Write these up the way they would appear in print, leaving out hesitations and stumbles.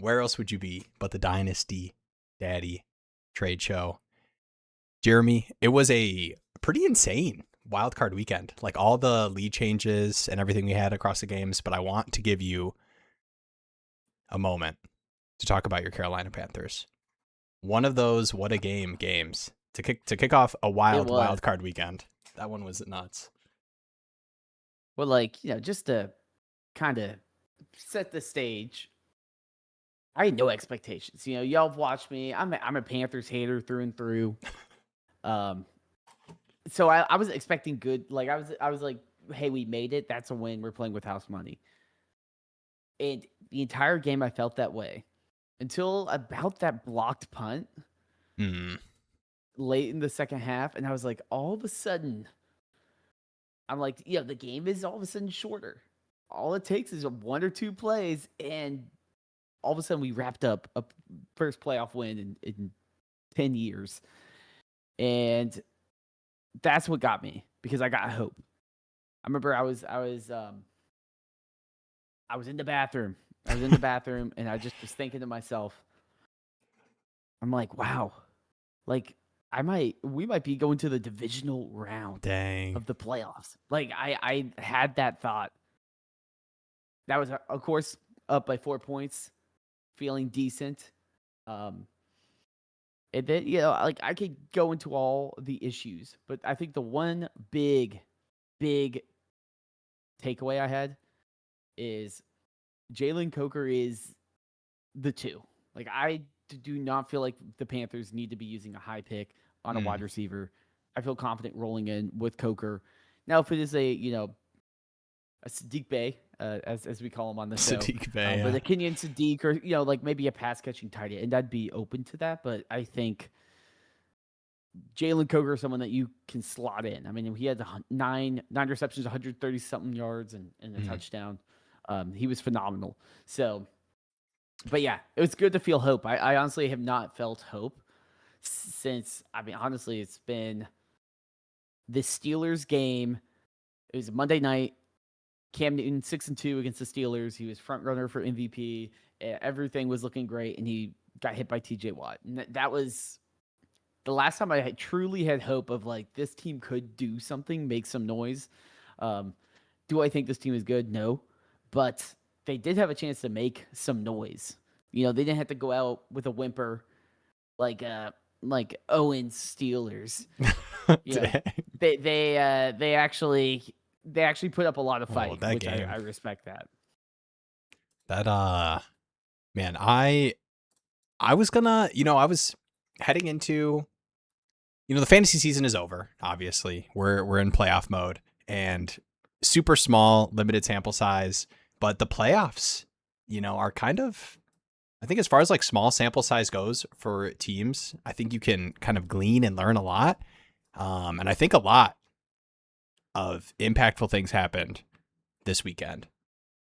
where else would you be but the Dynasty Daddy trade show? Jeremy, it was a pretty insane wildcard weekend. Like all the lead changes and everything we had across the games, but I want to give you a moment to talk about your Carolina Panthers. One of those what a game games to kick off a wild card weekend. That one was nuts. Well, like, just to kind of set the stage, I had no expectations. Y'all have watched me. I'm a Panthers hater through and through. So I was expecting good. Like I was like, hey, we made it. That's a win. We're playing with house money. And the entire game, I felt that way until about that blocked punt late in the second half. And I was like, all of a sudden, I'm like, the game is all of a sudden shorter. All it takes is 1 or 2 plays, and all of a sudden we wrapped up a first playoff win in 10 years. And that's what got me, because I got hope. I remember I was in the bathroom. And I just was thinking to myself, I'm like, wow, like we might be going to the divisional round of the playoffs. Like I had that thought. That was, of course, up by 4 points, feeling decent. And then, like I could go into all the issues, but I think the one big takeaway I had is Jalen Coker is the 2. Like I do not feel like the Panthers need to be using a high pick on a wide receiver. I feel confident rolling in with Coker. Now, if it is a Sadiq Bey, as we call him on the show, Sadiq Bey, but a Kenyon Sadiq, or like maybe a pass catching tight end, I'd be open to that. But I think Jalen Coker is someone that you can slot in. I mean, he had 9 receptions, 130 something yards, and a touchdown. He was phenomenal. So, but yeah, it was good to feel hope. I honestly have not felt hope since, honestly, it's been the Steelers game. It was a Monday night. Cam Newton 6-2 against the Steelers. He was front runner for MVP. Everything was looking great, and he got hit by TJ Watt. And that was the last time I truly had hope of like this team could do something, make some noise. Do I think this team is good? No, but they did have a chance to make some noise. They didn't have to go out with a whimper like Owens Steelers. They actually put up a lot of fight, which I respect that. That man, I was gonna, I was heading into, the fantasy season is over. Obviously, we're in playoff mode and super small, limited sample size, but the playoffs, are kind of, I think as far as like small sample size goes for teams, I think you can kind of glean and learn a lot. And I think a lot of impactful things happened this weekend,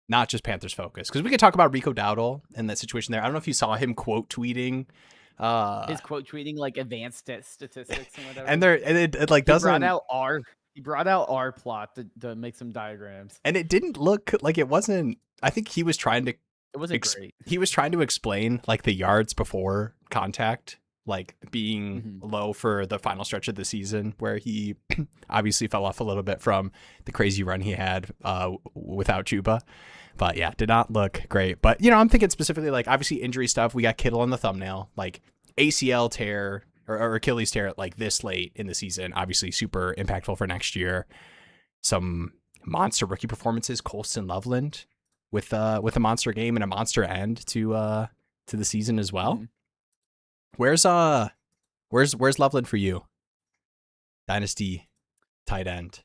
not just Panthers focus, because we could talk about Rico Dowdle and that situation there. I don't know if you saw him quote tweeting. His quote tweeting like advanced statistics and whatever. And it like doesn't. He brought out R plot to make some diagrams. And it didn't look like it wasn't. I think he was trying to. It wasn't great. He was trying to explain like the yards before contact, like being low for the final stretch of the season, where he obviously fell off a little bit from the crazy run he had without Chuba. But yeah, did not look great. But, I'm thinking specifically like obviously injury stuff. We got Kittle on the thumbnail, like ACL tear or Achilles tear like this late in the season. Obviously super impactful for next year. Some monster rookie performances. Colston, Loveland with a monster game and a monster end to the season as well. Where's Loveland for you? Dynasty tight end.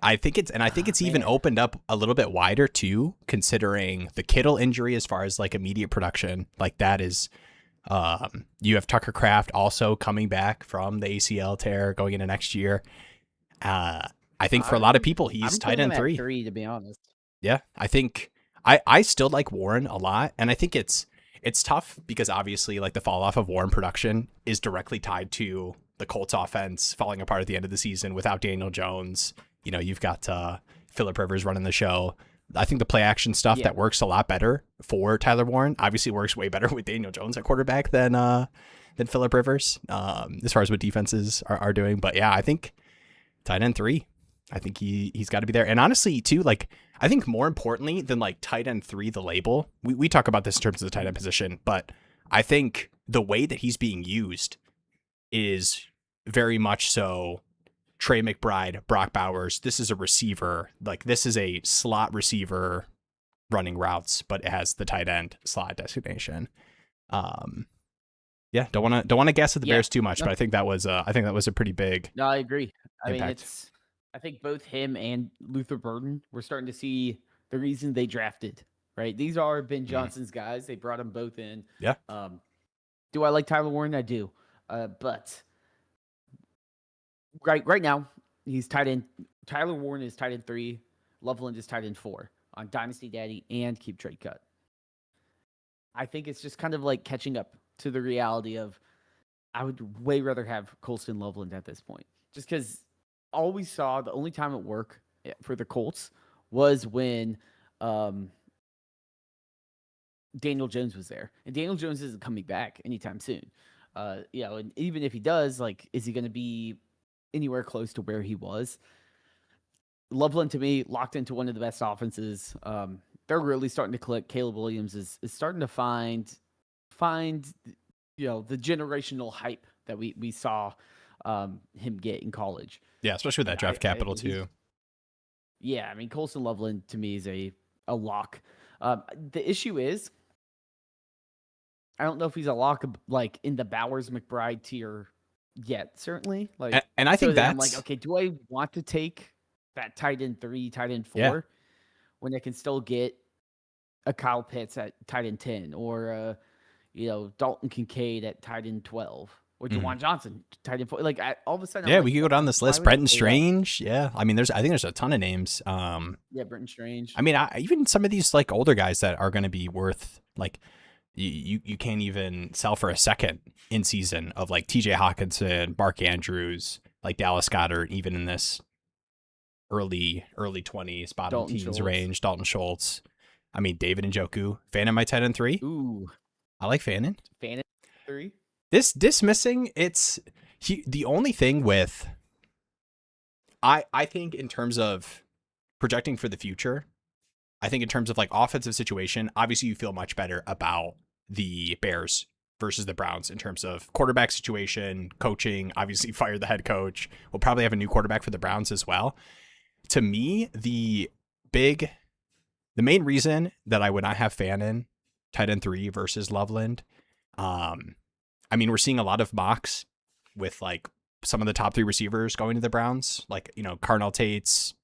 I think it's even opened up a little bit wider too, considering the Kittle injury as far as like immediate production. Like that is, you have Tucker Kraft also coming back from the ACL tear going into next year. I think for a lot of people, he's tight end 3, to be honest. Yeah, I think I still like Warren a lot, and I think it's tough because obviously like the fall off of Warren production is directly tied to the Colts offense falling apart at the end of the season without Daniel Jones. You've got Phillip Rivers running the show. I think the play action stuff Yeah. that works a lot better for Tyler Warren obviously works way better with Daniel Jones at quarterback than Phillip Rivers, as far as what defenses are doing. But yeah, I think tight end 3. I think he's got to be there. And honestly, too, like, I think more importantly than like tight end 3, the label, we talk about this in terms of the tight end position, but I think the way that he's being used is very much so Trey McBride, Brock Bowers. This is a receiver. Like, this is a slot receiver running routes, but it has the tight end slot designation. Yeah, don't want to guess at the Bears too much, but I think that was a pretty big. No, I agree. I impact. mean, I think both him and Luther Burden, we're starting to see the reason they drafted, right? These are Ben Johnson's guys. They brought them both in. Yeah. Do I like Tyler Warren? I do. But right now, he's tight end. Tyler Warren is tight end 3. Loveland is tight end 4 on Dynasty Daddy and Keep Trade Cut. I think it's just kind of like catching up to the reality of I would way rather have Colston Loveland at this point. Just because all we saw, the only time it worked for the Colts was when Daniel Jones was there. And Daniel Jones isn't coming back anytime soon. And even if he does, like, is he going to be anywhere close to where he was? Loveland, to me, locked into one of the best offenses. They're really starting to click. Caleb Williams is starting to find the generational hype that we saw him get in college. Yeah, especially with that draft capital too. Yeah, I mean, Colston Loveland to me is a lock. The issue is, I don't know if he's a lock like in the Bowers McBride tier yet. Certainly, like, and I think that's I'm like, okay, do I want to take that tight end 3, tight end 4, when I can still get a Kyle Pitts at tight end 10 or Dalton Kincaid at tight end 12 or Juwan Johnson tight end 4? Like, all of a sudden, we could go down this list. Brenton Strange, I mean, I think there's a ton of names. Brenton Strange. I mean, even some of these like older guys that are going to be worth, like, you can't even sell for a second in season of like TJ Hawkinson, Mark Andrews, like Dallas Goedert, even in this early 20s, bottom Dalton teens Schultz. range. Dalton Schultz. I mean, David Njoku. Fannin my tight end 3. Ooh, I like Fannin. Fannin 3. This dismissing, the only thing with, I think in terms of projecting for the future, I think in terms of like offensive situation, obviously you feel much better about the Bears versus the Browns in terms of quarterback situation, coaching. Obviously fired the head coach. We'll probably have a new quarterback for the Browns as well. To me, the main reason that I would not have Fannin tight end 3 versus Loveland, I mean, we're seeing a lot of mocks with like some of the top 3 receivers going to the Browns, like, Carnell Tate's.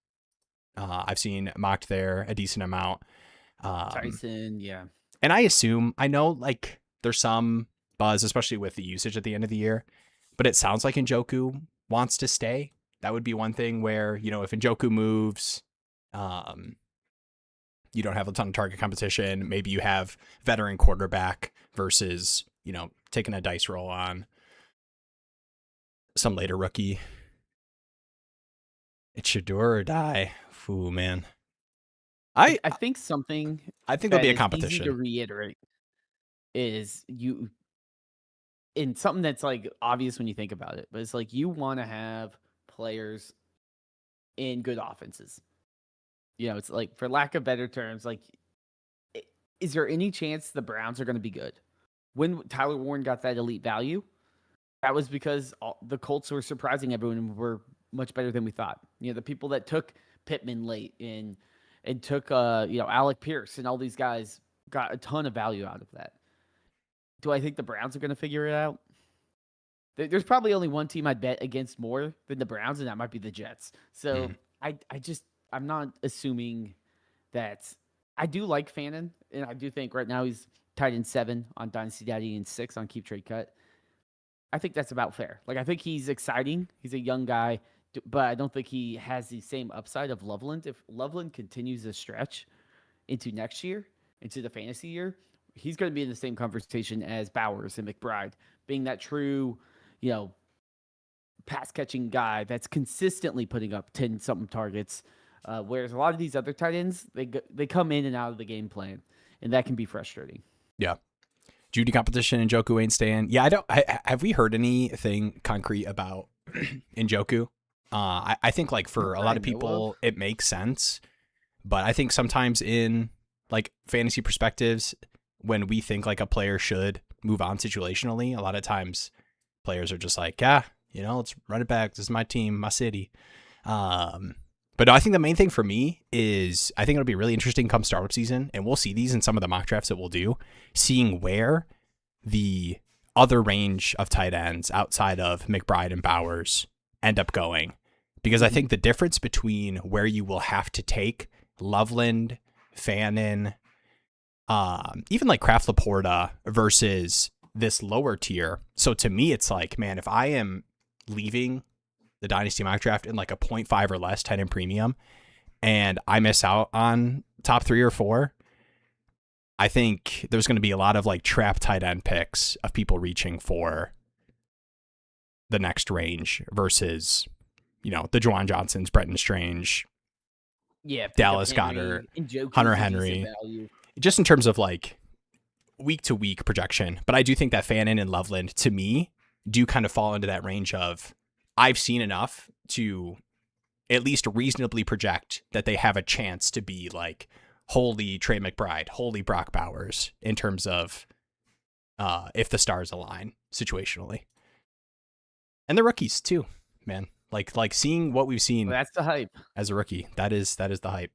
I've seen mocked there a decent amount. Tyson, yeah. And I know like there's some buzz, especially with the usage at the end of the year, but it sounds like Njoku wants to stay. That would be one thing where, if Njoku moves, you don't have a ton of target competition. Maybe you have veteran quarterback versus, taking a dice roll on some later rookie. It should do or die. Ooh, man. I think something. I think there'll be a Easy competition. to reiterate is in something that's like obvious when you think about it, but it's like you want to have players in good offenses. It's like, for lack of better terms, like, is there any chance the Browns are going to be good? When Tyler Warren got that elite value, that was because the Colts were surprising everyone and were much better than we thought. The people that took Pittman late and took Alec Pierce and all these guys got a ton of value out of that. Do I think the Browns are going to figure it out? There's probably only one team I'd bet against more than the Browns, and that might be the Jets. So I'm not assuming that. I do like Fannin, and I do think right now he's tight end 7 on Dynasty Daddy and 6 on Keep Trade Cut. I think that's about fair. Like, I think he's exciting. He's a young guy, but I don't think he has the same upside of Loveland. If Loveland continues to stretch into next year, into the fantasy year, he's going to be in the same conversation as Bowers and McBride, being that true, pass catching guy that's consistently putting up 10-something targets Whereas a lot of these other tight ends, they come in and out of the game plan, and that can be frustrating. Yeah. Judy competition, Njoku ain't staying. Yeah, have we heard anything concrete about Njoku? I think like for a lot of people, it makes sense. But I think sometimes in like fantasy perspectives, when we think like a player should move on situationally, a lot of times players are just like, yeah, let's run it back. This is my team, my city. But I think the main thing for me is I think it'll be really interesting come startup season, and we'll see these in some of the mock drafts that we'll do, seeing where the other range of tight ends outside of McBride and Bowers end up going. Because I think the difference between where you will have to take Loveland, Fannin, even like Kraft Laporta versus this lower tier. So to me, it's like, man, if I am leaving the Dynasty mock draft in like a 0.5 or less tight end premium and I miss out on top 3 or 4, I think there's going to be a lot of like trap tight end picks of people reaching for the next range versus, the Juwan Johnsons, Brenton Strange, Dallas Goedert, Hunter Henry, just in terms of like week to week projection. But I do think that Fannin and Loveland, to me, do kind of fall into that range of I've seen enough to at least reasonably project that they have a chance to be like holy Trey McBride, holy Brock Bowers in terms of if the stars align situationally. And the rookies too, man. Like seeing what we've seen. Well, that's the hype as a rookie. That is the hype.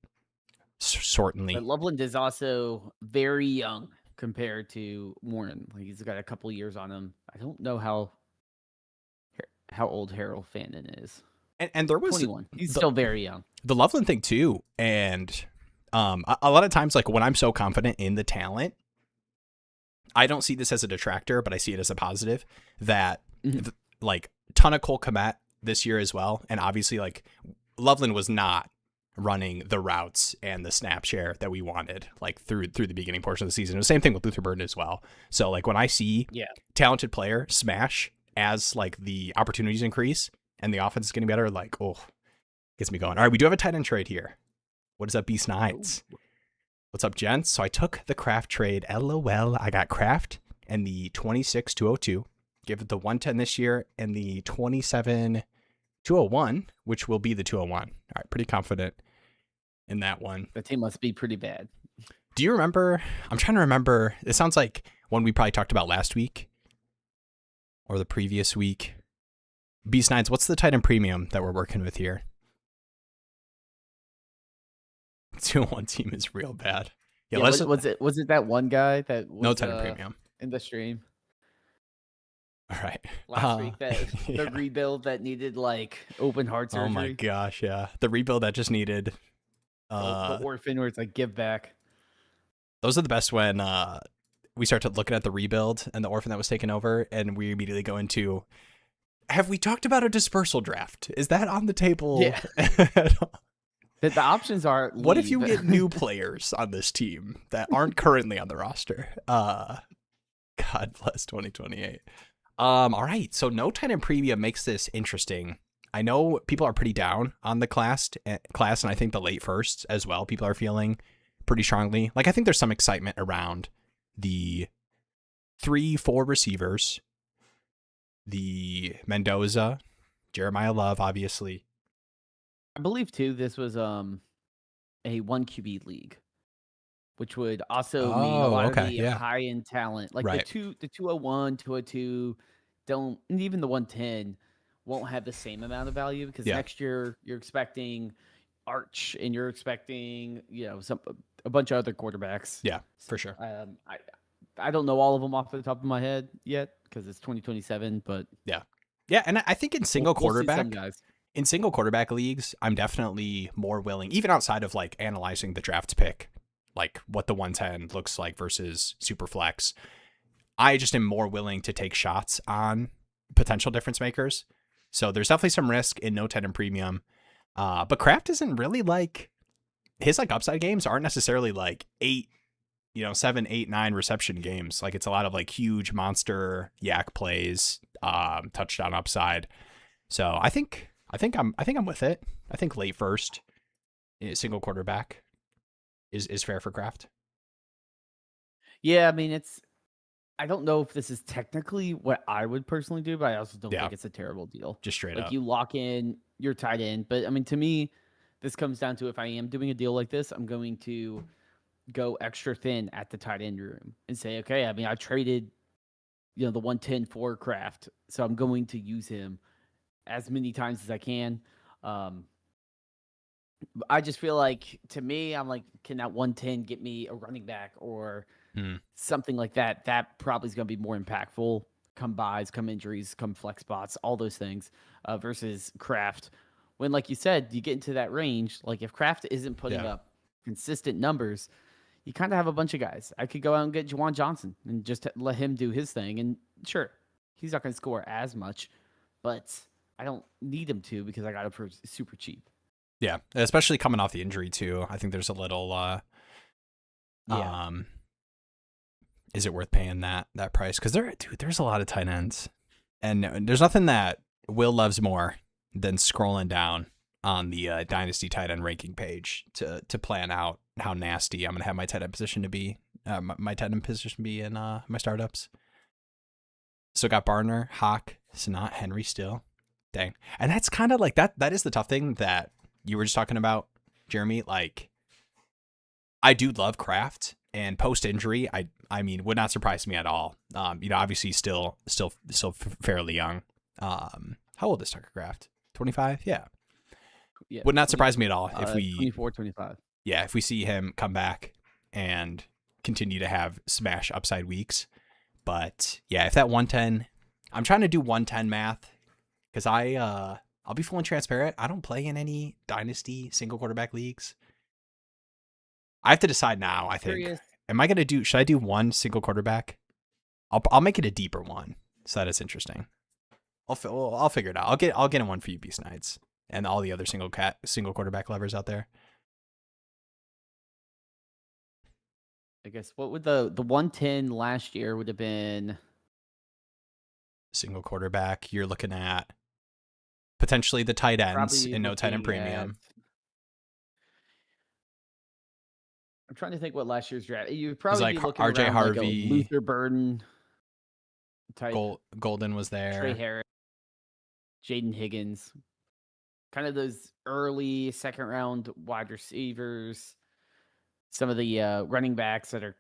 Certainly. But Loveland is also very young compared to Warren. Like he's got a couple years on him. I don't know how old Harold Fannin is. And there was 21. He's still very young. The Loveland thing too, and a lot of times, like when I'm so confident in the talent, I don't see this as a detractor, but I see it as a positive. That like ton of Cole Kmet this year as well, and obviously like Loveland was not running the routes and the snap share that we wanted like through the beginning portion of the season. The same thing with Luther Burden as well. So like when I see talented player smash as like the opportunities increase and the offense is getting better, like, oh, gets me going. All right, we do have a tight end trade here. What is up, Beast Nights? What's up, gents? So I took the Kraft trade. LOL. I got Kraft and the 26-202. Give it the 110 this year and the 27-201, which will be the 201. All right, pretty confident in that one. The team must be pretty bad. Do you remember? I'm trying to remember. It sounds like one we probably talked about last week or the previous week. Beast Nights, what's the tight end premium that we're working with here? 201 team is real bad. Yeah, was it that one guy that was no tight end premium in the stream? All right. Last week, the rebuild that needed like open heart surgery. Oh my gosh, yeah. The rebuild that just needed the orphan where it's like give back. Those are the best when we started looking at the rebuild and the orphan that was taken over, and we immediately go into, have we talked about a dispersal draft? Is that on the table? Yeah. The options are leave. What if you get new players on this team that aren't currently on the roster? God bless 2028. All right, so no tight end premium makes this interesting. I know people are pretty down on the class, and I think the late firsts as well. People are feeling pretty strongly. Like I think there's some excitement around the 3-4 receivers, the Mendoza, Jeremiah Love, obviously. I believe too this was a 1 QB league, which would also mean a lot of the high end talent, like the 201, 202, don't, and even the 110 won't have the same amount of value because next year you're expecting Arch and you're expecting a bunch of other quarterbacks. Yeah, for sure. I don't know all of them off the top of my head yet because it's 2027, but yeah, and I think in single quarterback. In single quarterback leagues, I'm definitely more willing, even outside of like analyzing the draft pick, like what the 110 looks like versus super flex. I just am more willing to take shots on potential difference makers. So there's definitely some risk in no tight end premium. But Kraft isn't really like his like upside games aren't necessarily like 7, 8, 9 reception games. Like it's a lot of like huge monster yak plays, touchdown upside. So I think I'm with it. I think late first single quarterback is fair for Kraft. Yeah, I mean, I don't know if this is technically what I would personally do, but I also don't think it's a terrible deal. Just straight up. You lock in your tight end. But I mean, to me, this comes down to if I am doing a deal like this, I'm going to go extra thin at the tight end room and say, okay, I mean, I traded, the 110 for Kraft, so I'm going to use him as many times as I can. I just feel like, to me, I'm like, can that 110 get me a running back or something like that? That probably is going to be more impactful come buys, come injuries, come flex spots, all those things versus Kraft. When, like you said, you get into that range, like if Kraft isn't putting up consistent numbers, you kind of have a bunch of guys. I could go out and get Juwan Johnson and just let him do his thing. And sure, he's not going to score as much, but I don't need him to because I got him for super cheap. Yeah, especially coming off the injury too. I think there's a little is it worth paying that price? Because there's a lot of tight ends, and there's nothing that Will loves more than scrolling down on the Dynasty tight end ranking page to plan out how nasty I'm gonna have my tight end position to be. My tight end position be in my startups. So got Barner, Hawk, Sarratt, Henry still. Dang, and that's kind of like that. That is the tough thing that you were just talking about, Jeremy. Like, I do love Kraft, and post injury, I mean, would not surprise me at all. Obviously still fairly young. How old is Tucker Kraft? 25? Yeah. Would not surprise me at all if we 24, 25. Yeah, if we see him come back and continue to have smash upside weeks. But yeah, if that 110, I'm trying to do 110 math because I'll be full and transparent. I don't play in any Dynasty single quarterback leagues. I have to decide now, I think. Should I do one single quarterback? I'll make it a deeper one so that it's interesting. I'll figure it out. I'll get in one for you, Beast Knights, and all the other single quarterback lovers out there. I guess what would the 110 last year would have been? Single quarterback, you're looking at potentially the tight ends and no tight end premium. I'm trying to think what last year's draft. You'd probably like be looking RJ around Harvey, like a Luther Burden type. Golden was there. Trey Harris, Jaden Higgins, kind of those early second round wide receivers. Some of the running backs that are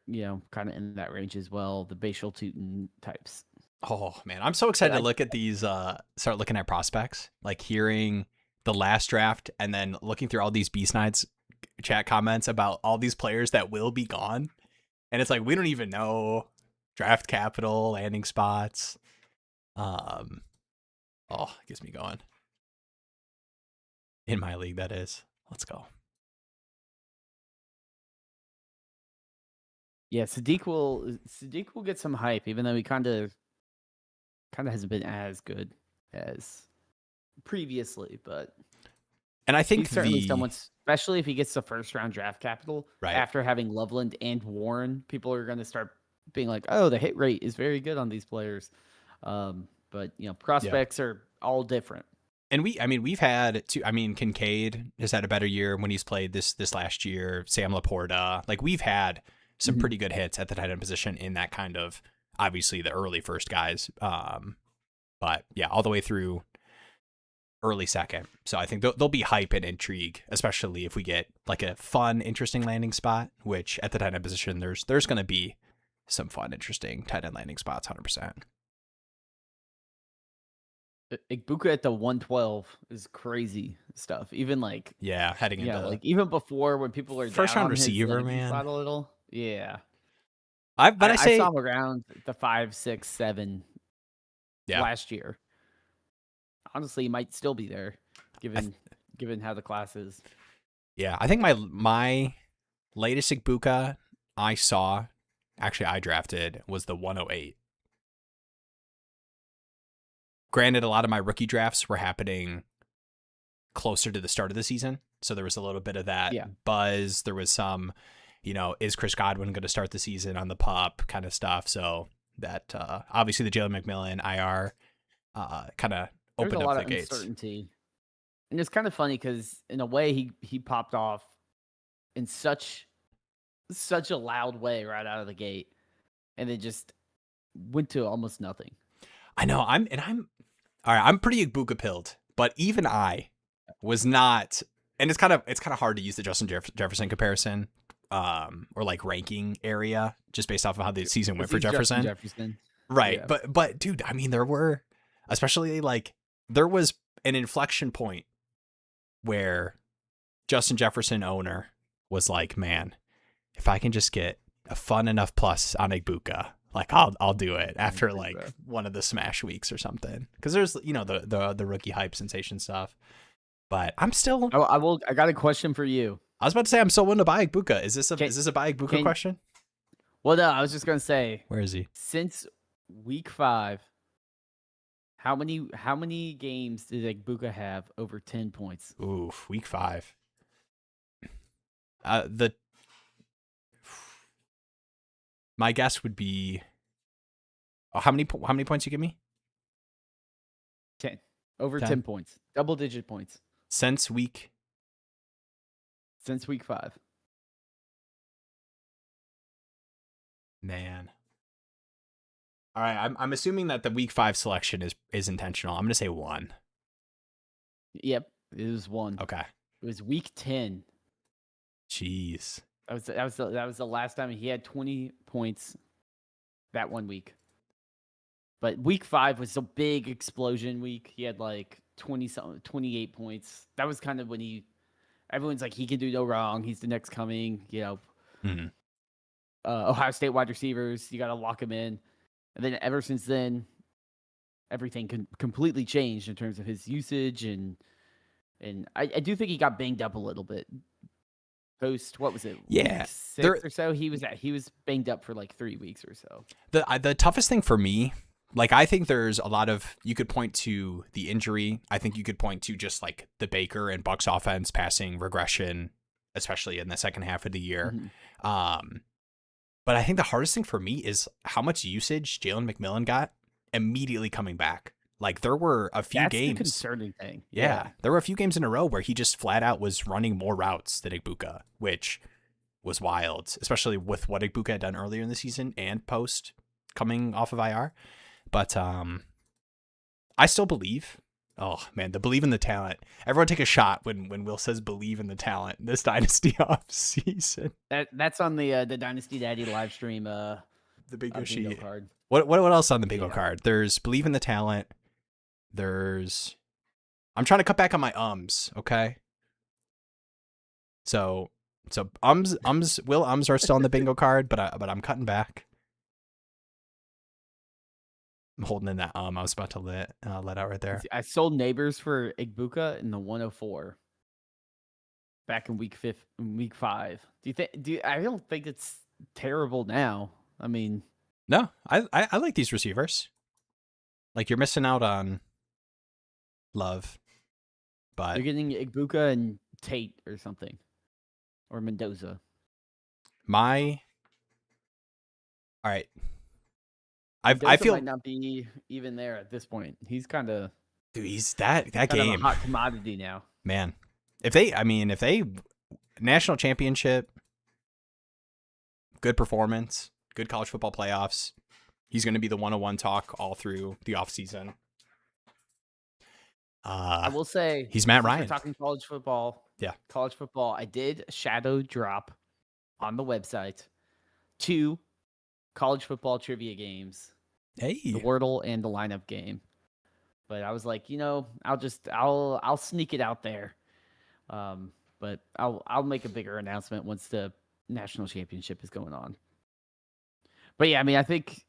kind of in that range as well. The Bashal Tutin types. Oh man, I'm so excited to look at these. Start looking at prospects, like hearing the last draft, and then looking through all these Beast Knights chat comments about all these players that will be gone, and it's like we don't even know draft capital, landing spots. It gets me going. In my league, that is. Let's go. Yeah, Sadiq will get some hype, even though he kind of hasn't been as good as previously, but and I think he's certainly someone, especially if he gets the first round draft capital after having Loveland and Warren, people are going to start being like, oh, the hit rate is very good on these players. But prospects are all different. And we've had Kincaid has had a better year when he's played this last year. Sam Laporta, like we've had some pretty good hits at the tight end position in that kind of, obviously the early first guys. But yeah, all the way through early second. So I think there'll be hype and intrigue, especially if we get like a fun, interesting landing spot, which at the tight end position, there's going to be some fun, interesting tight end landing spots, 100%. Egbuka at the 112 is crazy stuff. Even heading into even before when people are first down round on receiver, his man. spot a little. Yeah. I saw him around the 5, 6, 7 last year. Honestly, he might still be there, given how the class is. Yeah, I think my latest Egbuka I drafted was the 108. Granted, a lot of my rookie drafts were happening closer to the start of the season, so there was a little bit of that buzz. There was some, is Chris Godwin going to start the season on the pup kind of stuff. So that obviously the Jalen McMillan IR kind of opened up the gates. Uncertainty And it's kind of funny because in a way he popped off in such a loud way right out of the gate, and then just went to almost nothing. I know. I'm all right. I'm pretty Egbuka pilled, but even I was not. And it's kind of hard to use the Justin Jefferson comparison, or like ranking area just based off of how the season went for Jefferson. Right. Yeah. But dude, I mean, there was an inflection point where Justin Jefferson owner was like, man, if I can just get a fun enough plus on Egbuka, like I'll do it after like one of the smash weeks or something. Because there's the rookie hype sensation stuff. But I'm still. I got a question for you. I was about to say I'm still willing to buy Egbuka. Is this a buy Egbuka question? Well, no, I was just gonna say. Where is he? Since week 5, how many games did Egbuka have over 10 points? Oof, week 5. My guess would be. Oh, how many points you give me? 10. Over 10 points. Double-digit points. Since week 5. Man. All right, I'm assuming that the week 5 selection is intentional. I'm going to say 1. Yep, it was 1. Okay. It was week 10. Jeez. That was the last time he had 20 points that 1 week. But week 5 was a big explosion week. He had like 28 points. That was kind of when everyone's like, he can do no wrong. He's the next coming, Mm-hmm. Ohio State wide receivers, you got to lock him in. And then ever since then, everything completely changed in terms of his usage. And I do think he got banged up a little bit. What was it? Yeah. Week 6 or so. He was banged up for like 3 weeks or so. The toughest thing for me, like, I think there's a lot of, you could point to the injury. I think you could point to just like the Baker and Bucs offense passing regression, especially in the second half of the year. Mm-hmm. But I think the hardest thing for me is how much usage Jalen McMillan got immediately coming back. Like, there were a few games. That's the concerning thing. Yeah. There were a few games in a row where he just flat out was running more routes than Egbuka, which was wild, especially with what Egbuka had done earlier in the season and post coming off of IR. But I still believe. Oh, man, the believe in the talent. Everyone take a shot when Will says believe in the talent this Dynasty off season. That's on the Dynasty Daddy live stream. The bingo sheet. Card. What else on the bingo card? There's believe in the talent. I'm trying to cut back on my okay? So ums are still on the bingo card, but I'm cutting back. I'm holding in that I was about to let out right there. I sold Nabers for Egbuka in the 104 back in week 5. I don't think it's terrible now. I mean, no, I like these receivers. Like, you're missing out on Love, but you're getting Egbuka and Tate or something, or Mendoza. All right. I feel might not be even there at this point. He's kind of he's that game of a hot commodity now. Man, if they national championship, good performance, good college football playoffs, he's going to be the 101 talk all through the offseason. I will say he's Matt Ryan. We're talking college football. Yeah, college football. I did shadow drop on the website 2 college football trivia games. Hey, the Wordle and the lineup game. But I was like, I'll sneak it out there. But I'll make a bigger announcement once the national championship is going on. But yeah, I mean, I think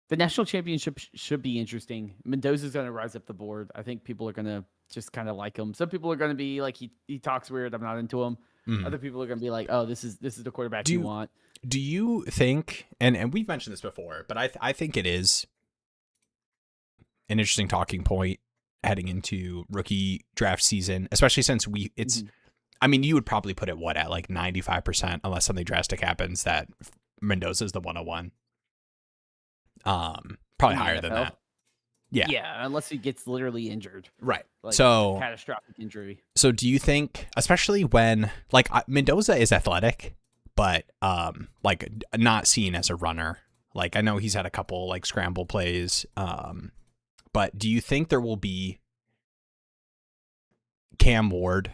the national championship should be interesting. Mendoza's going to rise up the board. I think people are going to just kind of like him. Some people are going to be like, he talks weird, I'm not into him. Mm. Other people are going to be like, oh, this is the quarterback you want. Do you think, and we've mentioned this before, but I think it is an interesting talking point heading into rookie draft season, especially since I mean, you would probably put it at like 95%, unless something drastic happens, that Mendoza is the 101. Probably higher than that. Yeah, unless he gets literally injured. Right. Like So catastrophic injury. So do you think, especially when like Mendoza is athletic, but like not seen as a runner? Like I know he's had a couple like scramble plays, but do you think there will be Cam Ward?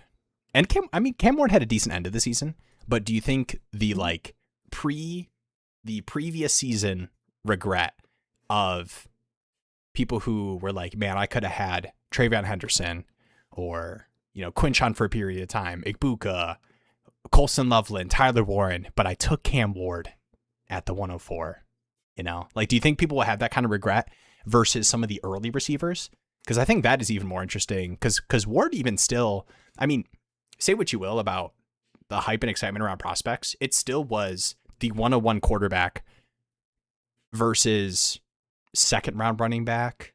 And Cam Ward had a decent end of the season, but do you think the like the previous season regret of people who were like, man, I could have had TreVeyon Henderson or, Quinchon for a period of time, Egbuka, Colston, Loveland, Tyler Warren, but I took Cam Ward at the 104, Like, do you think people will have that kind of regret versus some of the early receivers? Because I think that is even more interesting because Ward even still, say what you will about the hype and excitement around prospects, it still was the 101 quarterback versus second round running back,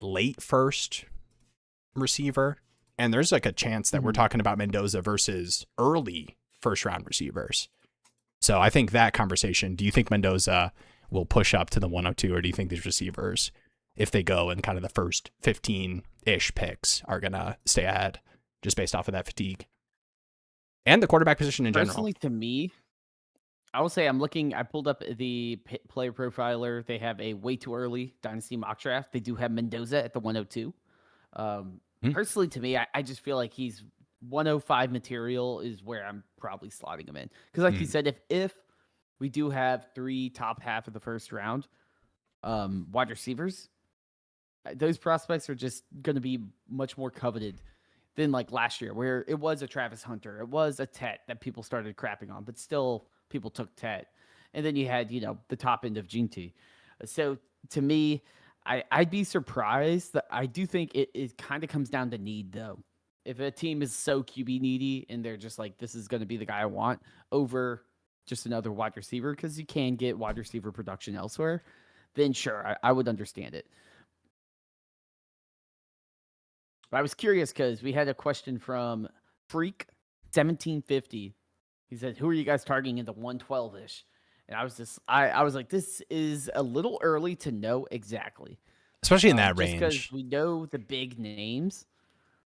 late first receiver. And there's like a chance that we're talking about Mendoza versus early first round receivers. So I think that conversation, do you think Mendoza will push up to the 102, or do you think these receivers, if they go in kind of the first 15-ish picks, are going to stay ahead just based off of that fatigue? And the quarterback position in general. Personally, to me, I will say I pulled up the player profiler. They have a way too early Dynasty mock draft. They do have Mendoza at the 102. Personally, to me, I just feel like he's 105 material is where I'm probably slotting him in. Because like you said, if we do have 3 top half of the first round wide receivers, those prospects are just going to be much more coveted than like last year, where it was a Travis Hunter. It was a Tet that people started crapping on, but still people took Tet. And then you had, the top end of Gene. So to me, I'd be surprised. That I do think it kind of comes down to need, though. If a team is so QB needy and they're just like, this is going to be the guy I want over just another wide receiver, because you can get wide receiver production elsewhere, then sure, I would understand it. But I was curious because we had a question from Freak 1750. He said, who are you guys targeting in the 112-ish? And I was like, this is a little early to know exactly. Especially in that range. Because we know the big names.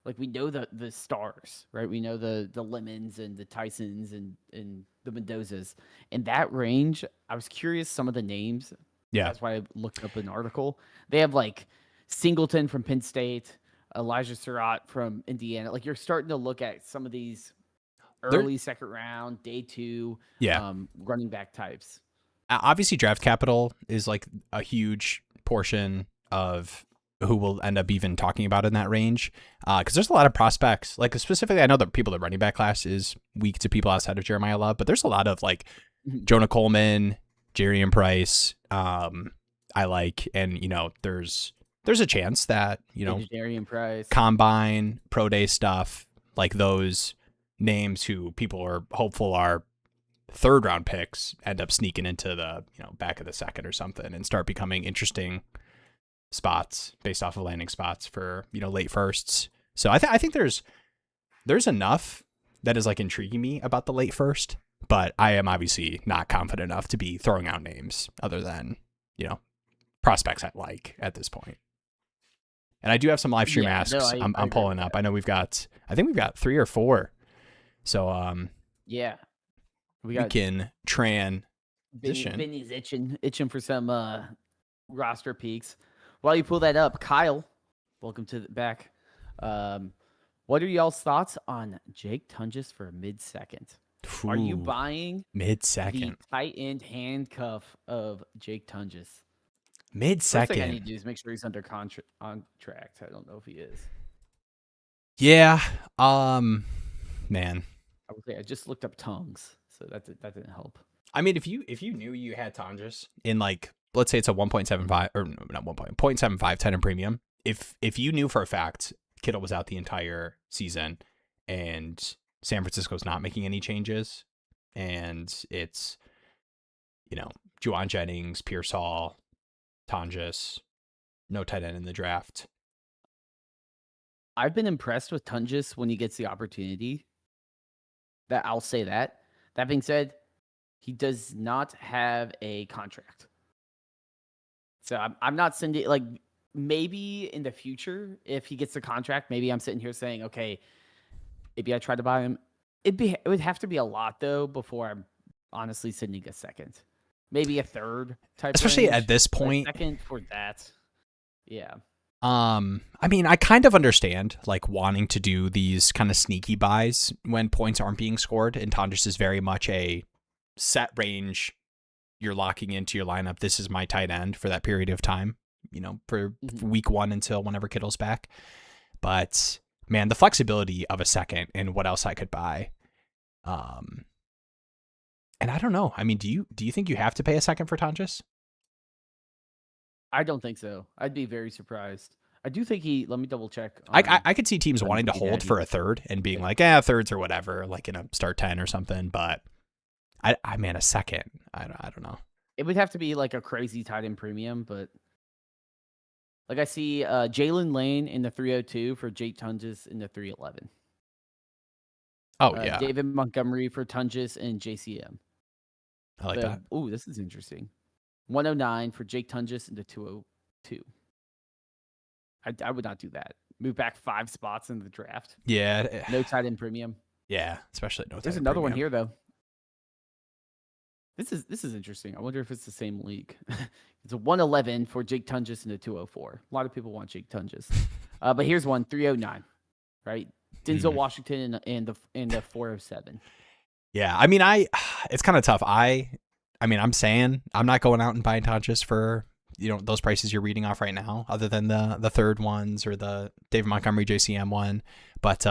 Like, we know the stars, right? We know the Lemons and the Tysons and the Mendozas. In that range, I was curious some of the names. Yeah. That's why I looked up an article. They have, like, Singleton from Penn State, Elijah Sarratt from Indiana. Like, you're starting to look at some of these early second round, day 2, running back types. Obviously, draft capital is like a huge portion of who we'll end up even talking about in that range. Because there's a lot of prospects. Like specifically, I know that the running back class is weak to people outside of Jeremiah Love, but there's a lot of like Jonah Coleman, Jarian Price. I like, and there's a chance that Jarian Price, combine, pro day stuff, like those names who people are hopeful are third round picks end up sneaking into the back of the second or something and start becoming interesting spots based off of landing spots for late firsts. So I think there's enough that is like intriguing me about the late first, but I am obviously not confident enough to be throwing out names other than prospects I like at this point. And I do have some live stream asks. I'm pulling up. I know I think we've got 3 or 4. So we can transition. Vinny's itching for some roster peaks. While you pull that up, Kyle, welcome to the back. What are y'all's thoughts on Jake Tunges for mid-second? Are you buying mid-second the tight end handcuff of Jake Tunges? Mid-second. First thing I need to do is make sure he's under contract. I don't know if he is. Yeah. Man. I would say I just looked up tongues, so that didn't help. I mean, if you knew you had Tunges in like, let's say it's a 1.75 or not 1.75 10 in premium. If you knew for a fact Kittle was out the entire season and San Francisco's not making any changes, and it's Juwan Jennings, Pierce Hall, Tunges, no tight end in the draft. I've been impressed with Tunges when he gets the opportunity. I'll say that. That being said, he does not have a contract. So I'm not sending, like, maybe in the future, if he gets the contract, maybe I'm sitting here saying, okay, maybe I try to buy him. It would have to be a lot though before I'm honestly sending a second, maybe a third type. Especially range. at this point. A second for that, yeah. I mean, I kind of understand like wanting to do these kind of sneaky buys when points aren't being scored, and Tonjes is very much a set range. You're locking into your lineup. This is my tight end for that period of time, for week 1 until whenever Kittle's back. But man, the flexibility of a second and what else I could buy. And I don't know. I mean, do you think you have to pay a second for Tonjes? I don't think so. I'd be very surprised. I do think let me double check. I could see teams wanting to hold for a third and being like, thirds or whatever, like in a start 10 or something. But I a second. I don't know. It would have to be like a crazy tight end premium, but like I see Jaylen Lane in the 302 for Jake Tonjes in the 311. Oh, yeah. David Montgomery for Tonjes and JCM. I like that. Oh, this is interesting. 109 for Jake Tonjes into 202. I would not do that. Move back 5 spots in the draft. Yeah. No tight end premium. Yeah, especially no tight end. There's another one here though. This is interesting. I wonder if it's the same league. It's a 111 for Jake Tonjes into 204. A lot of people want Jake Tonjes. But here's one 309. Right? Denzel Washington in the 407. Yeah, I mean it's kind of tough. I'm saying I'm not going out and buying Tonjes for those prices you're reading off right now, other than the third ones or the David Montgomery JCM one. But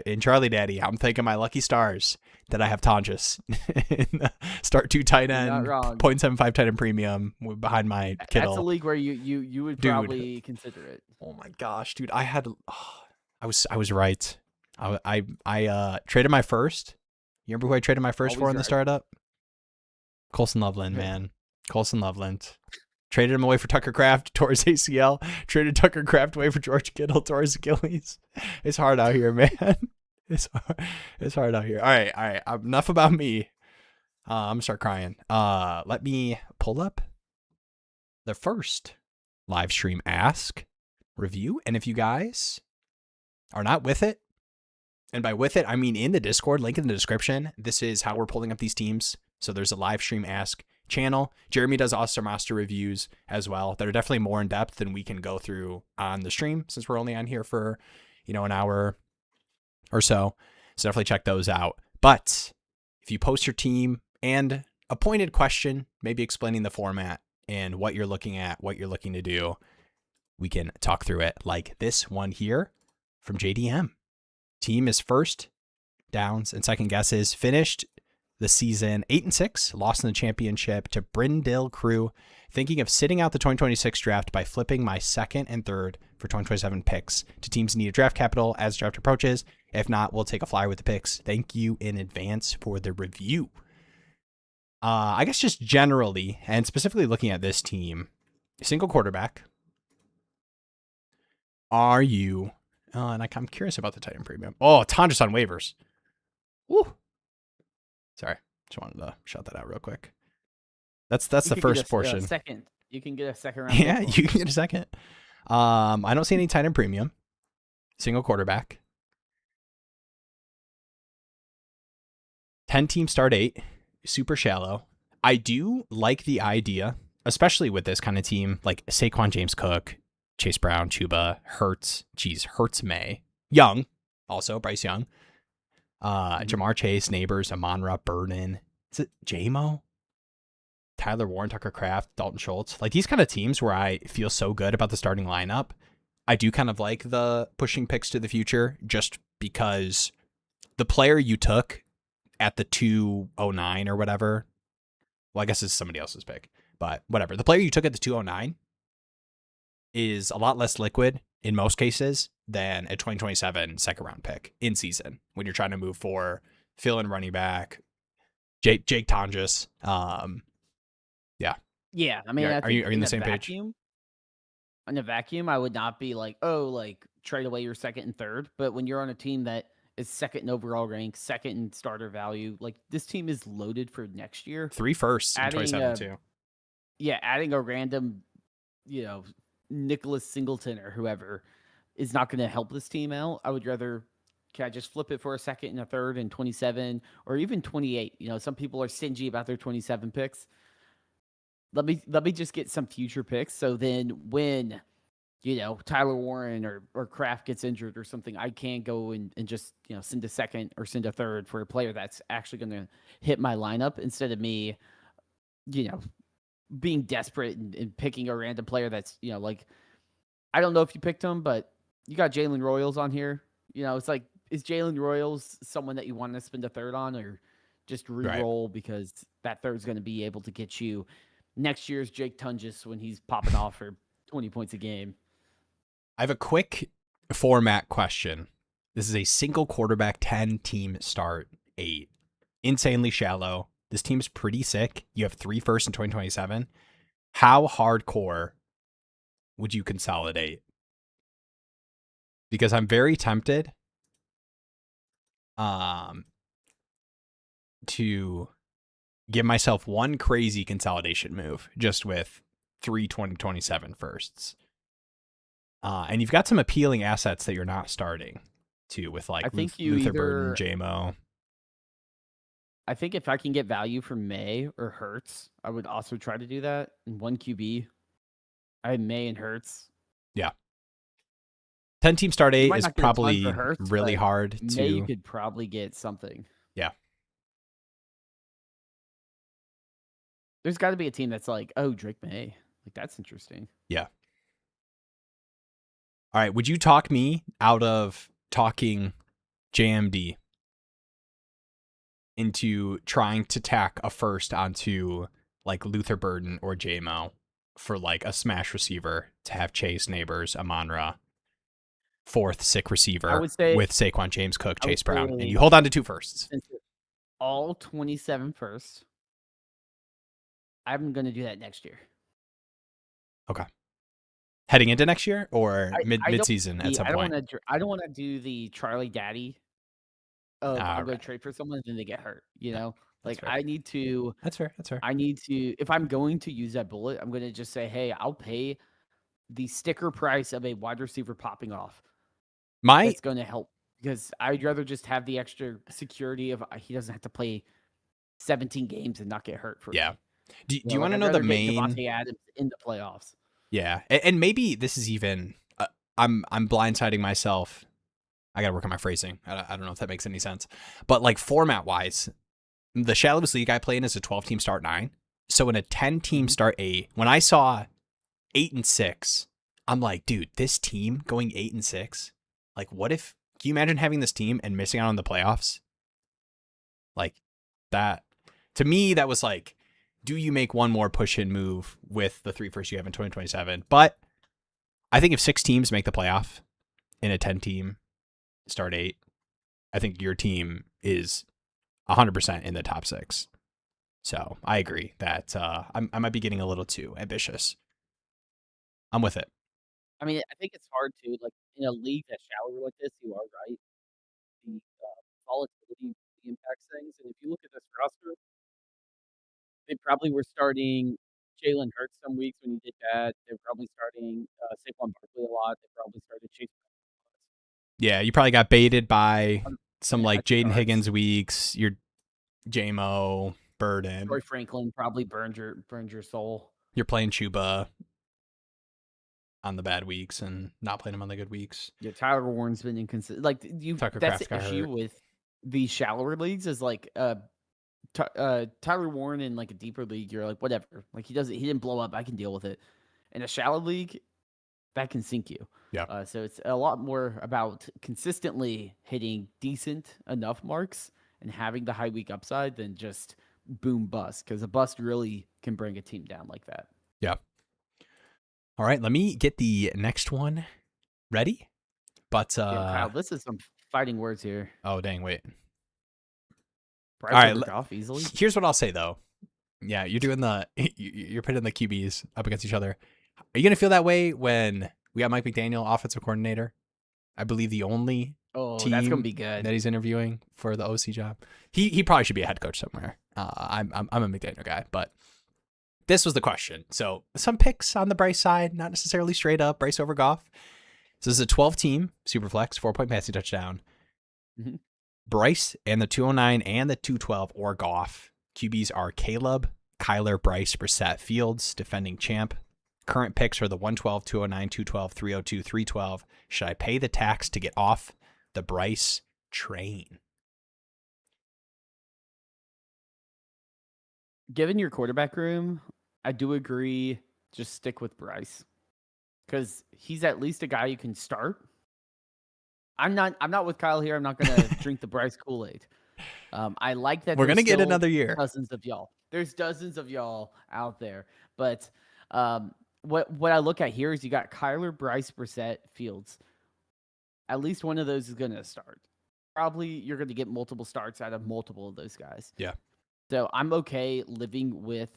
in Charlie Daddy, I'm thanking my lucky stars that I have Tonjes in the start 2 tight end, 0.75 tight end premium behind my Kittle. That's a league where you would probably consider it. Oh my gosh, dude! I was right. I traded my first. You remember who I traded my first for in the startup? Colston Loveland, man. Colston Loveland. Traded him away for Tucker Kraft, tore his ACL. Traded Tucker Kraft away for George Kittle, tore his Achilles. It's hard out here, man. It's hard out here. All right. Enough about me. I'm going to start crying. Let me pull up the first live stream ask review. And if you guys are not with it, and by with it, I mean in the Discord, link in the description. This is how we're pulling up these teams. So there's a live stream ask channel. Jeremy does awesome roster reviews as well that are definitely more in depth than we can go through on the stream, since we're only on here for, an hour or so. So definitely check those out. But if you post your team and a pointed question, maybe explaining the format and what you're looking at, what you're looking to do, we can talk through it, like this one here from JDM. Team is first downs and second guesses, finished the season 8-6, lost in the championship to Brindle Crew. Thinking of sitting out the 2026 draft by flipping my second and third for 2027 picks to teams in need of draft capital as draft approaches. If not, we'll take a flyer with the picks. Thank you in advance for the review. I guess just generally, and specifically looking at this team, single quarterback. Are you... and I'm curious about the tight end premium. Oh, Tonjes on waivers. Woo. Sorry, just wanted to shout that out real quick. That's the first portion. Second, you can get a second round. Yeah, you can get a second. I don't see any tight end premium. Single quarterback. 10 team start 8. Super shallow. I do like the idea, especially with this kind of team, like Saquon, James Cook, Chase Brown, Chuba, Hurts, May, Young, also Bryce Young, Jamar Chase, Nabers, Amon-Ra, Burden. Is it J-Mo? Tyler Warren, Tucker Kraft, Dalton Schultz. Like these kind of teams where I feel so good about the starting lineup. I do kind of like the pushing picks to the future just because the player you took at the 209 or whatever, well, I guess it's somebody else's pick, but whatever. The player you took at the 209 is a lot less liquid in most cases than a 2027 second round pick in season when you're trying to move for fill-in running back, Jake Tonjes. Yeah. I mean, are you in the same page? In a vacuum, I would not be like, trade away your second and third. But when you're on a team that is second in overall rank, second in starter value, like this team is loaded for next year. 3 firsts in 27 too. Yeah, adding a random, Nicholas Singleton or whoever is not going to help this team out. I would rather, can I just flip it for a second and a third and 27 or even 28? Some people are stingy about their 27 picks. Let me just get some future picks. So then when, Tyler Warren or Kraft gets injured or something, I can go and just, send a second or send a third for a player that's actually going to hit my lineup instead of me, being desperate and picking a random player that's, I don't know if you picked him, but you got Jalen Royals on here. It's like, is Jalen Royals someone that you want to spend a third on or just re-roll because that third's going to be able to get you next year's Jake Tunges when he's popping off for 20 points a game? I have a quick format question. This is a single quarterback 10-team start 8. Insanely shallow. This team's pretty sick. You have 3 firsts in 2027. How hardcore would you consolidate? Because I'm very tempted to give myself one crazy consolidation move just with 3 2027 firsts. And you've got some appealing assets that you're not starting too with like Luther Burden, JMO. I think if I can get value from May or Hurts, I would also try to do that in 1 QB. I have May and Hurts. Yeah. 10-team start 8 is probably Hurts, really hard to... May you could probably get something. Yeah. There's got to be a team that's like, oh, Drake May. Like, that's interesting. Yeah. All right. Would you talk me out of talking JMD into trying to tack a first onto like Luther Burden or JMO for like a smash receiver to have Chase, Nabers, Amon-Ra, 4th sick receiver with Saquon, James Cook, Chase Brown, and you hold on to 2 firsts? All 27 firsts. I'm going to do that next year. Okay. Heading into next year or mid-season at some point? I don't want to do the Charlie Daddy of I'm going to trade for someone and then they get hurt. Like I need to. That's fair. I need to. If I'm going to use that bullet, I'm going to just say, hey, I'll pay the sticker price of a wide receiver popping off. That's going to help because I'd rather just have the extra security of he doesn't have to play 17 games and not get hurt for me. Do you want to know the main Devontae Adams in the playoffs? Yeah, and maybe this is even I'm blindsiding myself. I got to work on my phrasing. I don't know if that makes any sense. But like format wise, the shallowest league I play in is a 12-team start 9. So in a 10-team start 8, when I saw 8 and 6, I'm like, dude, this team going 8 and 6. Like, what if? Can you imagine having this team and missing out on the playoffs? Like that. To me, that was like, do you make one more push-in move with the 3 firsts you have in 2027? But I think if 6 teams make the playoff in a 10-team start 8, I think your team is 100% in the top 6. So I agree that I might be getting a little too ambitious. I'm with it. I mean, I think it's hard to, like, in a league that's shallower like this, you are right. The volatility impacts things. And if you look at this roster, they probably were starting Jalen Hurts some weeks when he did bad. They're probably starting Saquon Barkley a lot. They probably started Chase. Yeah, you probably got baited by some like Jaden Higgins weeks. Your JMO, Burden. Troy Franklin probably burned your soul. You're playing Chuba on the bad weeks and not playing him on the good weeks. Yeah, Tyler Warren's been inconsistent. Like that's the issue with the shallower leagues is like Tyler Warren in like a deeper league, you're like, whatever. Like he didn't blow up. I can deal with it. In a shallow league, that can sink you. Yeah. So it's a lot more about consistently hitting decent enough marks and having the high week upside than just boom bust. Because a bust really can bring a team down like that. Yeah. All right, let me get the next one ready. But Kyle, this is some fighting words here. Oh dang, wait. Bryce all right, off easily. Here's what I'll say though. Yeah, you're pitting the QBs up against each other. Are you gonna feel that way when we got Mike McDaniel, offensive coordinator? I believe the only team that's gonna be good that he's interviewing for the OC job. He probably should be a head coach somewhere. I'm a McDaniel guy, but this was the question. So some picks on the Bryce side, not necessarily straight up Bryce over Goff. So this is a 12-team Superflex, 4-point passing touchdown. Mhm. Bryce and the 209 and the 212 or Goff. QBs are Caleb, Kyler, Bryce, Brissett, Fields, defending champ. Current picks are the 112, 209, 212, 302, 312. Should I pay the tax to get off the Bryce train? Given your quarterback room, I do agree. Just stick with Bryce because he's at least a guy you can start. I'm not with Kyle here. I'm not going to drink the Bryce Kool-Aid. I like that We're going to get still another year. dozens of y'all. There's dozens of y'all out there. But what I look at here is you got Kyler, Bryce, Brissett, Fields. At least one of those is going to start. Probably you're going to get multiple starts out of multiple of those guys. Yeah. So I'm okay living with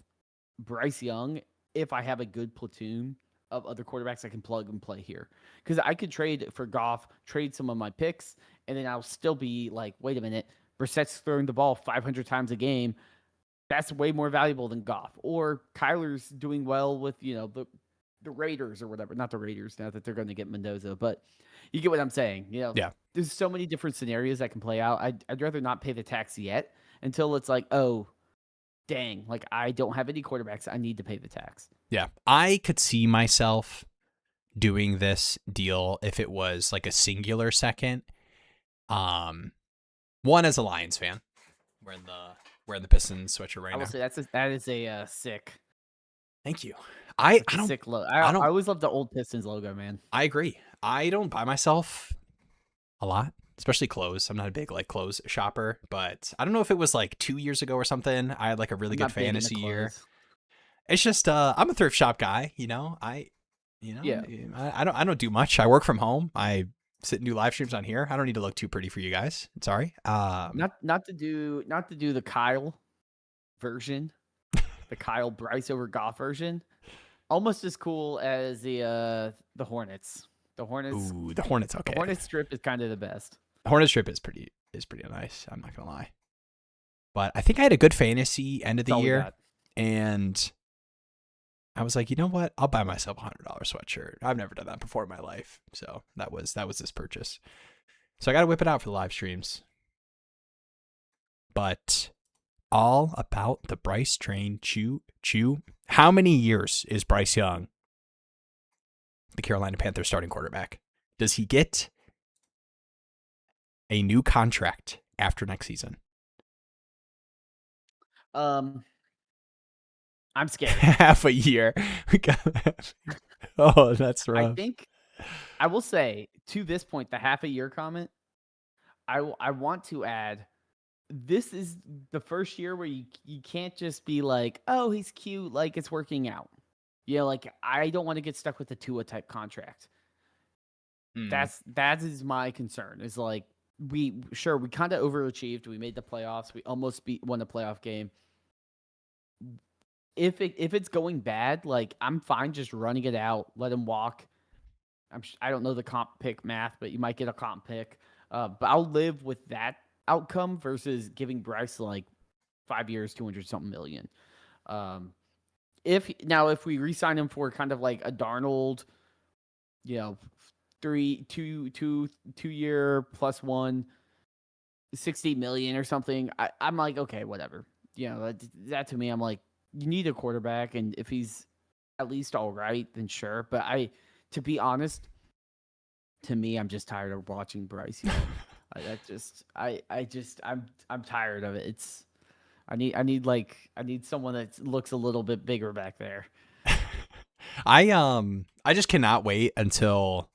Bryce Young if I have a good platoon of other quarterbacks I can plug and play here. Because I could trade for Goff, trade some of my picks, and then I'll still be like, wait a minute, Brissett's throwing the ball 500 times a game. That's way more valuable than Goff. Or Kyler's doing well with, the Raiders or whatever. Not the Raiders, now that they're going to get Mendoza. But you get what I'm saying. Yeah. There's so many different scenarios that can play out. I'd rather not pay the tax yet until it's like, oh, dang, like I don't have any quarterbacks. I need to pay the tax. Yeah. I could see myself doing this deal if it was like a singular second. One as a Lions fan. Wearing the Pistons sweatshirt right now. I will say that is a sick. Thank you. I don't sick logo. I always love the old Pistons logo, man. I agree. I don't buy myself a lot, especially clothes. I'm not a big clothes shopper, but I don't know if it was like 2 years ago or something. I had like a really good fantasy year. It's just I'm a thrift shop guy, I don't do much. I work from home. I sit and do live streams on here. I don't need to look too pretty for you guys. Sorry. Not to do the Kyle version, the Kyle Bryce over Goff version. Almost as cool as the Hornets. The Hornets. Ooh, the Hornets. Okay. The Hornets strip is kind of the best. The Hornets strip is pretty nice. I'm not gonna lie. But I think I had a good fantasy end of the year, and I was like, you know what? I'll buy myself a $100 sweatshirt. I've never done that before in my life, so that was this purchase. So I got to whip it out for the live streams. But all about the Bryce train. Chew. How many years is Bryce Young the Carolina Panthers starting quarterback? Does he get a new contract after next season? I'm scared. Half a year. Oh, that's rough. I think I will say to this point, the half a year comment, I want to add, this is the first year where you can't just be like, oh, he's cute, like it's working out. I don't want to get stuck with the Tua type contract. That is my concern. Is like we kind of overachieved. We made the playoffs. We almost won a playoff game. If it's going bad, like I'm fine just running it out, let him walk. I don't know the comp pick math, but you might get a comp pick. But I'll live with that outcome versus giving Bryce like 5 years, 200-something million. If we re-sign him for kind of like a Darnold, 2 year plus 1, 60 million or something, I'm like, okay, whatever. That to me, I'm like, you need a quarterback, and if he's at least all right, then sure. But to be honest, to me, I'm just tired of watching Bryce. I'm tired of it. I need someone that looks a little bit bigger back there. I just cannot wait until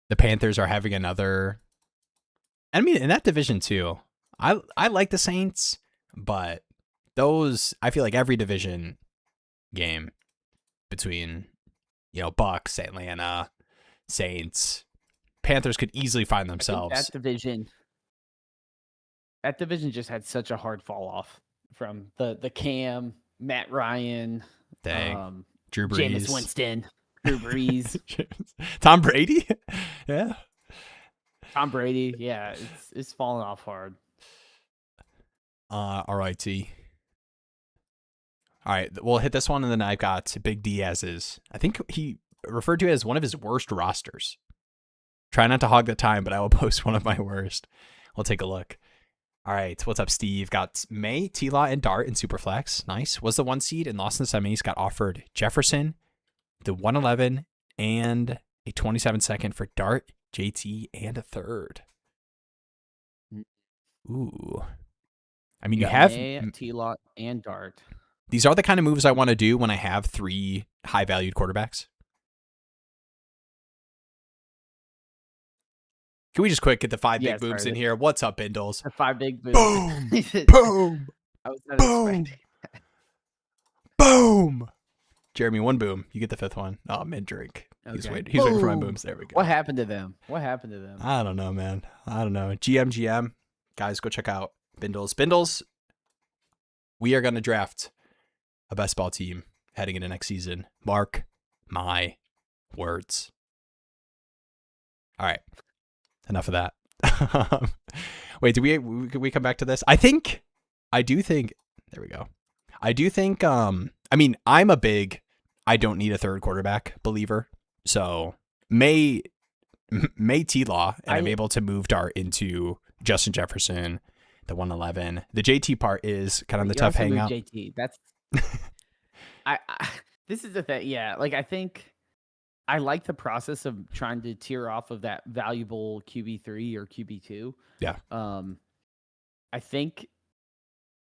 the Panthers are having another. I mean, in that division too. I like the Saints, but I feel like every division game between, Bucks, Atlanta, Saints, Panthers could easily find themselves. That division just had such a hard fall off from the Cam, Matt Ryan, Drew Brees, Jameis Winston, Drew Brees, Tom Brady. Yeah. Tom Brady. Yeah. It's falling off hard. RIT. All right, we'll hit this one, and then I've got Big Diaz's. I think he referred to it as one of his worst rosters. Try not to hog the time, but I will post one of my worst. We'll take a look. All right, what's up, Steve? Got May, T-Law, and Dart in Superflex. Nice. Was the 1 seed and lost in the semis. Got offered Jefferson, the 111, and a 27-second for Dart, JT, and a third. Ooh. I mean, you have May, T-Law, and Dart. These are the kind of moves I want to do when I have 3 high-valued quarterbacks. Can we just quick get the 5 big booms in here? What's up, Bindles? The 5 big booms. Boom! Boom! I was not boom! Boom! Jeremy, 1 boom. You get the 5th one. Oh, mid-drink. Okay. He's waiting for my booms. There we go. What happened to them? I don't know, man. I don't know. GM. Guys, go check out Bindles. We are going to draft a best ball team heading into next season. Mark my words. All right. Enough of that. Wait, can we come back to this? I do think, there we go. I do think, I mean, I'm a big, I don't need a third quarterback believer. So May T-Law, and I'm able to move Dart into Justin Jefferson, the 111. The JT part is kind of the tough hangout. JT, that's, this is the thing. Yeah. Like, I think I like the process of trying to tear off of that valuable QB3 or QB2. Yeah. I think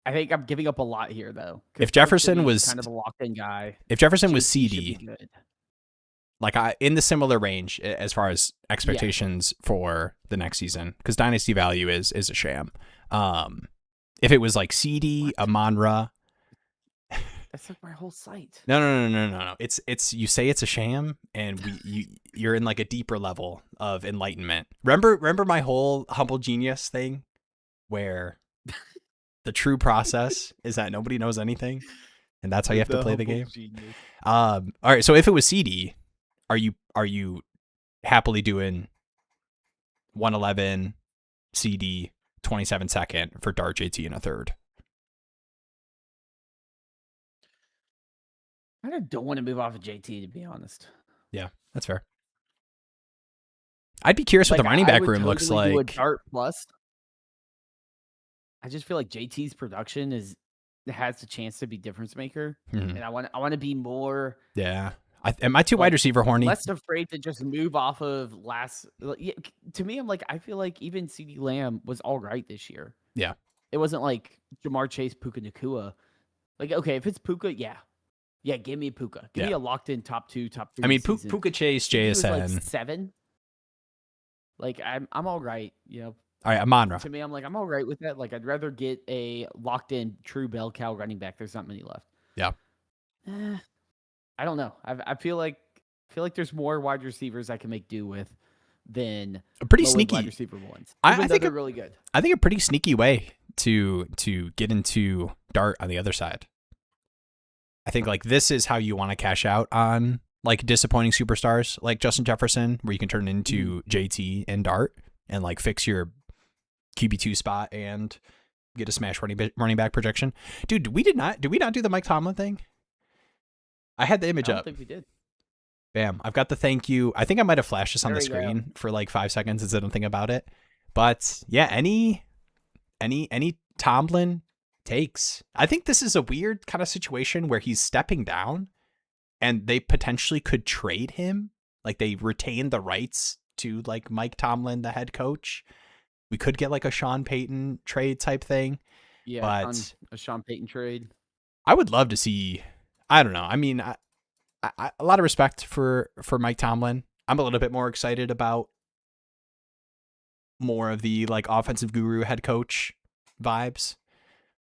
I'm giving up a lot here, though. If Jefferson was kind of a locked-in guy, if Jefferson was CD, like in the similar range as far as expectations for the next season, because Dynasty value is a sham. If it was like CD, Amon-Ra. That's like my whole site. No. It's you say it's a sham, and you're in like a deeper level of enlightenment. Remember my whole humble genius thing, where the true process is that nobody knows anything, and that's how you have to play the game. All right. So if it was CD, are you happily doing 111 CD 27-second for Dart, JT, and a third? I don't want to move off of JT, to be honest. Yeah, that's fair. I'd be curious what the running back room looks like. Do a Dart plus. I just feel like JT's production has the chance to be difference maker, and I want to be more. Yeah, am I too wide receiver horny? Less afraid to just move off of last. To me, I feel like even CeeDee Lamb was all right this year. Yeah, it wasn't like Jamar Chase, Puka, Nacua. Like, okay, if it's Puka, yeah, give me Puka. Give me a locked in top 2, top 3. I mean, Puka Chase, JSN, like 7. Like, I'm all right, you know. All right, Amon-Ra. To me, I'm all right with that. Like, I'd rather get a locked in true bell cow running back. There's not many left. Yeah. I don't know. I feel like there's more wide receivers I can make do with than a pretty sneaky wide receiver ones. I think they're really good. I think a pretty sneaky way to get into Dart on the other side. I think like this is how you want to cash out on like disappointing superstars like Justin Jefferson, where you can turn into JT and Dart and like fix your QB2 spot and get a smash running back projection. Dude, did we not do the Mike Tomlin thing? I had the image up. I don't think we did. Bam. I've got the thank you. I think I might have flashed this on the screen for like 5 seconds instead of thinking about it. But yeah, any Tomlin takes. I think this is a weird kind of situation where he's stepping down and they potentially could trade him. Like they retain the rights to like Mike Tomlin, the head coach. We could get like a Sean Payton trade type thing. Yeah, but a Sean Payton trade. I would love to see. I don't know. I mean, I a lot of respect for Mike Tomlin. I'm a little bit more excited about more of the like offensive guru head coach vibes.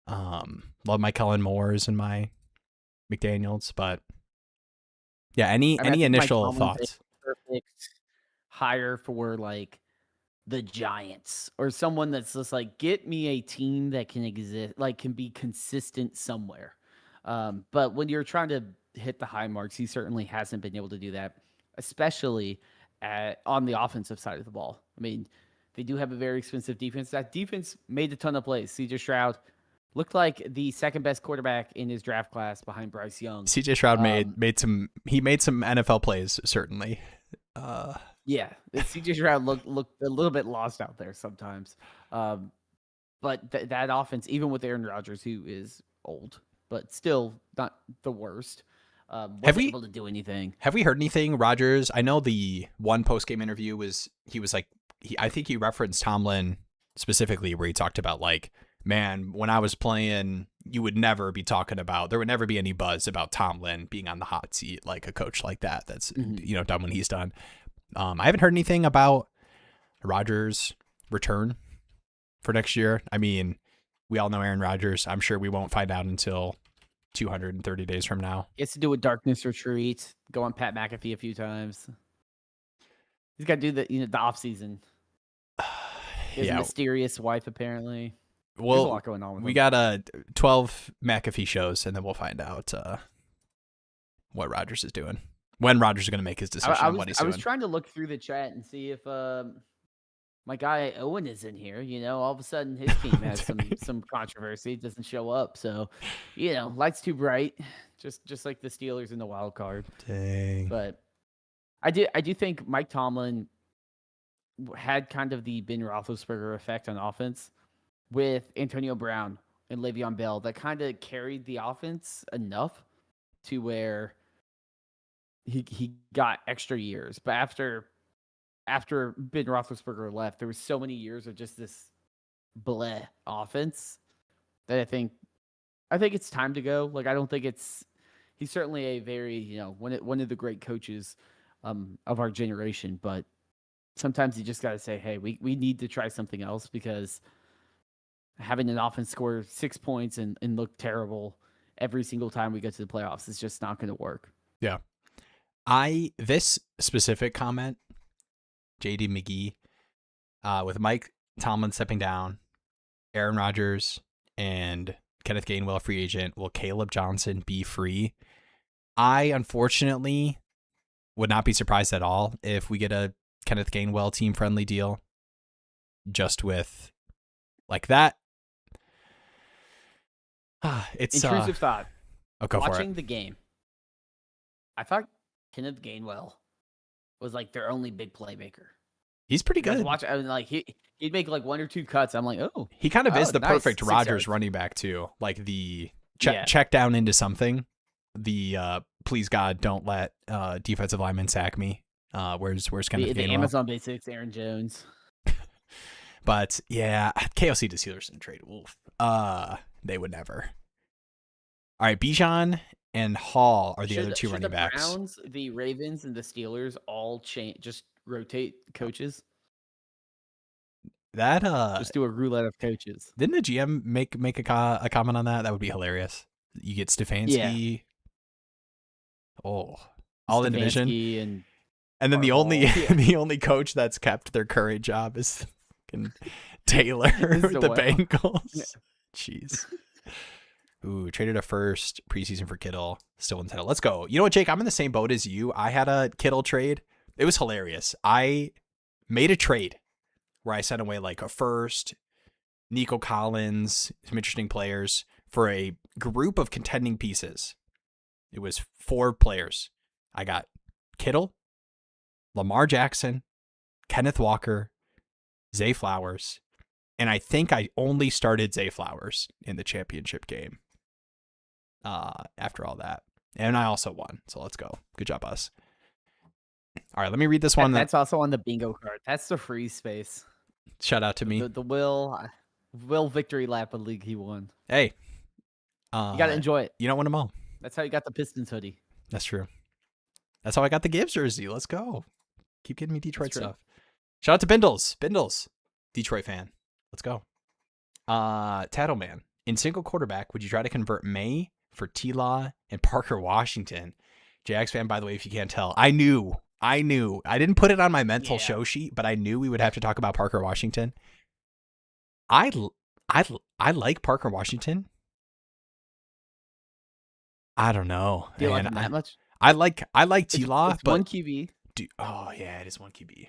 Love my Kellen Moores and my McDaniels, but yeah, any initial thoughts? Perfect hire for like the Giants or someone that's just like, get me a team that can exist, like can be consistent somewhere. But when you're trying to hit the high marks, he certainly hasn't been able to do that, especially on the offensive side of the ball. I mean, they do have a very expensive defense. That defense made a ton of plays. C.J. Stroud, looked like the second best quarterback in his draft class behind Bryce Young. CJ Stroud made some NFL plays, certainly. Yeah, CJ Stroud looked a little bit lost out there sometimes. But that offense, even with Aaron Rodgers, who is old, but still not the worst, wasn't able to do anything. Have we heard anything, Rodgers? I know the one post-game interview he was like, I think he referenced Tomlin specifically, where he talked about like, man, when I was playing, you would never be talking about, there would never be any buzz about Tomlin being on the hot seat, like a coach like that. That's, done when he's done. I haven't heard anything about Rodgers' return for next year. I mean, we all know Aaron Rodgers. I'm sure we won't find out until 230 days from now. He has to do a darkness retreat, go on Pat McAfee a few times. He's got to do the off season. His mysterious wife, apparently. Well, there's a lot going on with we got 12 McAfee shows, and then we'll find out what Rodgers is doing. When Rodgers is going to make his decision on what he's doing. I was trying to look through the chat and see if my guy Owen is in here. All of a sudden his team has some controversy. It doesn't show up. So, lights too bright, just like the Steelers in the wild card. Dang. But I do think Mike Tomlin had kind of the Ben Roethlisberger effect on offense with Antonio Brown and Le'Veon Bell that kind of carried the offense enough to where he got extra years. But after Ben Roethlisberger left, there was so many years of just this bleh offense that I think it's time to go. Like, I don't think he's certainly a very, one of the great coaches of our generation, but sometimes you just got to say, hey, we need to try something else, because having an offense score 6 points and look terrible every single time we get to the playoffs is just not going to work. Yeah. This specific comment, JD McGee, with Mike Tomlin stepping down, Aaron Rodgers and Kenneth Gainwell free agent, will Caleb Johnson be free? I unfortunately would not be surprised at all if we get a Kenneth Gainwell team friendly deal, just with like that. It's intrusive thought. Oh, go for it. Watching the game, I thought Kenneth Gainwell was like their only big playmaker. He's pretty good. I mean, like he'd make like one or two cuts. I'm like, oh, he kind of is the nice. perfect 6 Rodgers yards. running back too. Like the check down into something. The please God don't let defensive lineman sack me. Where's Kenneth Gainwell? The Amazon Basics, Aaron Jones. But yeah, KOC to Steelers in trade. Wolf. They would never. All right, Bijan and Hall are the other two running backs. The Browns, the Ravens, and the Steelers all just rotate coaches. That just do a roulette of coaches. Didn't the GM make a comment on that? That would be hilarious. You get Stefanski. Yeah. Oh, all in division. And then the only coach that's kept their current job is Taylor with the Bengals. Yeah. Jeez. Ooh, traded a first preseason for Kittle. Still in title. Let's go. You know what, Jake? I'm in the same boat as you. I had a Kittle trade. It was hilarious. I made a trade where I sent away like a first, Nico Collins, some interesting players for a group of contending pieces. It was 4 players. I got Kittle, Lamar Jackson, Kenneth Walker, Zay Flowers, and I think I only started Zay Flowers in the championship game after all that. And I also won, so let's go. Good job, us. All right, let me read this one. That's also on the bingo card. That's the free space. Shout out to me. The Will victory lap of league he won. Hey. You got to enjoy it. You don't win them all. That's how you got the Pistons hoodie. That's true. That's how I got the Gibbs jersey. Let's go. Keep getting me Detroit stuff. Shout out to Bindles, Detroit fan. Let's go. Tattleman. In single quarterback, would you try to convert May for T-Law and Parker Washington? Jags fan, by the way, if you can't tell. I knew. I didn't put it on my mental show sheet, but I knew we would have to talk about Parker Washington. I like Parker Washington. I don't know. Do you like him that much? I like T-Law, but 1 QB. Oh yeah, it is 1 QB.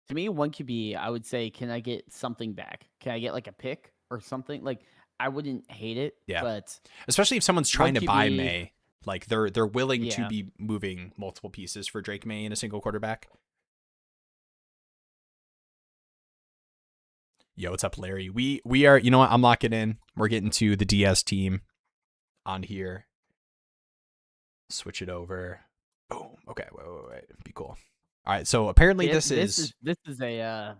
To me, 1 QB, I would say, can I get something back? Can I get like a pick or something. Like, I wouldn't hate it. Yeah. But especially if someone's trying to buy QB, May, like they're willing to yeah. be moving multiple pieces for Drake May in a single quarterback. Yo, what's up, Larry? We are, you know what? I'm locking in. We're getting to the DS team on here. Switch it over. Boom. Okay, wait. Be cool. All right, so apparently this is a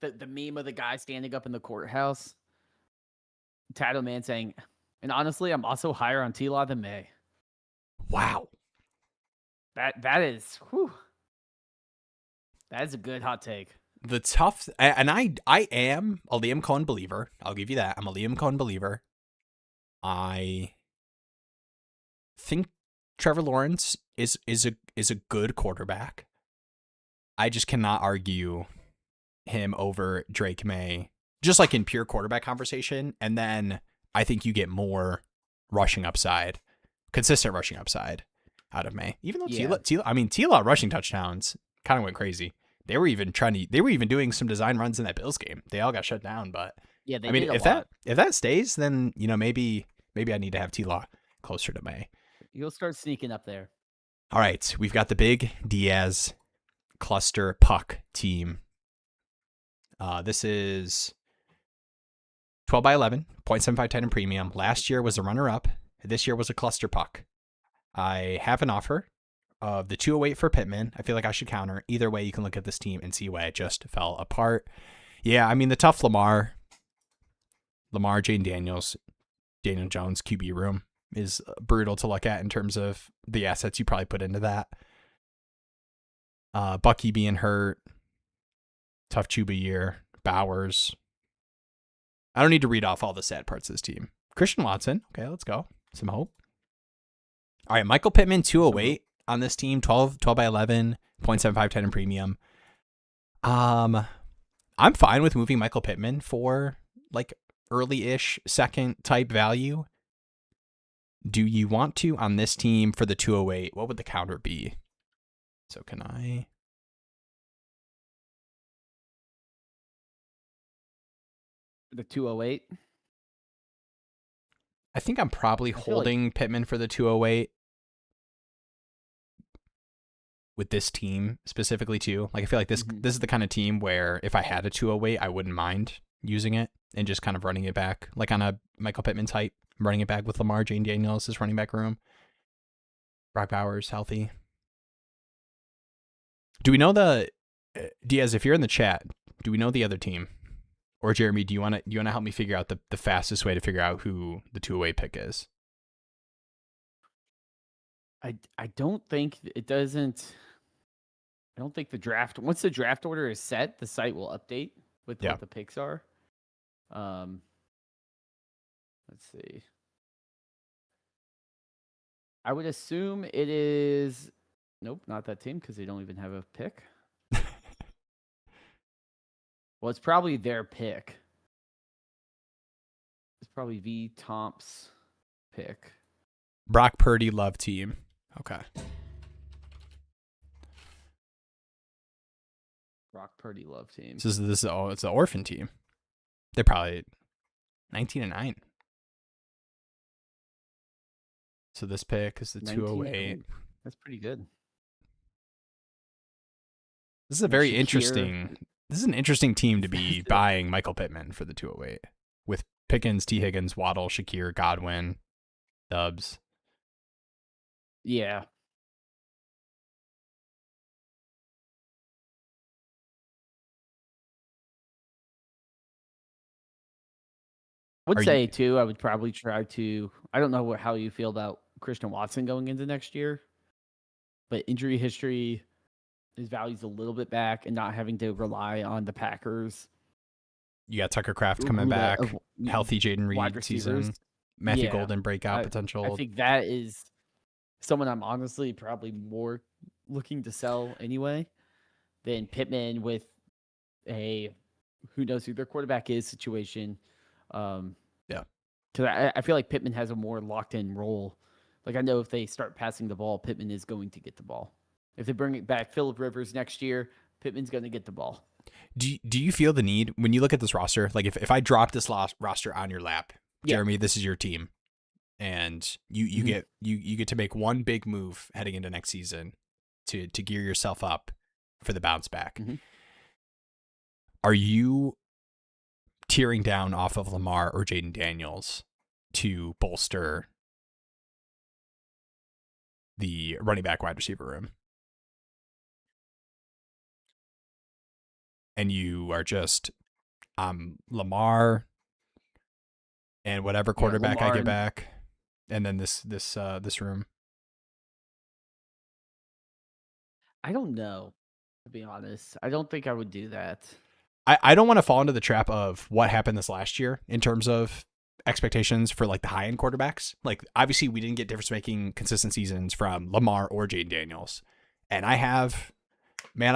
the meme of the guy standing up in the courthouse. Title man saying, and honestly, I'm also higher on T-Law than May. Wow. That is, whew. That is a good hot take. The tough, and I am a Liam Cohen believer. I'll give you that. I'm a Liam Cohen believer. I think Trevor Lawrence is a good quarterback. I just cannot argue him over Drake May, just like in pure quarterback conversation. And then I think you get more rushing upside, consistent rushing upside out of May. Even though T-Law rushing touchdowns kind of went crazy. They were even doing some design runs in that Bills game. They all got shut down, but yeah, they if that stays, then maybe I need to have T-Law closer to May. You'll start sneaking up there. All right, we've got the big Diaz cluster puck team. This is 12 by 11, 0.75 in premium. Last year was a runner-up. This year was a cluster puck. I have an offer of the 208 for Pittman. I feel like I should counter. Either way, you can look at this team and see why it just fell apart. Yeah, I mean, the tough Lamar, Jane Daniels, Daniel Jones QB room is brutal to look at in terms of the assets you probably put into that. Bucky being hurt, tough Chuba year, Bowers. I don't need to read off all the sad parts of this team. Christian Watson. Okay, let's go. Some hope. All right, Michael Pittman, 208 on this team, 12 by 11, 0.75 in premium. I'm fine with moving Michael Pittman for like early-ish second type value. Do you want to on this team for the 208? What would the counter be? So can I? The 208? I think I'm probably holding Pittman for the 208 with this team specifically too. Like I feel like this is the kind of team where if I had a 208, I wouldn't mind using it and just kind of running it back like on a Michael Pittman type, running it back with Lamar, Jane Daniels' running back room. Brock Bowers healthy. Do we know the Diaz? If you're in the chat, do we know the other team? Or Jeremy, do you want to help me figure out the fastest way to figure out who the 208 pick is? I don't think it doesn't. I don't think the draft. Once the draft order is set, the site will update with what the picks are. Let's see. I would assume it is. Nope, not that team because they don't even have a pick. Well, it's probably their pick. It's probably V. Tomp's pick. Brock Purdy love team. Okay. Brock Purdy love team. So it's the orphan team. They're probably 19-9. So this pick is the 208. That's pretty good. This is a very interesting. This is an interesting team to be buying Michael Pittman for the 208 with Pickens, T. Higgins, Waddle, Shakir, Godwin, Dubs. Yeah. I would say, too, I would probably try to... I don't know how you feel about Christian Watson going into next year, but injury history, his value's a little bit back, and not having to rely on the Packers. You got Tucker Kraft coming back, healthy Jaden Reed season, Matthew Golden breakout potential. I think that is someone I'm honestly probably more looking to sell anyway than Pittman with a who knows who their quarterback is situation. Because I feel like Pittman has a more locked-in role. Like, I know if they start passing the ball, Pittman is going to get the ball. If they bring it back Phillip Rivers next year, Pittman's going to get the ball. Do you feel the need when you look at this roster? Like if I drop this roster on your lap, Jeremy, this is your team, and you get to make one big move heading into next season to gear yourself up for the bounce back. Mm-hmm. Are you tearing down off of Lamar or Jaden Daniels to bolster the running back wide receiver room? And you are just Lamar and whatever quarterback I get back, and then this room. I don't know, to be honest. I don't think I would do that. I don't want to fall into the trap of what happened this last year in terms of expectations for like the high end quarterbacks. Like obviously we didn't get difference making consistent seasons from Lamar or Jaden Daniels, and I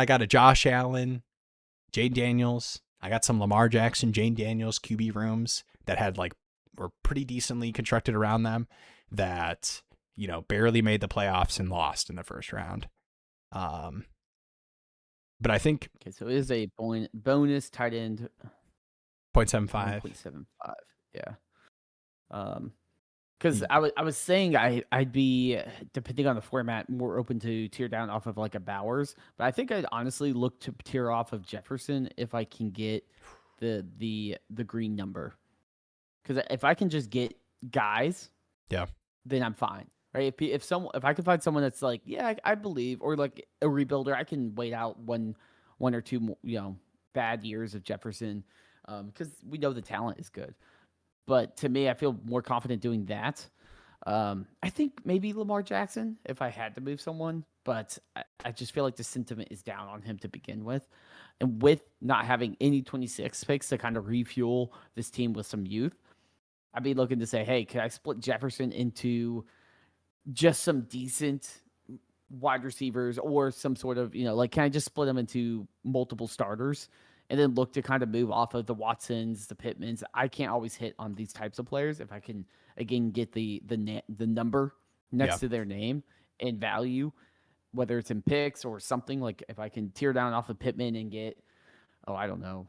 got a Josh Allen, Jaden Daniels. I got some Lamar Jackson, Jaden Daniels QB rooms that were pretty decently constructed around them that, barely made the playoffs and lost in the first round. But I think okay, so it is a bonus tight end 0.75. 0.75. Yeah. Because I was saying I'd be, depending on the format, more open to tear down off of like a Bowers, but I think I'd honestly look to tear off of Jefferson if I can get the green number. Because if I can just get guys, then I'm fine, right? If I can find someone that's like, yeah, I believe, or like a rebuilder, I can wait out one or two, bad years of Jefferson, because we know the talent is good. But to me, I feel more confident doing that. I think maybe Lamar Jackson if I had to move someone, but I just feel like the sentiment is down on him to begin with. And with not having any 26 picks to kind of refuel this team with some youth, I'd be looking to say, hey, can I split Jefferson into just some decent wide receivers or some sort of, can I just split them into multiple starters? And then look to kind of move off of the Watsons, the Pittmans. I can't always hit on these types of players. If I can, again, get the number next to their name and value, whether it's in picks or something, like if I can tear down off of Pittman and get, I don't know.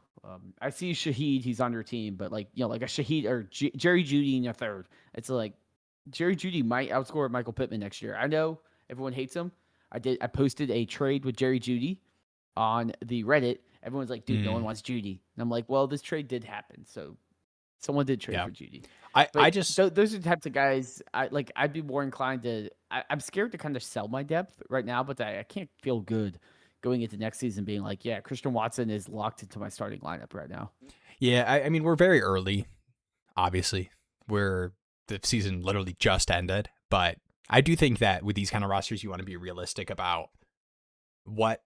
I see Shaheed, he's on your team, but like a Shaheed or Jerry Jeudy in a third. It's like Jerry Jeudy might outscore Michael Pittman next year. I know everyone hates him. I posted a trade with Jerry Jeudy on the Reddit. Everyone's like, dude, no one wants Jeudy. And I'm like, well, this trade did happen. So someone did trade for Jeudy. So those are the types of guys I'd be more inclined to, I'm scared to kind of sell my depth right now, but I can't feel good going into next season being like, yeah, Christian Watson is locked into my starting lineup right now. Yeah. I mean, we're very early, obviously. The season literally just ended, but I do think that with these kind of rosters, you want to be realistic about what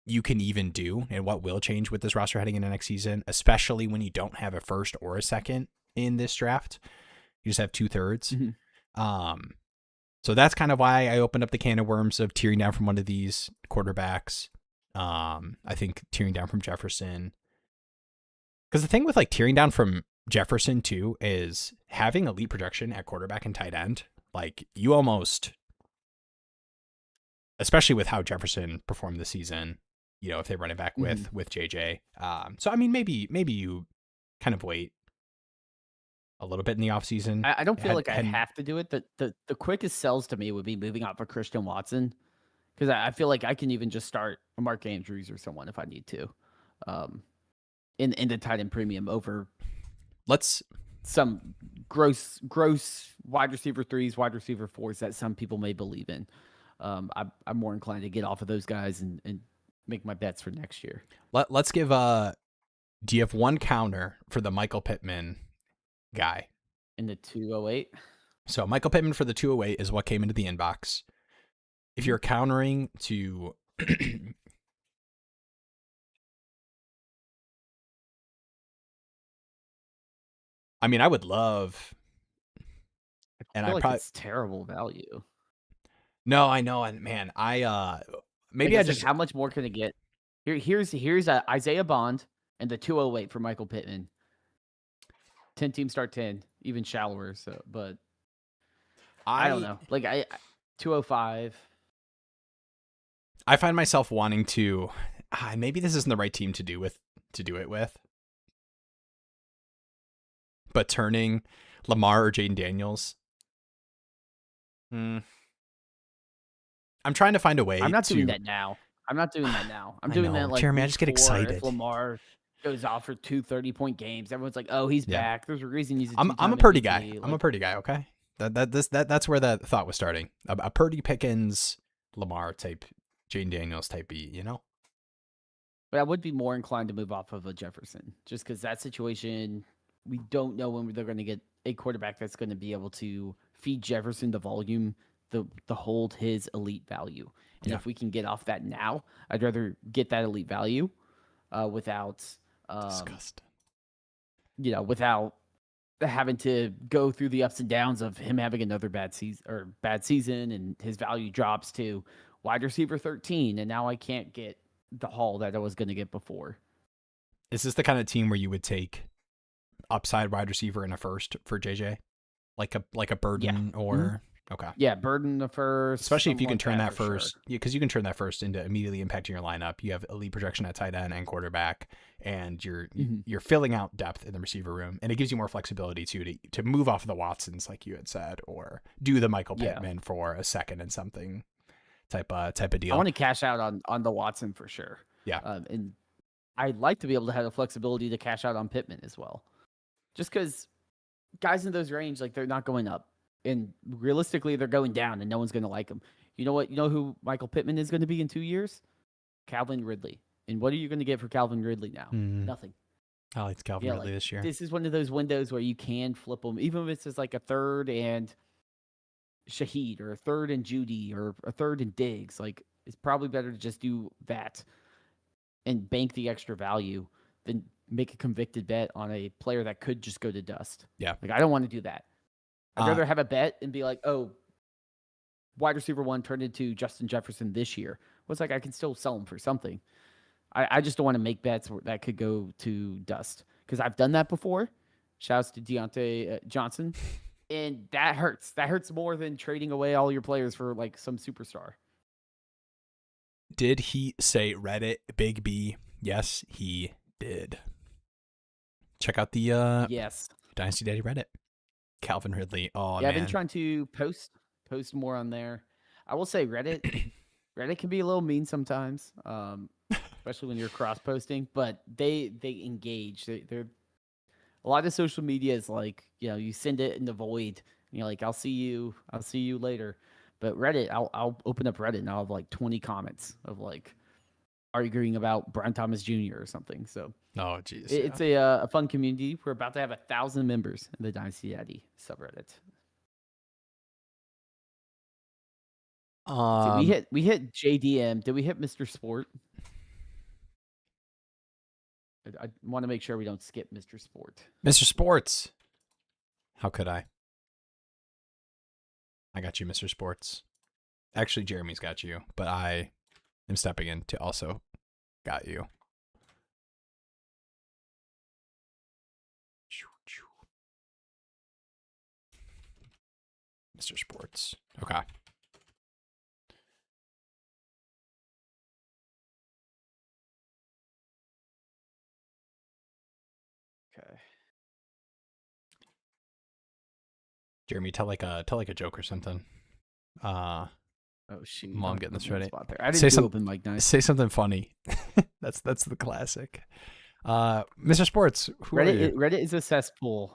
you can even do and what will change with this roster heading into next season, especially when you don't have a first or a second in this draft. You just have 2/3. Mm-hmm. So that's kind of why I opened up the can of worms of tearing down from one of these quarterbacks. I think tearing down from Jefferson. Because the thing with like tearing down from Jefferson too is having elite projection at quarterback and tight end. Like you almost, especially with how Jefferson performed this season, if they run it back with JJ. So, I mean, maybe you kind of wait a little bit in the offseason. I don't feel like I have to do it. The quickest sells to me would be moving out for Christian Watson, because I feel like I can even just start Mark Andrews or someone if I need to in the tight end premium over some gross wide receiver 3s, wide receiver 4s that some people may believe in. I'm more inclined to get off of those guys and make my bets for next year. Let's give do you have one counter for the Michael Pittman guy? In the 208? So Michael Pittman for the 208 is what came into the inbox. If you're countering to I mean, I would love, and I probably it's terrible value. No, I know, and man, maybe I just how much more can it get? Here's Isaiah Bond and the 208 for Michael Pittman. 10 teams start 10, even shallower. So, but I don't know. Like 205. I find myself wanting to, maybe this isn't the right team to do it with. But turning Lamar or Jaden Daniels, I'm trying to find a way. I'm not doing that now. I'm doing that like Jeremy, I just get excited. If Lamar goes off for 2 30-point games, everyone's like, "Oh, he's back." There's a reason he's. I'm a Purdy guy. I'm a Purdy guy. Okay, that's where that thought was starting. A Purdy Pickens, Lamar type, Jaden Daniels type beat. You know. But I would be more inclined to move off of a Jefferson, just because that situation, we don't know when they're going to get a quarterback that's going to be able to feed Jefferson the volume, the hold his elite value. And if we can get off that now, I'd rather get that elite value without disgusting. Without having to go through the ups and downs of him having another bad season and his value drops to wide receiver 13, and now I can't get the haul that I was going to get before. Is this the kind of team where you would take upside wide receiver in a first for JJ, like a Burden or okay, Burden the first, especially if you can turn that first, because you can turn that first into immediately impacting your lineup. You have elite projection at tight end and quarterback, and you're filling out depth in the receiver room, and it gives you more flexibility to move off of the Watsons like you had said, or do the Michael Pittman for a second and something type of deal. I want to cash out on the Watson for sure. And I'd like to be able to have the flexibility to cash out on Pittman as well. Just because guys in those range, like, they're not going up. And realistically, they're going down, and no one's going to like them. You know what? You know who Michael Pittman is going to be in 2 years? Calvin Ridley. And what are you going to get for Calvin Ridley now? Nothing. I liked Calvin Ridley this year. This is one of those windows where you can flip them, even if it's just like a third and Shaheed or a third and Judy or a third and Diggs. Like, it's probably better to just do that and bank the extra value than make a convicted bet on a player that could just go to dust. Yeah. Like, I don't want to do that. I'd rather have a bet and be like, oh, wide receiver 1 turned into Justin Jefferson this year. Well, it's like I can still sell him for something. I just don't want to make bets that could go to dust because I've done that before. Shouts to Deontay Johnson. And that hurts. That hurts more than trading away all your players for like some superstar. Did he say Reddit Big B? Yes, he did. Check out the Dynasty Daddy Reddit. Calvin Ridley. Oh, man. I've been trying to post more on there. I will say Reddit can be a little mean sometimes, especially when you're cross posting. But they engage. They're a lot of social media is like, you send it in the void. And you're like, I'll see you later. But Reddit, I'll open up Reddit and I'll have like 20 comments of like arguing about Brian Thomas Jr. or something. So oh, geez, it's a fun community. We're about to have 1,000 members in the Dynasty Daddy subreddit. We hit JDM. Did we hit Mr. Sport? I want to make sure we don't skip Mr. Sport. Mr. Sports. How could I? I got you, Mr. Sports. Actually, Jeremy's got you, but I am stepping in to also got you. Mr. Sports. Okay. Okay. Jeremy, tell like a joke or something. Oh shoot! Mom, getting this ready. I didn't do open mic nice. Say something funny. That's the classic. Mr. Sports, who are you? Reddit is a cesspool.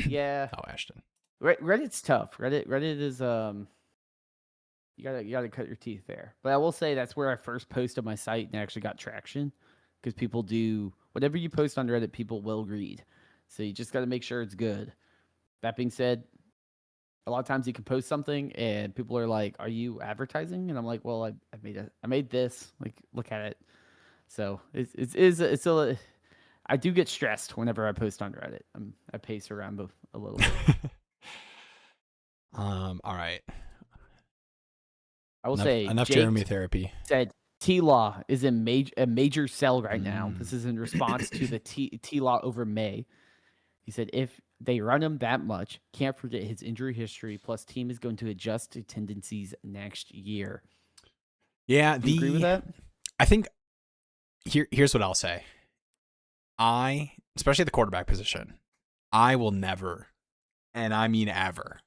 Yeah. Oh, Ashton. Reddit's tough. Reddit is you gotta cut your teeth there. But I will say that's where I first posted my site and actually got traction because people do whatever you post on Reddit, people will read. So you just got to make sure it's good. That being said, a lot of times you can post something and people are like, "Are you advertising?" And I'm like, "Well, I made this. Like, look at it." So it's a. I do get stressed whenever I post on Reddit. I pace around a little bit. All right. I will say enough Jake Jeremy therapy. Said T-Law is a major sell right now. This is in response to the T-Law over May. He said if they run him that much, can't forget his injury history. Plus, team is going to adjust to tendencies next year. Yeah, Do you agree with that? I think Here's what I'll say. Especially at the quarterback position, I will never, and I mean ever,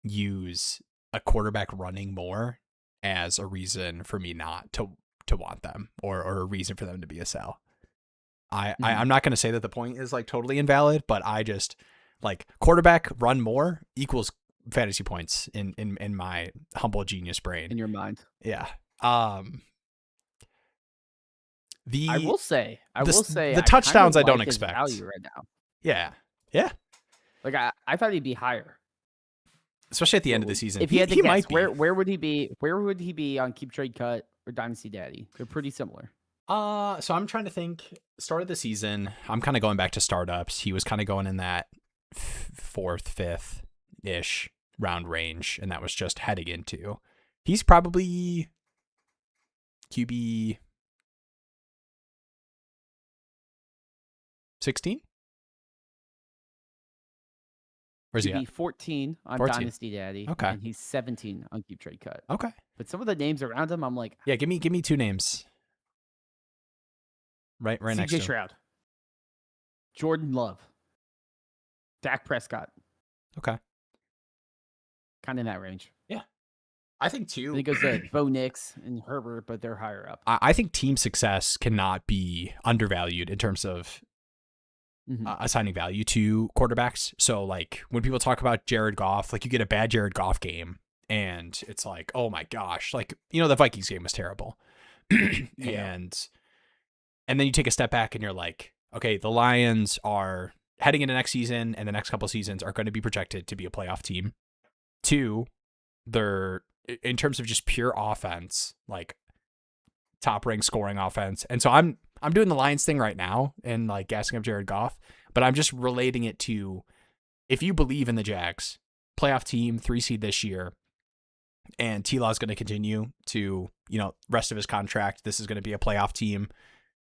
use a quarterback running more as a reason for me not to want them or a reason for them to be a sell. I'm not going to say that the point is like totally invalid, but I just like quarterback run more equals fantasy points in my humble genius brain. In your mind. Yeah. I will say the touchdowns I don't expect. Value right now. Yeah. Like I thought he'd be higher, especially at the end of the season. If he had to guess, might be. Where would he be? Where would he be on Keep Trade Cut or Dynasty Daddy? They're pretty similar. So I'm trying to think. Start of the season, I'm kind of going back to startups. He was kind of going in that 4th, 5th ish round range, and that was just heading into. He's probably QB 16? Where's he at? 14 on 14. Dynasty Daddy. Okay. And he's 17 on Keep Trade Cut. Okay. But some of the names around him, I'm like, yeah, give me 2 names. Right next to him. CJ Stroud, Jordan Love, Dak Prescott. Okay. Kind of in that range. Yeah. I think too. I think it goes Bo Nix and Herbert, but they're higher up. I think team success cannot be undervalued in terms of assigning value to quarterbacks. So like when people talk about Jared Goff, like you get a bad Jared Goff game and it's like, oh my gosh, like, the Vikings game was terrible. Yeah. And then you take a step back and you're like, okay, the Lions are heading into next season and the next couple seasons are going to be projected to be a playoff team. 2, they're in terms of just pure offense, like top ranked scoring offense. And so I'm doing the Lions thing right now and like gassing up Jared Goff, but I'm just relating it to if you believe in the Jags, playoff team, 3 seed this year, and T-Law is going to continue to, rest of his contract. This is going to be a playoff team.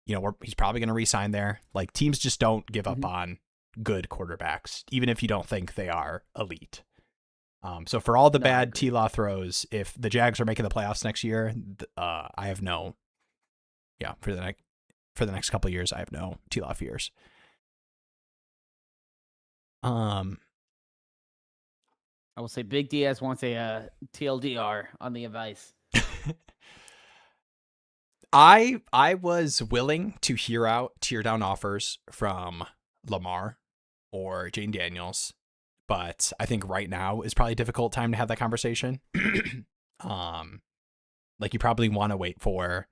He's probably going to re-sign there. Like teams just don't give up on good quarterbacks, even if you don't think they are elite. So for all the bad T-Law throws, if the Jags are making the playoffs next year, I have for the next couple of years, I have no T-Law fears. I will say Big Diaz wants a TLDR on the advice. I was willing to hear out tear down offers from Lamar or Jane Daniels, but I think right now is probably a difficult time to have that conversation. Like you probably want to wait for,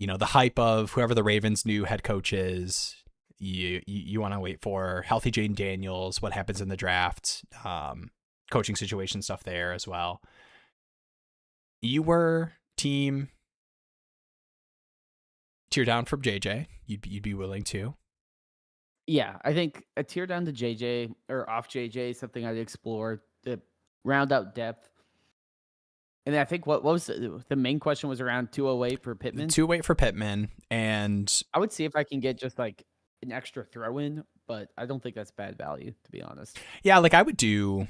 the hype of whoever the Ravens' new head coach is. You want to wait for healthy Jane Daniels, what happens in the draft, coaching situation stuff there as well. You were team tear down from JJ. You'd be willing to. Yeah, I think a tear down to JJ or off JJ is something I'd explore to round out depth. And then I think what was the main question was around 208 for Pittman. 208 for Pittman, and I would see if I can get just like an extra throw in, but I don't think that's bad value, to be honest. Yeah, like I would do,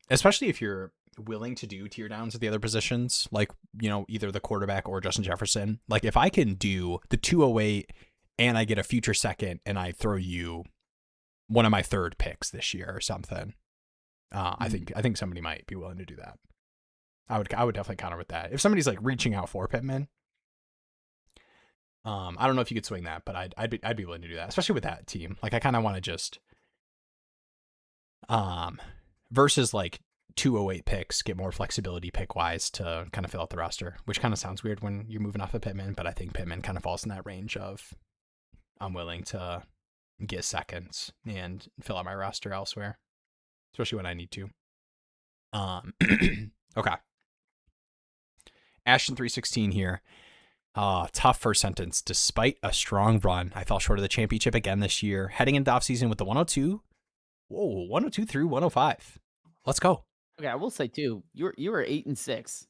especially if you're willing to do tear downs at the other positions, like, either the quarterback or Justin Jefferson. Like if I can do the 208 and I get a future second and I throw you one of my 3rd picks this year or something, I think somebody might be willing to do that. I would definitely counter with that. If somebody's like reaching out for Pittman, I don't know if you could swing that, but I'd be willing to do that, especially with that team. Like I kind of want to just versus like 208 picks, get more flexibility pick wise to kind of fill out the roster, which kind of sounds weird when you're moving off of Pittman, but I think Pittman kind of falls in that range of I'm willing to get seconds and fill out my roster elsewhere, especially when I need to. Okay. Ashton 316 here. Tough first sentence. Despite a strong run, I fell short of the championship again this year. Heading into the offseason with the 102. Whoa, 102 through 105. Let's go. Okay, I will say too, you were 8-6.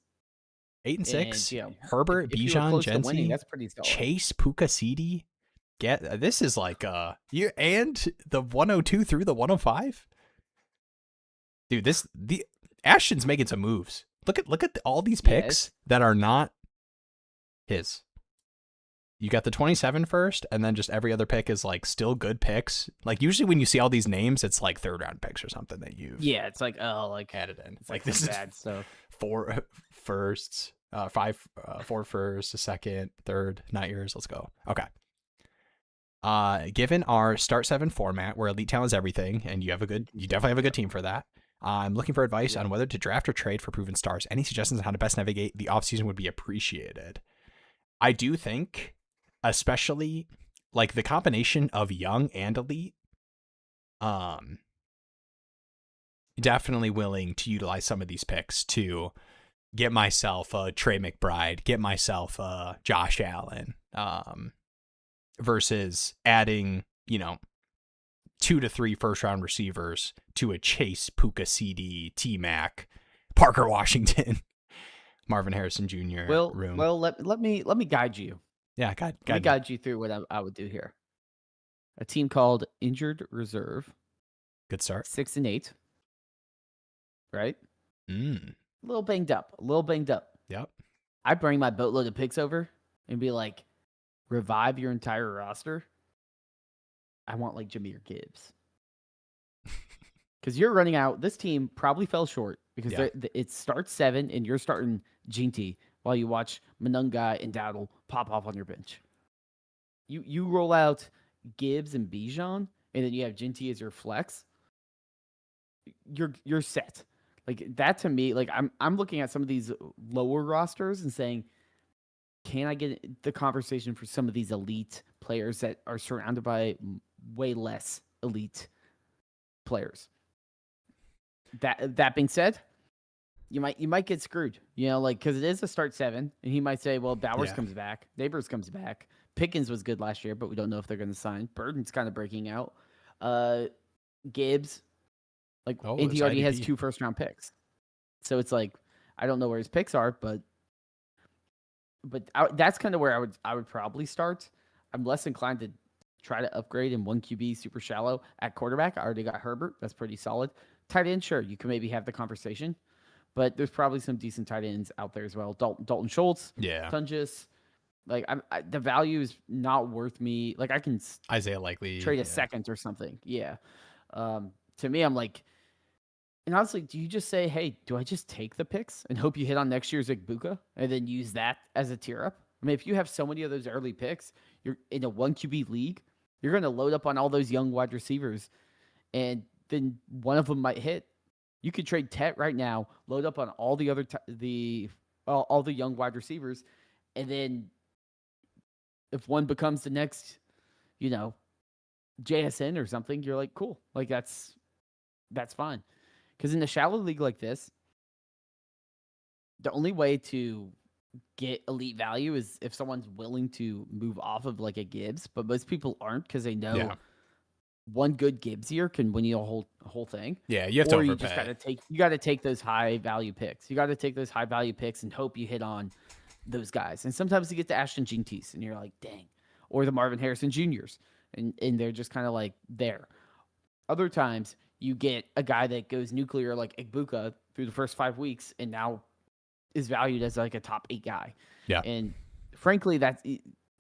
8-6. Herbert, Bijan, Jensen, that's pretty solid. Chase, Puka, CD. This is like you and the 102 through the 105. Dude, the Ashton's making some moves. Look at all these picks that are not his. you got the 27 first, and then just every other pick is like still good picks. Like usually when you see all these names, it's like 3rd round picks or something that you've it's like added in. it's like this is bad stuff. 4 firsts, 4 firsts, a second, third, not yours. Let's go. Okay. Given our start 7 format where elite talent is everything, and you definitely have a good team for that. I'm looking for advice on whether to draft or trade for proven stars. Any suggestions on how to best navigate the offseason would be appreciated. I do think, especially like the combination of young and elite, definitely willing to utilize some of these picks to get myself a Trey McBride, get myself a Josh Allen, versus adding, 2 to 3 first round receivers to a Chase, Puka, CD, T-Mac, Parker Washington, Marvin Harrison Jr. room. Well, let me guide you. Yeah, let me guide you through what I would do here. A team called Injured Reserve. Good start. 6-8. Right? A little banged up. Yep. I bring my boatload of picks over and be like, revive your entire roster. I want like Jahmyr Gibbs. Because you're running out. This team probably fell short because it starts 7 and you're starting Ginty while you watch Monunga and Dowdle pop off on your bench. You roll out Gibbs and Bijan, and then you have Ginty as your flex. You're set. Like that to me, like I'm looking at some of these lower rosters and saying, can I get the conversation for some of these elite players that are surrounded by way less elite players? That being said, you might get screwed, because it is a start 7, and he might say, well, Bowers comes back, Nabers comes back, Pickens was good last year, but we don't know if they're going to sign. Burden's kind of breaking out. Gibbs, and he already has 2 first round picks, so it's like I don't know where his picks are, but that's kind of where I would probably start. I'm less inclined to try to upgrade in 1 QB super shallow at quarterback. I already got Herbert. That's pretty solid. Tight end, sure, you can maybe have the conversation, but there's probably some decent tight ends out there as well. Dalton Schultz, Tungus. Like the value is not worth me. Like I can Isaiah Likely trade a second or something. Yeah. To me, I'm like, and honestly, do you just say, hey, do I just take the picks and hope you hit on next year's Egbuka and then use that as a tier up? I mean, if you have so many of those early picks, you're in a 1 QB league, you're going to load up on all those young wide receivers, and then one of them might hit. You could trade Tet right now, load up on all the other all the young wide receivers, and then if one becomes the next, JSN or something, you're like, cool, like that's fine. Because in a shallow league like this, the only way to get elite value is if someone's willing to move off of like a Gibbs, but most people aren't because they know one good Gibbs year can win you a whole thing. Yeah, you have to overpay. You got to take those high value picks. You got to take those high value picks and hope you hit on those guys. And sometimes you get the Ashton Ginties and you're like, dang, or the Marvin Harrison Juniors, and they're just kind of like there. Other times you get a guy that goes nuclear like Egbuka through the first 5 weeks and now is valued as like a top 8 guy. Yeah. And frankly,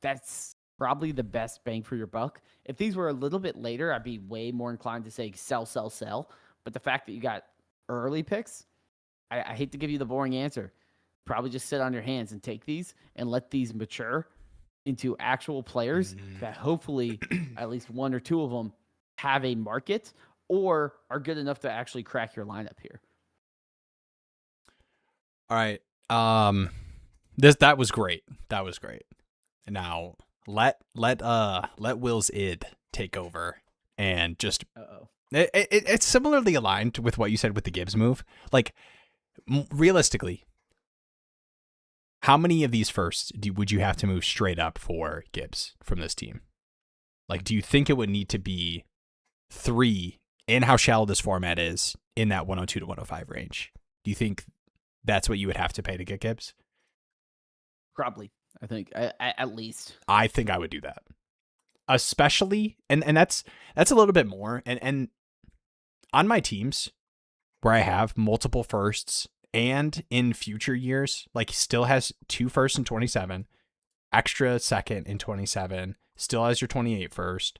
that's probably the best bang for your buck. If these were a little bit later, I'd be way more inclined to say sell. But the fact that you got early picks, I hate to give you the boring answer. Probably just sit on your hands and take these and let these mature into actual players that hopefully at least 1 or 2 of them have a market or are good enough to actually crack your lineup here. All right. That was great. Now let Will's id take over and just it's similarly aligned with what you said with the Gibbs move. Like realistically, how many of these firsts would you have to move straight up for Gibbs from this team? Like, do you think it would need to be 3 in how shallow this format is in that 102 to 105 range? Do you think that's what you would have to pay to get Gibbs? Probably. I think at least. I think I would do that. Especially, and that's a little bit more. And on my teams where I have multiple firsts and in future years, like still has 2 firsts and 27, extra second in 27, still has your 28 first.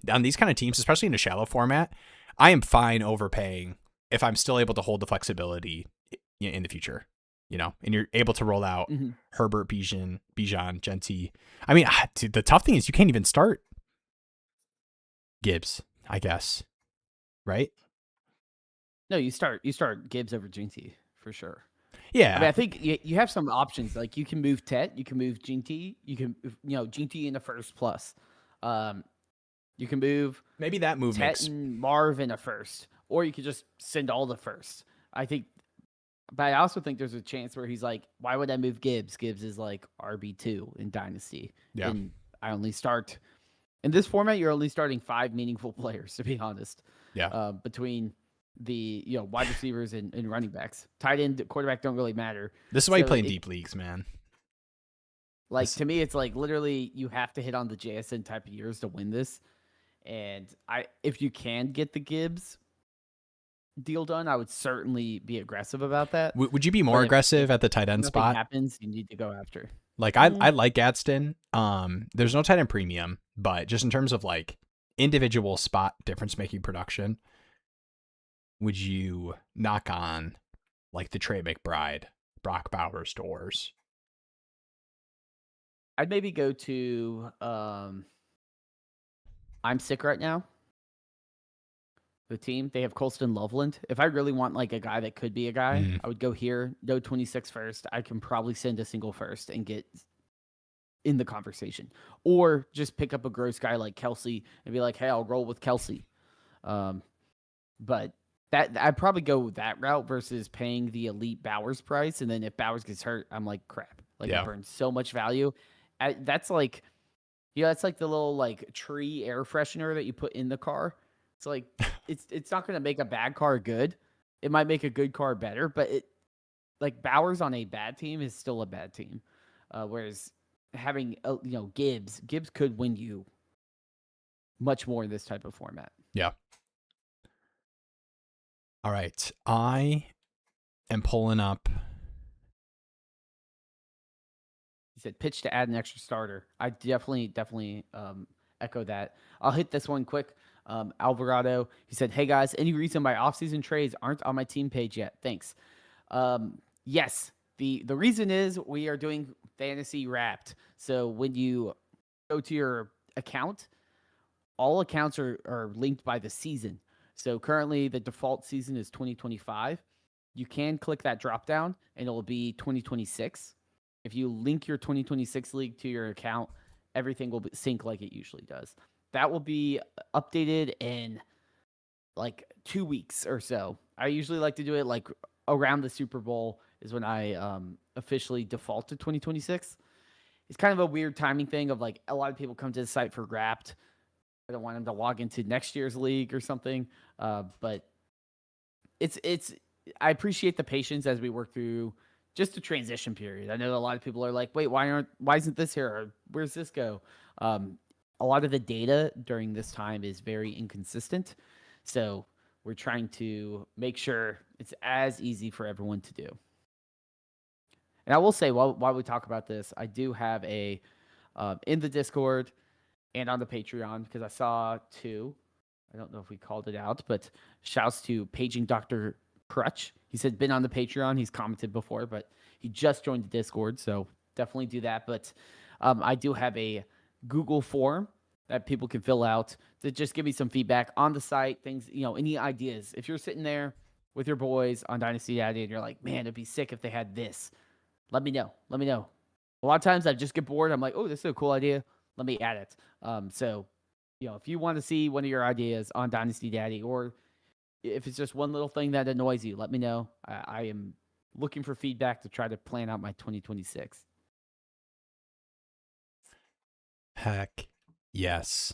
On these kind of teams, especially in a shallow format, I am fine overpaying if I'm still able to hold the flexibility in the future, and you're able to roll out Herbert, Bijan, Genty. I mean, dude, the tough thing is you can't even start Gibbs, I guess, right? No, you start Gibbs over Genty for sure. Yeah, I mean, I think you have some options. Like you can move Tet, you can move Genty, you can Genty in the first plus. You can move maybe that move Tet makes and Marv in a first, or you could just send all the first. I think, but I also think there's a chance where he's like, why would I move Gibbs? Gibbs is like RB2 in Dynasty. Yeah. And I only start in this format. You're only starting 5 meaningful players, to be honest. Yeah. Between the wide receivers and running backs, tight end, quarterback don't really matter. This is why you play in deep leagues, man. Like to me, it's like literally you have to hit on the JSN type of years to win this. And if you can get the Gibbs deal done, I would certainly be aggressive about that. Would you be more aggressive at the tight end spot? Happens, you need to go after. Like I like Gadsden. There's no tight end premium, but just in terms of like individual spot difference making production, would you knock on like the Trey McBride, Brock Bowers doors? I'd maybe go to I'm sick right now. The team, they have Colston, Loveland. If I really want like a guy that could be a guy, I would go here. No 26 first. I can probably send a single first and get in the conversation, or just pick up a gross guy like Kelsey and be like, hey, I'll roll with Kelsey. But that I'd probably go that route versus paying the elite Bowers price. And then if Bowers gets hurt, I'm like, crap. Like I burned so much value. That's like, that's like the little like tree air freshener that you put in the car. It's like it's not going to make a bad car good. It might make a good car better, but like Bowers on a bad team is still a bad team. Whereas having Gibbs could win you much more in this type of format. Yeah. All right, I am pulling up. He said pitch to add an extra starter. I definitely echo that. I'll hit this one quick. Alvarado, he said, hey guys, any reason my offseason trades aren't on my team page yet? Thanks. Yes, the reason is we are doing fantasy wrapped. So when you go to your account, all accounts are linked by the season. So currently the default season is 2025. You can click that drop down and it'll be 2026. If you link your 2026 league to your account, everything will sync like it usually does. That will be updated in like 2 weeks or so. I usually like to do it like around the Super Bowl is when I officially default to 2026. It's kind of a weird timing thing of like a lot of people come to the site for Wrapped. I don't want them to log into next year's league or something. But it's I appreciate the patience as we work through just the transition period. I know a lot of people are like, wait, why isn't this here? Or where's this go? A lot of the data during this time is very inconsistent. So we're trying to make sure it's as easy for everyone to do. And I will say, while we talk about this, I do have a in the Discord and on the Patreon, because I saw 2. I don't know if we called it out, but shouts to Paging Dr. Crutch. He said, been on the Patreon. He's commented before, but he just joined the Discord, so definitely do that. But I do have a Google form that people can fill out to just give me some feedback on the site, things, any ideas. If you're sitting there with your boys on Dynasty Daddy and you're like, man, it'd be sick if they had this, let me know. A lot of times I just get bored. I'm like, oh, this is a cool idea. Let me add it. So, if you want to see one of your ideas on Dynasty Daddy, or if it's just one little thing that annoys you, let me know. I am looking for feedback to try to plan out my 2026. Heck yes.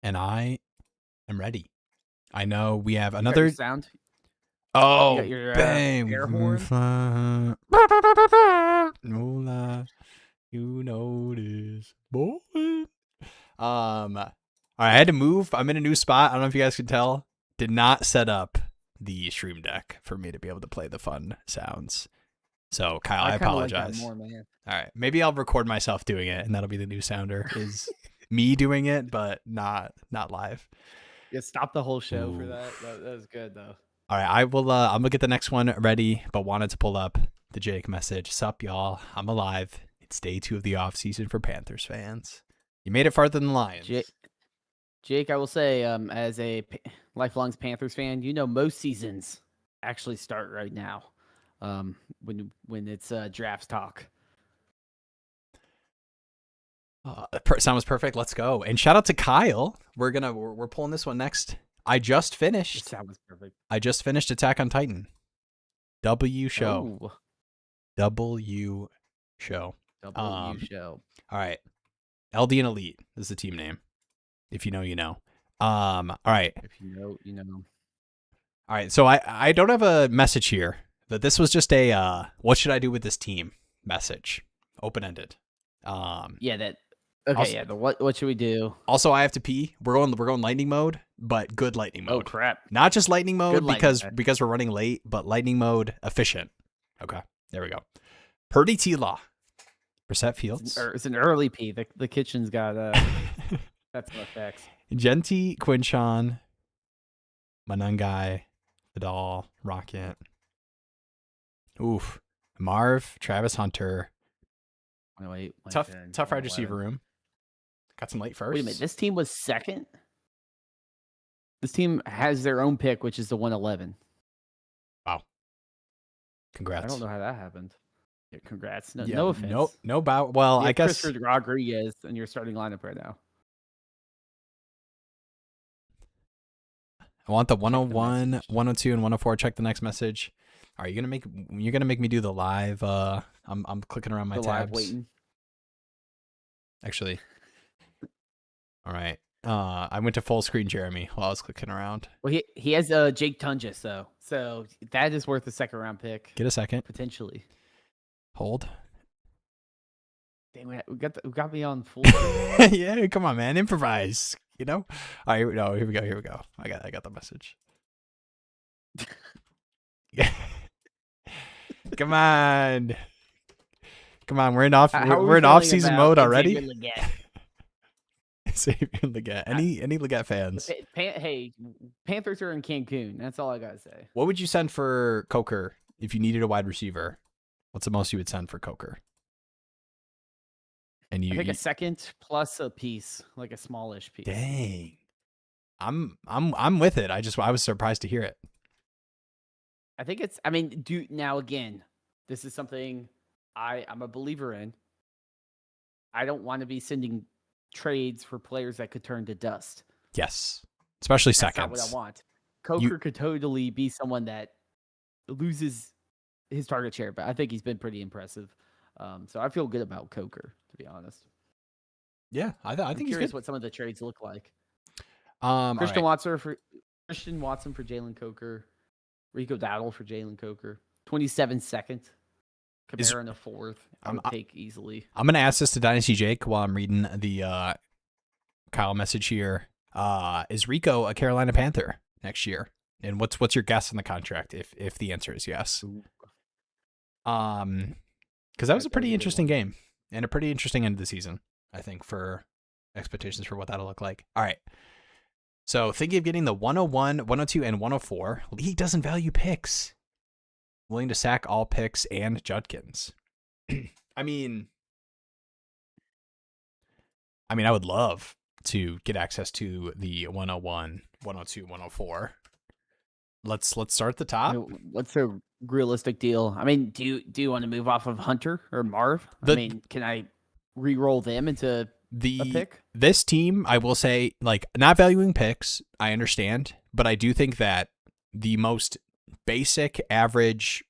And I am ready. I know we have another sound. Oh, your, bang. air horn. Hola, you know this, boy. All right, I had to move. I'm in a new spot. I don't know if you guys can tell. Did not set up the stream deck for me to be able to play the fun sounds. So Kyle, I kinda like that apologize. more, man. All right, maybe I'll record myself doing it, and that'll be the new sounder is me doing it, but not live. Yeah, stop the whole show for Ooh. that. That was good though. All right, I will. I'm gonna get the next one ready, but wanted to pull up the Jake message. Sup, y'all? I'm alive. It's day 2 of the off season for Panthers fans. You made it farther than the Lions. Jake, I will say, as a lifelong Panthers fan, most seasons actually start right now, when it's drafts talk. Sounds perfect. Let's go. And shout out to Kyle. We're pulling this one next. I just finished. That was perfect. I just finished Attack on Titan. W show. Oh. W show. W show. All right. LD and Elite is the team name. If you know, you know. All right. If you know, you know. All right. So I don't have a message here, but this was just a what should I do with this team message. Open ended. Yeah, that. Okay, also, yeah. What should we do? Also, I have to pee. We're going lightning mode, but good lightning mode. Oh crap! Not just lightning mode because we're running late, but lightning mode efficient. Okay, there we go. Purdy T-Law. Brissett Fields. It's an early pee. The kitchen's got that's no effects. Genty, Quinchon, Manungai, Vidal, Rocket. Oof. Marv, Travis Hunter. Wait, tough wide receiver room. Got some late first. Wait a minute. This team was second? This team has their own pick, which is the 111. Wow. Congrats. I don't know how that happened. Yeah, congrats. No offense. No bout. Well, I guess Chris Rodriguez in your starting lineup right now. I want the 101, 102, and 104. Check the next message. Are you gonna make me do the live? I'm clicking around my tabs. Live waiting. Actually. All right. I went to full screen Jeremy while I was clicking around. Well, he has Jake Tunges though, so that is worth a second round pick. Get a second. Potentially. Hold. Dang, we got me on full. Yeah, come on, man, improvise. You know. All right, here we go. I got the message. Come on. We're in off season mode already. Xavier Leggett. Any Leggett fans? Hey, Panthers are in Cancun. That's all I gotta say. What would you send for Coker if you needed a wide receiver? What's the most you would send for Coker? And I think a second plus a piece, like a smallish piece. Dang, I'm with it. I was surprised to hear it. I think it's. I mean, now again, this is something I'm a believer in. I don't want to be sending trades for players that could turn to dust. Yes, especially That's seconds. Not what I want. Coker could totally be someone that loses his target share, but I think he's been pretty impressive. So I feel good about Coker, to be honest. Yeah, I think he's curious good. what some of the trades look like. Christian Watson for Jalen Coker, Rico Dowdle for Jalen Coker, 27 seconds. Kamara in the 4th. I would take easily. I'm gonna ask this to Dynasty Jake while I'm reading the Kyle message here. Is Rico a Carolina Panther next year? And what's your guess on the contract if the answer is yes? Because that was a pretty interesting game and a pretty interesting end of the season, I think, for expectations for what that'll look like. All right. So thinking of getting the 101, 102, and 104. League doesn't value picks. Willing to sack all picks and Judkins. I mean, I would love to get access to the 101, 102, 104. Let's start at the top. What's a realistic deal? I mean, do you want to move off of Hunter or Marv? Can I re-roll them into a pick? This team, I will say, like, not valuing picks, I understand, but I do think that the most basic, average,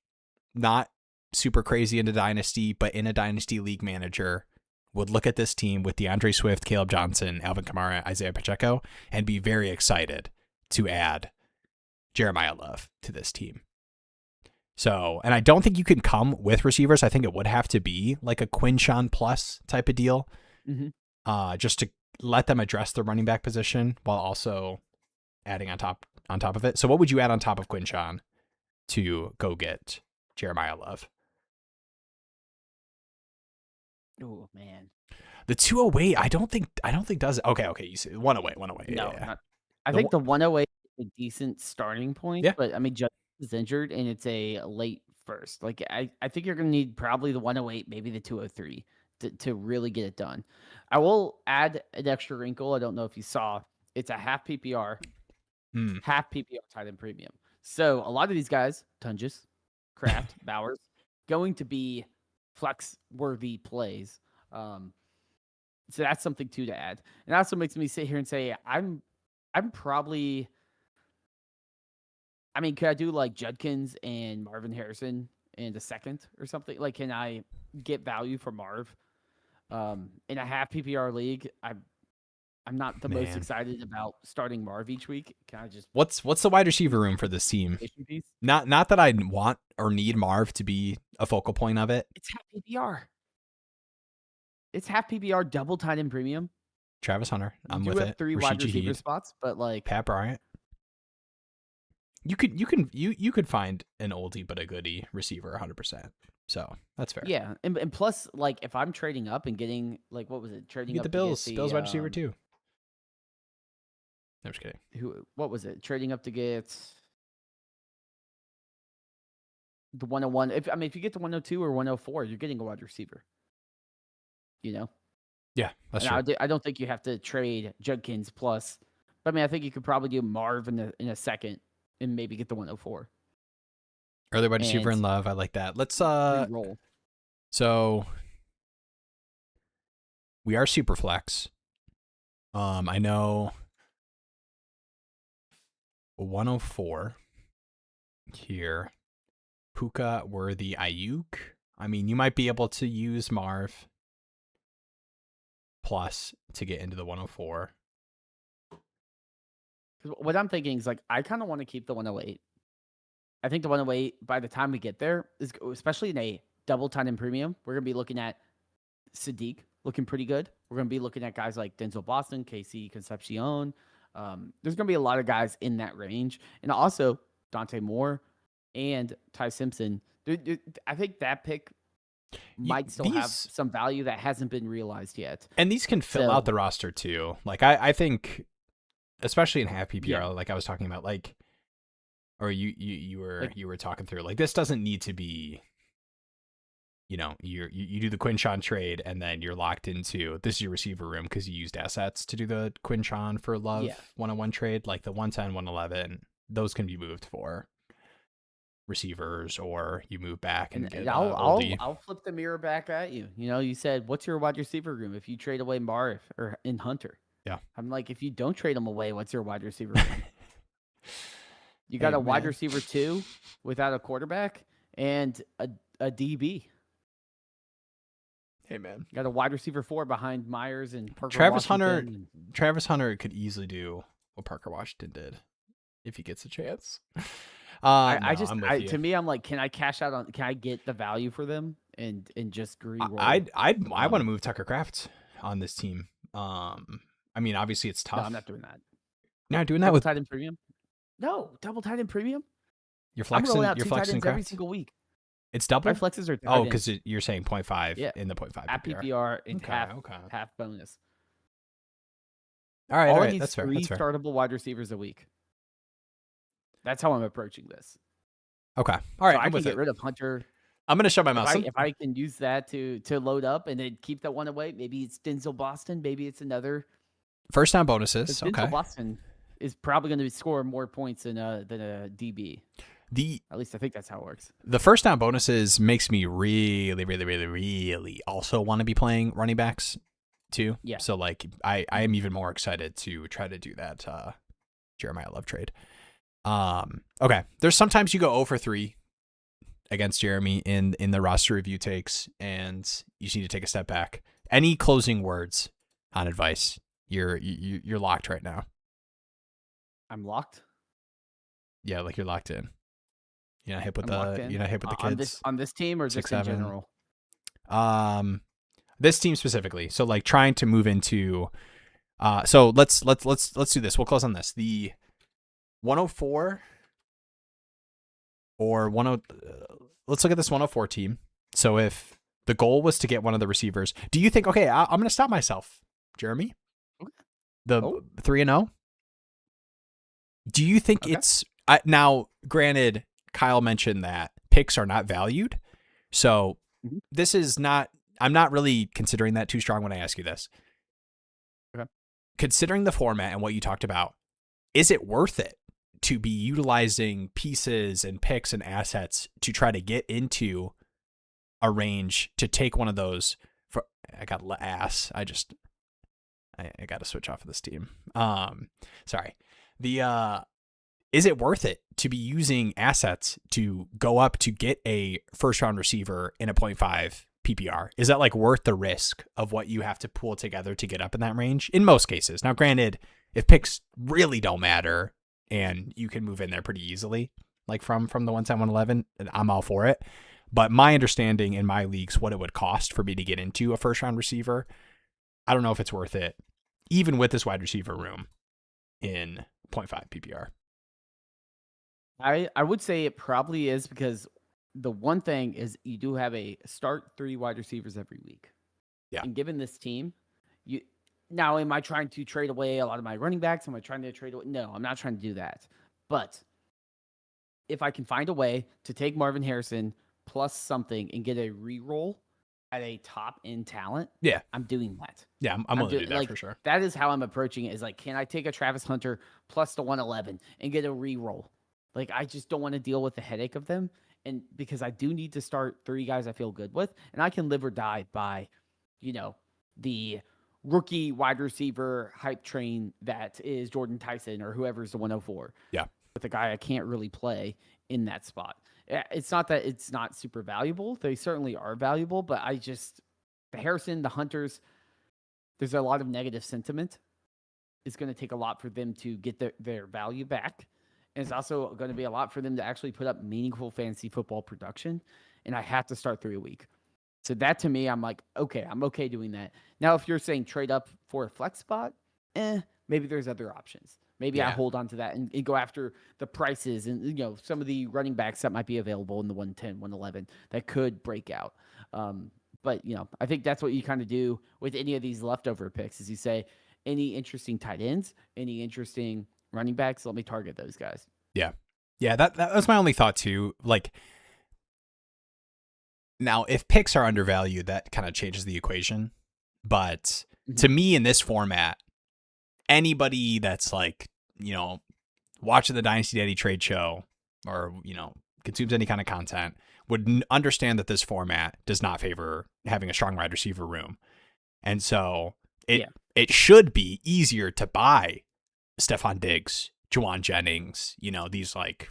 not super crazy into Dynasty, but in a Dynasty league manager would look at this team with DeAndre Swift, Caleb Johnson, Alvin Kamara, Isaiah Pacheco, and be very excited to add Jeremiah Love to this team. So, and I don't think you can come with receivers. I think it would have to be like a Quinchon plus type of deal, just to let them address the running back position while also adding on top of it. So what would you add on top of Quinchon to go get Jeremiah Love? Oh man. The 208, I don't think does it. Okay. You see 108. No, Yeah. not, I think the 108 is a decent starting point. Yeah. But I mean, Judge is injured, and it's a late first. Like I think you're gonna need probably the 108, maybe the 203 to really get it done. I will add an extra wrinkle. I don't know if you saw. It's a half PPR, half PPR tight end premium. So a lot of these guys, Tunges, Kraft, Bowers, going to be flex worthy plays. So that's something too to add. And that also makes me sit here and say, I'm probably, I mean, could I do like Judkins and Marvin Harrison in the second or something? Like, can I get value for Marv? In a half PPR league, I'm not the most excited about starting Marv each week. Can I just what's the wide receiver room for this team? Not that I want or need Marv to be a focal point of it. It's half PPR. It's half PPR, double tight end premium. Travis Hunter, I'm with it. 3 wide receiver spots, but like Pat Bryant. You could find an oldie but a goodie receiver 100%. So that's fair. Yeah, and plus, like if I'm trading up and getting like what was it? Trading up the Bills wide receiver too. No, I'm just kidding. What was it? Trading up to get the 101. If you get the 102 or 104, you're getting a wide receiver. You know? Yeah, that's true. I don't think you have to trade Judkins plus. But I mean, I think you could probably do Marv in a second and maybe get the 104. Early wide receiver in love. I like that. Let's roll. So we are super flex. I know 104 here. Puka, Worthy, Ayuk. I mean, you might be able to use Marv plus to get into the 104. What I'm thinking is like I kind of want to keep the 108. I think the 108 by the time we get there is, especially in a double tight end premium, we're gonna be looking at Sadiq looking pretty good. We're gonna be looking at guys like Denzel Boston, KC Concepcion. There's gonna be a lot of guys in that range, and also Dante Moore and Ty Simpson. I think that pick might still have some value that hasn't been realized yet. And these can fill out the roster too. Like I think, especially in half PPR, like I was talking about, like, or you were talking through, like this doesn't need to be, you know, you do the Quinchon trade and then you're locked into this is your receiver room because you used assets to do the Quinchon for Love 101 trade, like the 110, 111, those can be moved for receivers, or you move back and get I'll flip the mirror back at you. You know, you said, what's your wide receiver room if you trade away Marv or in Hunter? Yeah. I'm like, if you don't trade them away, what's your wide receiver room? You got a wide receiver 2 without a quarterback and a DB. Hey man. You got a wide receiver 4 behind Myers and Parker Travis Washington. Travis Hunter could easily do what Parker Washington did if he gets a chance. To me, I'm like, can I cash out on? Can I get the value for them and just re-roll? I want to move Tucker Kraft on this team. I mean, obviously it's tough. No, I'm not doing that. Not doing that with tight end premium. No, double tight end premium. You're flexing. You're flexing Kraft every single week. It's double. My flexes are because you're saying 0.5 in the 0.5 at PPR and half bonus. All right, that's fair. 3 startable wide receivers a week. That's how I'm approaching this. Okay. All right. So I can get rid of Hunter. I'm going to show my mouse. If I can use that to load up and then keep that one away, maybe it's Denzel Boston. Maybe it's another. First down bonuses. Okay. Denzel Boston is probably going to score more points than a DB. At least I think that's how it works. The first down bonuses makes me really also want to be playing running backs too. Yeah. So like I am even more excited to try to do that Jeremiah Love trade. Okay. There's sometimes you go 0 for 3 against Jeremy in the roster review takes, and you just need to take a step back. Any closing words on advice? You're locked right now. I'm locked. Yeah, like you're locked in. You're not hip with the kids on this team or just in general. This team specifically. So like trying to move into. So let's do this. We'll close on this. The 104 or 10. Let's look at this 104 team. So if The goal was to get one of the receivers. Do you think? Okay, I'm going to stop myself, Jeremy. The 3-0. Do you think it's now? Granted, Kyle mentioned that picks are not valued, so this is not. I'm not really considering that too strong when I ask you this. Okay. Considering the format and what you talked about, is it worth it to be utilizing pieces and picks and assets to try to get into a range to take one of those? I got ass. I got to switch off of this team. Sorry. Is it worth it to be using assets to go up to get a first round receiver in a 0.5 PPR? Is that like worth the risk of what you have to pull together to get up in that range? In most cases. Now, granted, if picks really don't matter and you can move in there pretty easily, like from the 110, 111, I'm all for it. But my understanding in my leagues, what it would cost for me to get into a first round receiver, I don't know if it's worth it, even with this wide receiver room in 0.5 PPR. I would say it probably is, because the one thing is you do have a start 3 wide receivers every week. Yeah. And given this team, now am I trying to trade away a lot of my running backs? Am I trying to trade away? No, I'm not trying to do that. But if I can find a way to take Marvin Harrison plus something and get a reroll at a top end talent, I'm doing that. Yeah, I'm willing to do that, like, for sure. That is how I'm approaching it. Is like, can I take a Travis Hunter plus the 111 and get a reroll? Like, I just don't want to deal with the headache of them. And because I do need to start 3 guys I feel good with, and I can live or die by, the rookie wide receiver hype train that is Jordan Tyson or whoever's the 104. Yeah. With a guy I can't really play in that spot. It's not that it's not super valuable. They certainly are valuable, but the Harrison, the Hunters, there's a lot of negative sentiment. It's going to take a lot for them to get their value back. And it's also going to be a lot for them to actually put up meaningful fantasy football production. And I have to start 3 a week. So that, to me, I'm like, okay, I'm okay doing that. Now, if you're saying trade up for a flex spot, maybe there's other options. Maybe I hold on to that and go after the prices and, some of the running backs that might be available in the 110, 111 that could break out. But, I think that's what you kind of do with any of these leftover picks, is you say, any interesting tight ends, any interesting running backs, let me target those guys. Yeah. Yeah, that was my only thought too. Like, now if picks are undervalued, that kind of changes the equation. But to me, in this format, anybody that's like, watching the Dynasty Daddy trade show or, consumes any kind of content would understand that this format does not favor having a strong wide receiver room. And so it should be easier to buy Stephon Diggs, Juwan Jennings, these like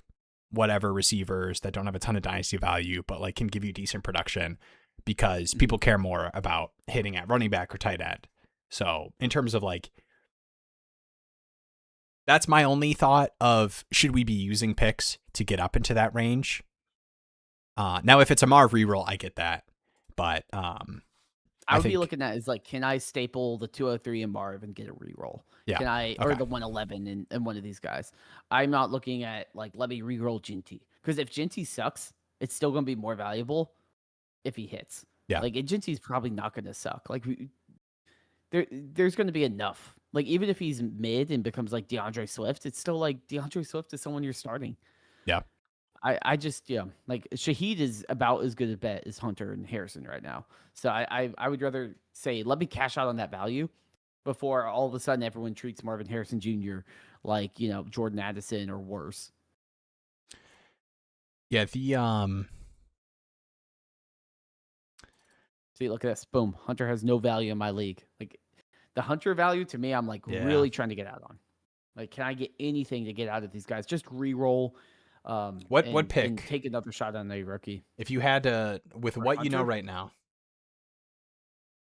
whatever receivers that don't have a ton of dynasty value, but like can give you decent production, because people care more about hitting at running back or tight end. So in terms of like, that's my only thought of, should we be using picks to get up into that range? Now, if it's a Marv reroll, I get that. But I would be looking at is like, can I staple the 203 and Marv and get a reroll? Yeah. Can I, or the 111 and one of these guys? I'm not looking at like, let me reroll Ginty, because if Ginty sucks, it's still going to be more valuable if he hits. Yeah. Like, Ginty's probably not going to suck. Like, there's going to be enough. Like, even if he's mid and becomes like DeAndre Swift, it's still like DeAndre Swift is someone you're starting. Yeah. I just, like Shaheed is about as good a bet as Hunter and Harrison right now. So I would rather say, let me cash out on that value before all of a sudden everyone treats Marvin Harrison Jr. like, Jordan Addison or worse. Yeah. See, look at this. Boom. Hunter has no value in my league. Like, the Hunter value to me, I'm like really trying to get out on. Like, can I get anything to get out of these guys? Just re-roll. What pick? And take another shot on a rookie. If you had to, with what Hunter? you know right now,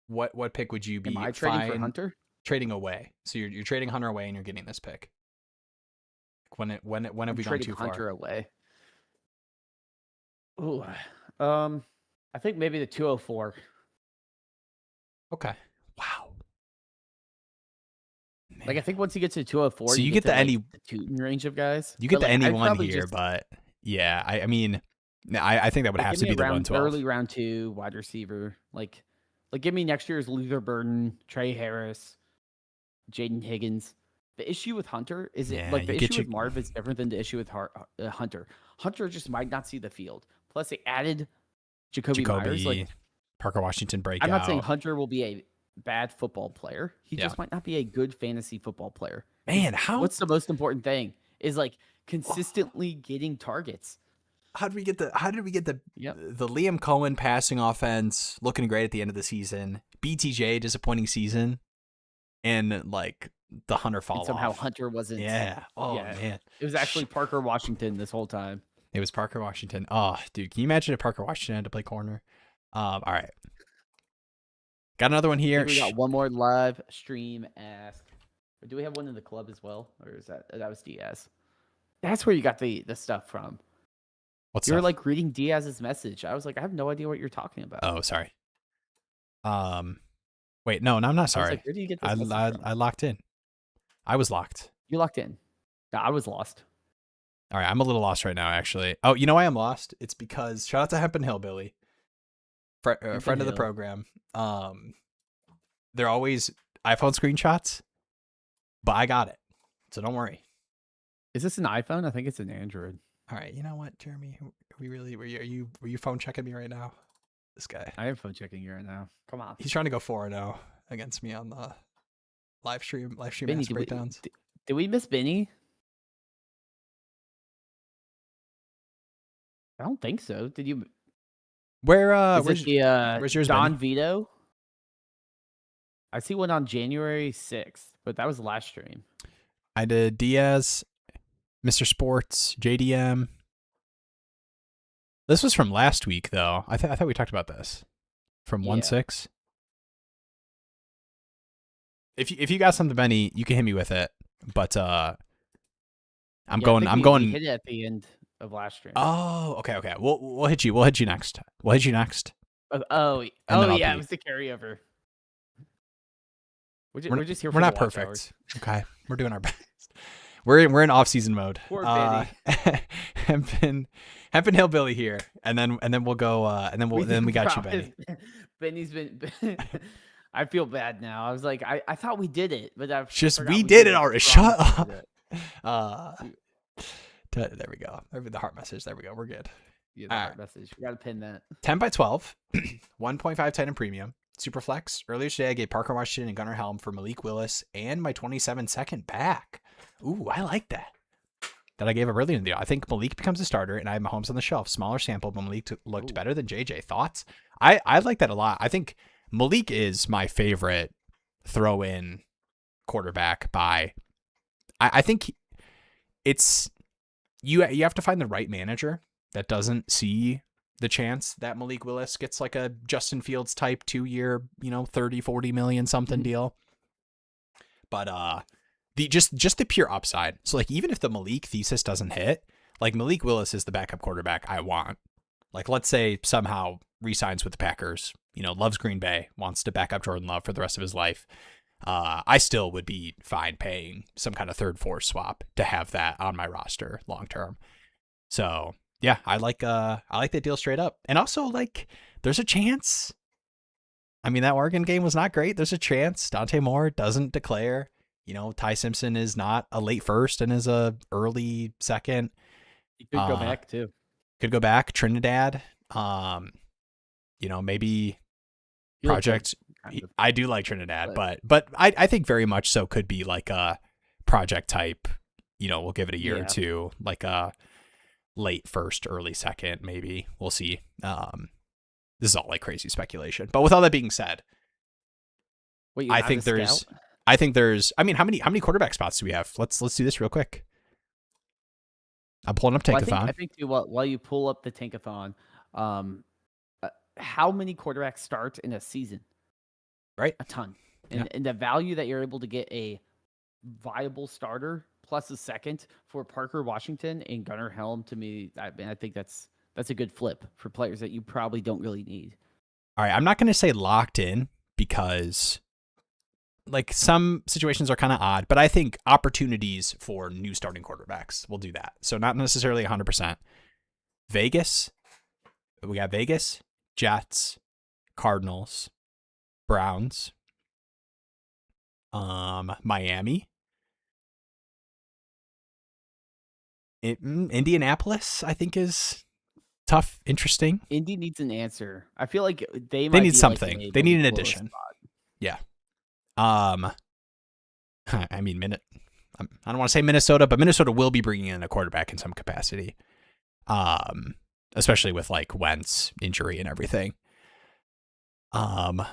what pick would you be? Am I trading for Hunter? Trading away. So you're trading Hunter away and you're getting this pick. When have we gone too far? Hunter away. Ooh, I think maybe the 204. Okay. Wow. Man. Like, I think once you get to 204, so you get the the Tootin range of guys. You get the like, anyone here, but yeah, I mean, I think that would have to be the 112. Early round 2 wide receiver. Like give me next year's Luther Burden, Trey Harris, Jaden Higgins. The issue with Hunter is the issue with Marv is different than the issue with Hunter. Hunter just might not see the field. Plus, they added Jacoby Myers. Like Parker Washington breakout. I'm not saying Hunter will be a bad football player. He just might not be a good fantasy football player. Man, what's the most important thing is like consistently getting targets. How did we get the Liam Cohen passing offense looking great at the end of the season? BTJ disappointing season, and like the Hunter fall off. Somehow Hunter wasn't. Yeah. Oh man, it was actually Parker Washington this whole time. It was Parker Washington. Oh, dude, can you imagine if Parker Washington had to play corner? All right, got another one here. We got one more live stream ask. Or do we have one in the club as well, or is that was Diaz? That's where you got the stuff from. What's you were like reading Diaz's message. I was like, I have no idea what you're talking about. Oh, sorry. Wait, no, I'm not sorry. Like, where do you get this I locked in. I was locked. You locked in. No, I was lost. All right, I'm a little lost right now, actually. Oh, you know why I'm lost? It's because shout out to Hemp and Hillbilly, friend of the program. They're always iPhone screenshots, but I got it, so don't worry. Is this an iPhone? I think it's an Android. All right, you know what, Jeremy? Were you phone checking me right now? This guy. I am phone checking you right now. Come on. He's trying to go 4-0 against me on the live stream Benny, breakdowns. Did we miss Benny? I don't think so. Did you? Where's yours, Don Benny? Vito? I see one on January 6th, but that was last stream. I did Diaz, Mr. Sports, JDM. This was from last week, though. I thought we talked about this from 1-6. If you got something, Benny, you can hit me with it. But I'm going. We hit it at the end of last stream. Oh, okay. We'll hit you. We'll hit you next. Yeah, it was the carryover. We're just here. We're not perfect. Hours. Okay, we're doing our best. We're in off season mode. Poor Benny. Hemp and Hillbilly here, and then we'll go. Then we got you, Benny. Benny's been. I feel bad now. I was like, I thought we did it, but we did it already. Shut up. There we go. The heart message. There we go. We're good. Yeah, the heart message. We got to pin that. 10 by 12, 1.5 tight end premium. Superflex. Earlier today, I gave Parker Washington and Gunnar Helm for Malik Willis and my 27-second back. Ooh, I like that. That I gave up early in the deal. I think Malik becomes a starter, and I have Mahomes on the shelf. Smaller sample, but Malik looked better than JJ. Thoughts? I like that a lot. I think Malik is my favorite throw-in quarterback by. I think it's you have to find the right manager that doesn't see the chance that Malik Willis gets like a Justin Fields type 2-year, 30, 40 million something deal. But just the pure upside. So like even if the Malik thesis doesn't hit, like Malik Willis is the backup quarterback I want. Like let's say somehow re-signs with the Packers, loves Green Bay, wants to back up Jordan Love for the rest of his life. I still would be fine paying some kind of third force swap to have that on my roster long term. So yeah, I like that deal straight up. And also like there's a chance. I mean, that Oregon game was not great. There's a chance Dante Moore doesn't declare. Ty Simpson is not a late first and is a early second. He could go back too. Could go back. Trinidad. Maybe project. I do like Trinidad, but I think very much so could be like a project type. We'll give it a year or two, like a late first, early second, maybe. We'll see. This is all like crazy speculation. But with all that being said, I think there's. I mean, how many quarterback spots do we have? Let's do this real quick. I'm pulling up Tankathon. I think too, while you pull up the Tankathon, how many quarterbacks start in a season? Right, a ton, and the value that you're able to get a viable starter plus a second for Parker Washington and Gunnar Helm, to me, I think that's a good flip for players that you probably don't really need. All right, I'm not going to say locked in because like some situations are kind of odd, but I think opportunities for new starting quarterbacks will do that. So not necessarily 100%. Vegas, We got Vegas, Jets, Cardinals, Browns, Miami, Indianapolis, I think is tough, interesting. Indy needs an answer. I feel like they need something. They need an addition. Yeah. I mean, I don't want to say Minnesota, but Minnesota will be bringing in a quarterback in some capacity. Especially with like Wentz injury and everything. Yeah,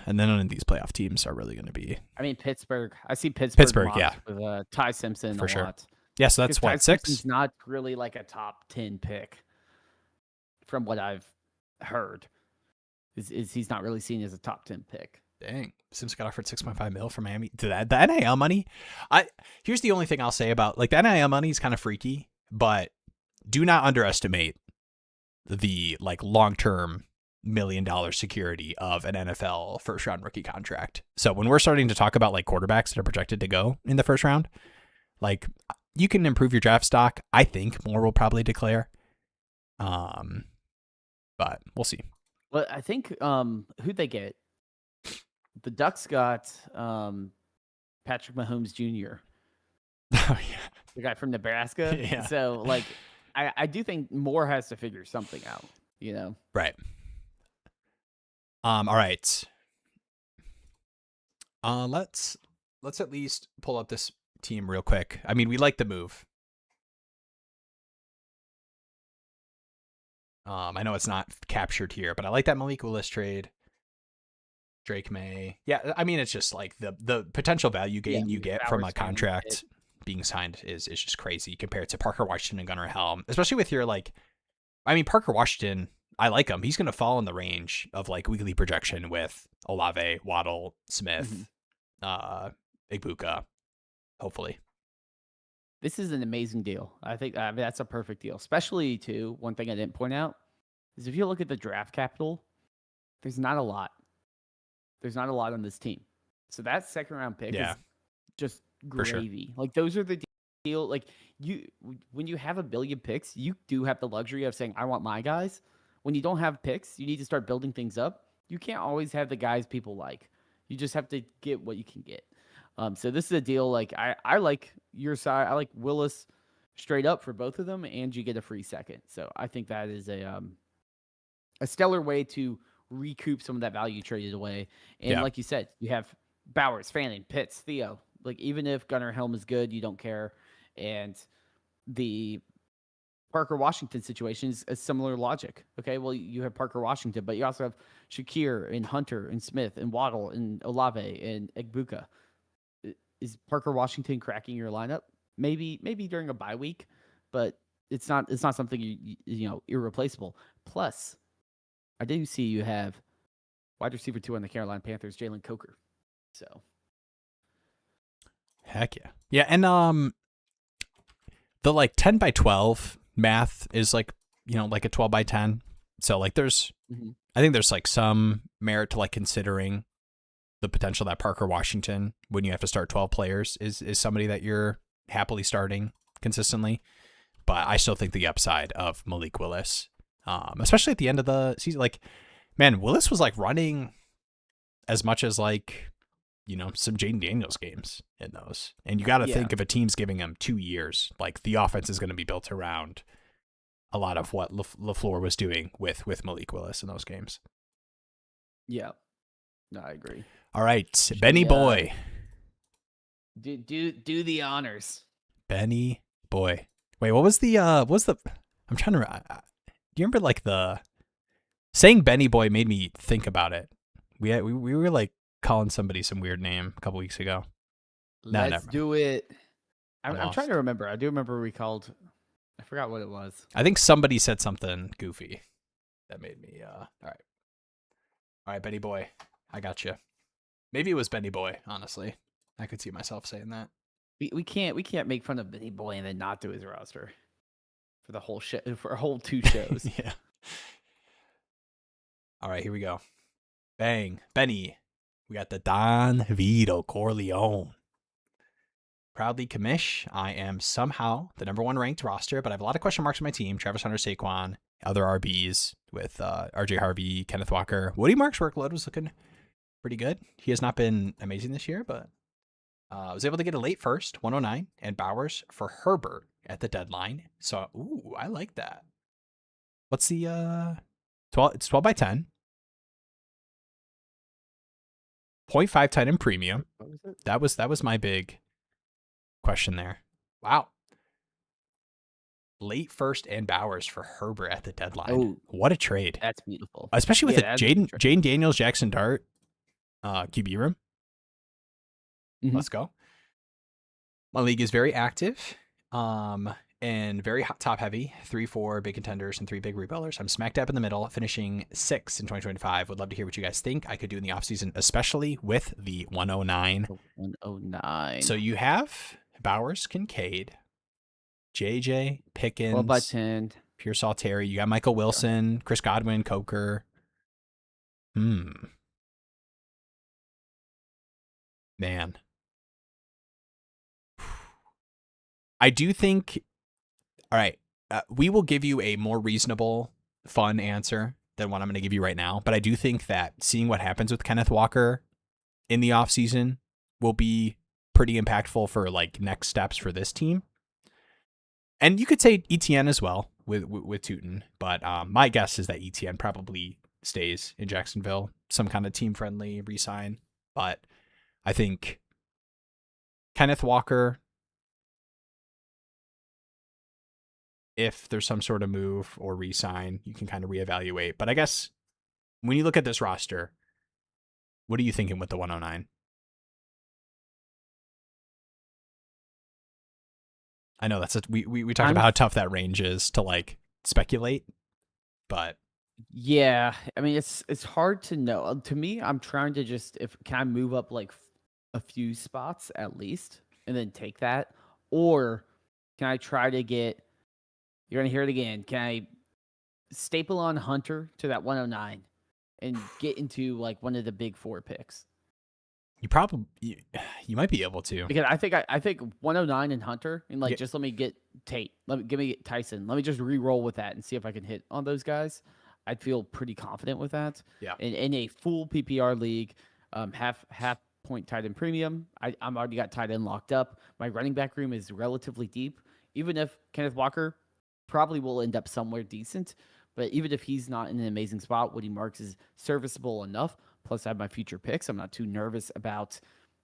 and then none of these playoff teams are really going to be. I mean, Pittsburgh. I see Pittsburgh, yeah, with Ty Simpson for sure. lot. Yeah, so that's what, 6? He's not really like a top 10 pick, from what I've heard. Is he's not really seen as a top 10 pick. Dang, Sims got offered $6.5 million from Miami. The NIL money. Here's the only thing I'll say about like the NIL money is kind of freaky, but do not underestimate the like long-term $1 million security of an NFL first-round rookie contract. So when we're starting to talk about like quarterbacks that are projected to go in the first round, like you can improve your draft stock. I think more will probably declare. But we'll see. Well, I think who'd they get? The Ducks got Patrick Mahomes Jr. Oh yeah, the guy from Nebraska. Yeah. So like, I do think Moore has to figure something out. Right. All right. Let's at least pull up this team real quick. I mean, we like the move. I know it's not captured here, but I like that Malik Willis trade. Drake May. Yeah, I mean, it's just like the potential value gain you get from a contract being signed is just crazy compared to Parker Washington and Gunnar Helm, especially with your like, I mean, Parker Washington, I like him. He's going to fall in the range of like weekly projection with Olave, Waddle, Smith, Egbuka, hopefully. This is an amazing deal. I think that's a perfect deal, especially too. One thing I didn't point out is if you look at the draft capital, there's not a lot. There's not a lot on this team. So that second round pick is just gravy. Sure. Like those are the deal. Like when you have 1 billion picks, you do have the luxury of saying, I want my guys. When you don't have picks, you need to start building things up. You can't always have the guys people like. You just have to get what you can get. So this is a deal. Like I like your side. I like Willis straight up for both of them, and you get a free second. So I think that is a stellar way to recoup some of that value traded away. And like you said, you have Bowers, Fannin, Pitts, Theo. Like even if Gunnar Helm is good, you don't care. And the Parker Washington situation is a similar logic. Okay, well you have Parker Washington, but you also have Shakir and Hunter and Smith and Waddle and Olave and Egbuka. Is Parker Washington cracking your lineup? Maybe during a bye week, but it's not something you irreplaceable. Plus, I do see you have wide receiver 2 on the Carolina Panthers, Jalen Coker. So, heck yeah, yeah, and the like 10 by 12 math is like like a 12 by 10. So like there's, I think there's like some merit to like considering the potential that Parker Washington, when you have to start 12 players, is somebody that you're happily starting consistently. But I still think the upside of Malik Willis. Especially at the end of the season, like, man, Willis was like running as much as like, some Jaden Daniels games in those. And you got to think if a team's giving him 2 years, like the offense is going to be built around a lot of what LaFleur was doing with Malik Willis in those games. Yeah, no, I agree. All right, Benny Boy. Do the honors. Benny Boy. Wait, what was the I'm trying to. Do you remember like saying Benny Boy made me think about it? We were like calling somebody some weird name a couple weeks ago. Let's do it. I'm trying to remember. I do remember we called. I forgot what it was. I think somebody said something goofy that made me. All right, Benny Boy, I got you. Maybe it was Benny Boy. Honestly, I could see myself saying that. We can't make fun of Benny Boy and then not do his roster for the whole for a whole 2 shows. Yeah. All right, here we go. Bang, Benny. We got the Don Vito Corleone. proudly commish. I am somehow the number 1 ranked roster, but I have a lot of question marks on my team. Travis Hunter, Saquon, other RBs with RJ Harvey, Kenneth Walker. Woody Mark's workload was looking pretty good. He has not been amazing this year, but I was able to get a late first, 109, and Bowers for Herbert at the deadline. So, ooh, I like that. What's the 12? It's 12 by 10. 0.5 tight end premium. What was it? That was my big question there. Wow. Late first and Bowers for Herbert at the deadline. Oh, what a trade. That's beautiful. Especially with Yeah, it. that's a good trade. Jaden Daniels, Jackson Dart, QB room. Mhm. Let's go. My league is very active. And very hot top heavy. 3-4 big contenders and 3 big rebuilders. I'm smack dab in the middle, finishing 6th in 2025. Would love to hear what you guys think I could do in the offseason, especially with the 109. 109. So you have Bowers, Kincaid, JJ, Pickens, 12 by 10. Pearsall, Terry. You got Michael Wilson, Chris Godwin, Coker. Man. I do think, all right, we will give you a more reasonable, fun answer than what I'm going to give you right now. But I do think that seeing what happens with Kenneth Walker in the offseason will be pretty impactful for like next steps for this team. And you could say ETN as well with Tootin, but my guess is that ETN probably stays in Jacksonville, some kind of team-friendly re-sign. But I think Kenneth Walker, if there's some sort of move or re-sign, you can kind of reevaluate. But I guess when you look at this roster, what are you thinking with the 109? I know that's we talked about how tough that range is to like speculate, but Yeah, I mean it's hard to know. To me, I'm trying to just can I move up like a few spots at least and then take that, or can I try to get? You're gonna hear it again. Can I staple on Hunter to that 109 and get into like one of the big 4 picks? you might be able to. Because I think 109 and Hunter and like Yeah. just let me get Tate. Give me Tyson. Let me just re-roll with that and see if I can hit on those guys. I'd feel pretty confident with that. Yeah. In a full PPR league, half point tight end premium. I'm already got tight end locked up. My running back room is relatively deep. Even if Kenneth Walker probably will end up somewhere decent, but even if he's not in an amazing spot, Woody Marks is serviceable enough. Plus, I have my future picks. I'm not too nervous about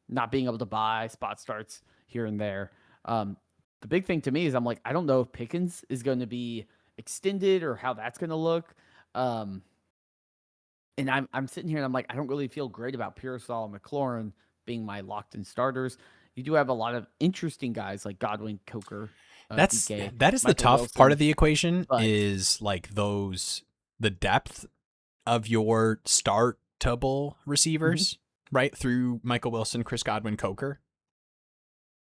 not being able to buy spot starts here and there. The big thing to me is I'm like, I don't know if Pickens is going to be extended or how that's going to look. And I'm sitting here and I'm like, I don't really feel great about Pearsall and McLaurin being my locked-in starters. You do have a lot of interesting guys like Godwin, Coker. That is the tough part of the equation is like the depth of your startable receivers, right? Through Michael Wilson, Chris Godwin, Coker.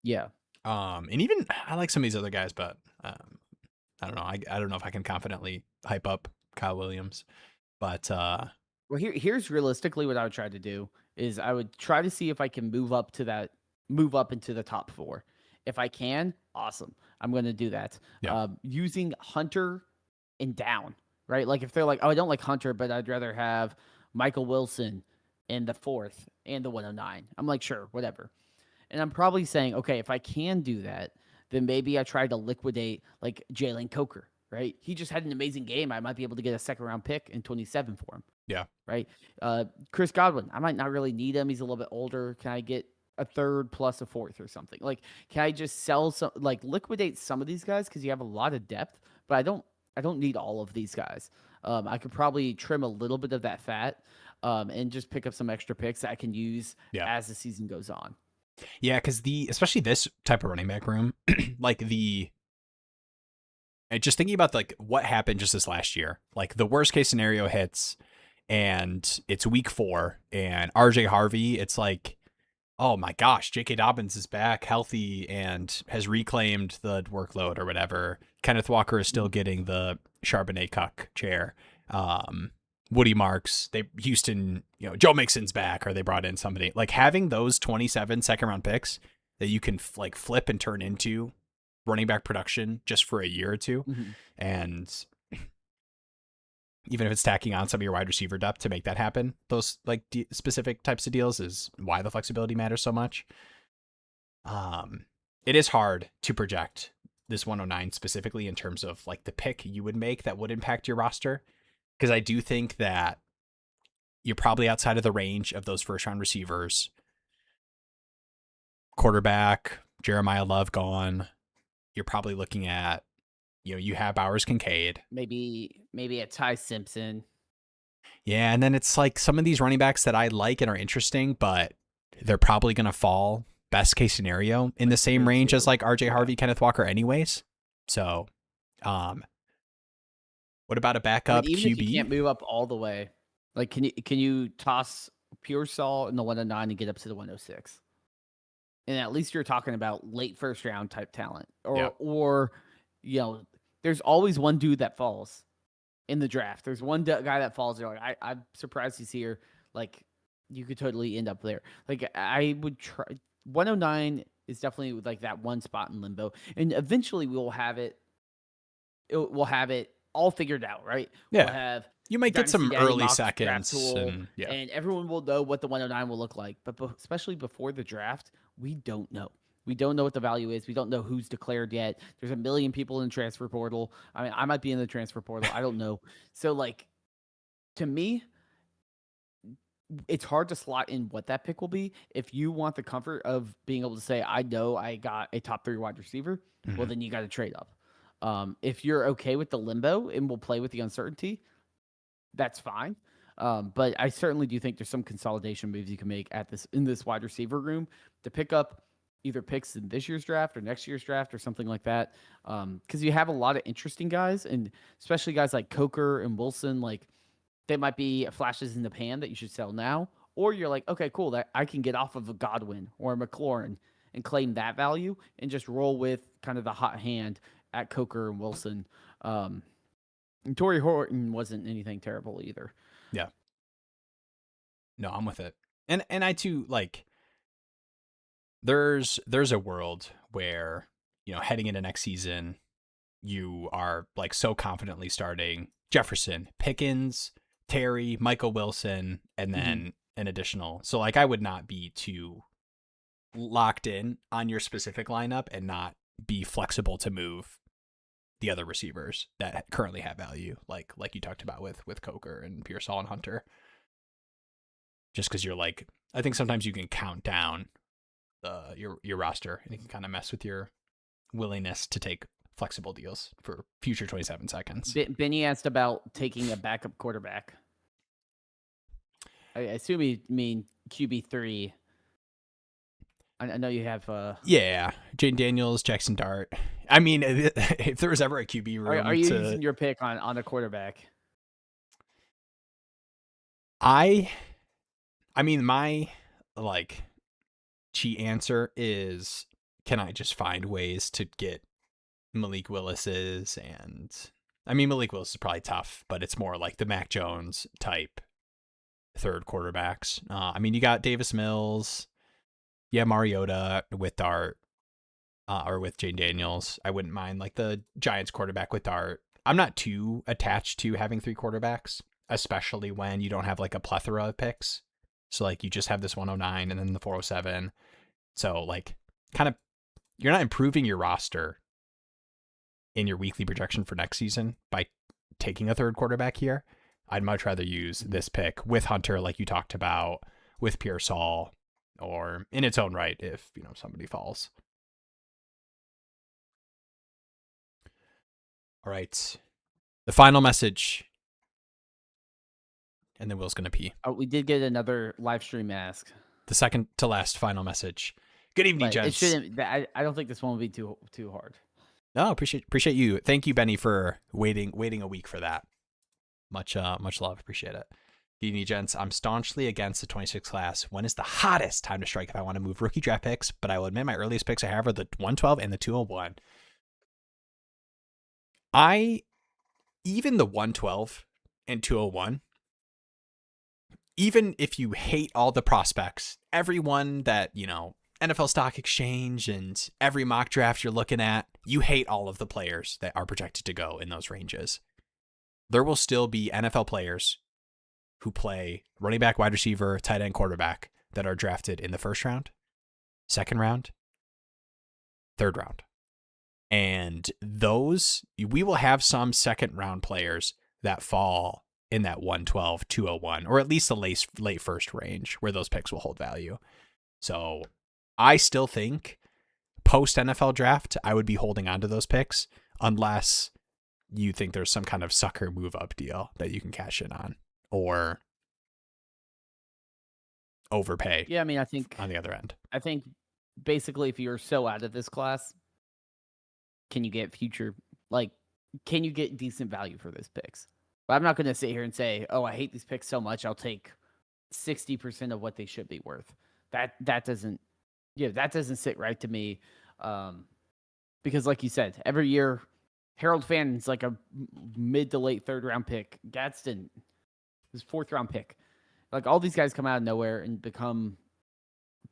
Yeah. And even I like some of these other guys, but I don't know. I don't know if I can confidently hype up Kyle Williams, but well, here's realistically what I would try to do is I would try to see if I can move up into the top 4. If I can, awesome. I'm going to do that. Yeah. Using Hunter and down, right? Like if they're like, oh, I don't like Hunter, but I'd rather have Michael Wilson in the 4th and the 109. I'm like, sure, whatever. And I'm probably saying, okay, if I can do that, then maybe I try to liquidate like Jalen Coker, right? He just had an amazing game. I might be able to get a 2nd-round pick in 27 for him. Yeah. Right. Chris Godwin, I might not really need him. He's a little bit older. Can I get a 3rd plus a 4th or something? Like, can I just sell some, like liquidate some of these guys because you have a lot of depth, but I don't need all of these guys. I could probably trim a little bit of that fat and just pick up some extra picks that I can use as the season goes on. Yeah, because especially this type of running back room, like just thinking about like what happened just this last year, like the worst case scenario hits and it's week 4 and RJ Harvey, it's like, oh my gosh, J.K. Dobbins is back healthy and has reclaimed the workload or whatever. Kenneth Walker is still getting the Charbonnet Cuck chair. Woody Marks, Houston, Joe Mixon's back, or they brought in somebody. Like having those 27 2nd-round picks, that you can like flip and turn into running back production just for a year or two. Mm-hmm. And even if it's tacking on some of your wide receiver depth to make that happen, those like specific types of deals is why the flexibility matters so much. It is hard to project this 109 specifically in terms of like the pick you would make that would impact your roster. Because I do think that you're probably outside of the range of those first round receivers. Quarterback, Jeremiah Love gone. You're probably looking at, you have Bowers, Kincaid. Maybe a Ty Simpson. Yeah, and then it's like some of these running backs that I like and are interesting, but they're probably going to fall, best case scenario, in the same range as like RJ Harvey, Kenneth Walker anyways. So, what about a backup even QB? If you can't move up all the way, like can you toss Pearsall in the 109 and get up to the 106? And at least you're talking about late first round type talent, or there's always one dude that falls in the draft. There's one guy that falls. You're like, I'm surprised he's here. Like, you could totally end up there. Like, I would try. 109 is definitely like that one spot in limbo, and eventually we'll have it. We'll have it all figured out, right? Yeah. We'll have. You might get some early seconds, and everyone will know what the 109 will look like. But especially before the draft, we don't know. We don't know what the value is. We don't know who's declared yet. There's a million people in the transfer portal. I mean, I might be in the transfer portal. I don't know. So, like, to me, it's hard to slot in what that pick will be. If you want the comfort of being able to say, I know I got a top 3 wide receiver, well, then you got to trade up. If you're okay with the limbo and will play with the uncertainty, that's fine. But I certainly do think there's some consolidation moves you can make in this wide receiver room to pick up either picks in this year's draft or next year's draft or something like that. Because you have a lot of interesting guys, and especially guys like Coker and Wilson, like they might be flashes in the pan that you should sell now. Or you're like, okay, cool, that I can get off of a Godwin or a McLaurin and claim that value and just roll with kind of the hot hand at Coker and Wilson. And Torrey Horton wasn't anything terrible either. Yeah. No, I'm with it. And I too, like, there's a world where, heading into next season, you are like so confidently starting Jefferson, Pickens, Terry, Michael Wilson, and then an additional. So like, I would not be too locked in on your specific lineup and not be flexible to move the other receivers that currently have value, like you talked about with Coker and Pearsall and Hunter. Just because you're like, I think sometimes you can count down your roster and it can kind of mess with your willingness to take flexible deals for future 27 seconds. Benny asked about taking a backup quarterback. I assume you mean QB3. I know you have. Yeah, Jane Daniels, Jackson Dart. I mean, if there was ever a QB room, are you using your pick on a quarterback? I mean, my like cheat answer is, can I just find ways to get Malik Willis's? And I mean, Malik Willis is probably tough, but it's more like the Mac Jones type third quarterbacks. I mean, you got Davis Mills. Yeah, Mariota with Dart, or with Jane Daniels. I wouldn't mind like the Giants quarterback with Dart. I'm not too attached to having 3 quarterbacks, especially when you don't have like a plethora of picks. So like you just have this 109 and then the 407. So like kind of, you're not improving your roster in your weekly projection for next season by taking a third quarterback here. I'd much rather use this pick with Hunter, like you talked about, with Pearsall, or in its own right if somebody falls. All right, the final message, and then Will's gonna pee. Oh, we did get another live stream ask. The second to last final message. Good evening, gents. It shouldn't. I don't think this one will be too hard. No, appreciate you. Thank you, Benny, for waiting a week for that. Much love. Appreciate it. Good evening, gents. I'm staunchly against the 26 class. When is the hottest time to strike if I want to move rookie draft picks? But I will admit my earliest picks I have are the 112 and the 201. Even the 112 and 201, even if you hate all the prospects, everyone that, NFL Stock Exchange and every mock draft you're looking at, you hate all of the players that are projected to go in those ranges. There will still be NFL players who play running back, wide receiver, tight end, quarterback that are drafted in the first round, second round, third round. And those, we will have some second round players that fall in that 112, 201, or at least the late first range where those picks will hold value. So I still think post NFL draft, I would be holding on to those picks unless you think there's some kind of sucker move up deal that you can cash in on or overpay. Yeah, I mean, I think on the other end. I think basically if you're so out of this class, can you get can you get decent value for those picks? But I'm not going to sit here and say, oh, I hate these picks so much, I'll take 60% of what they should be worth. That doesn't sit right to me. Because like you said, every year, Harold Fannin's like a mid to late third round pick. Gadsden, his fourth round pick. Like all these guys come out of nowhere and become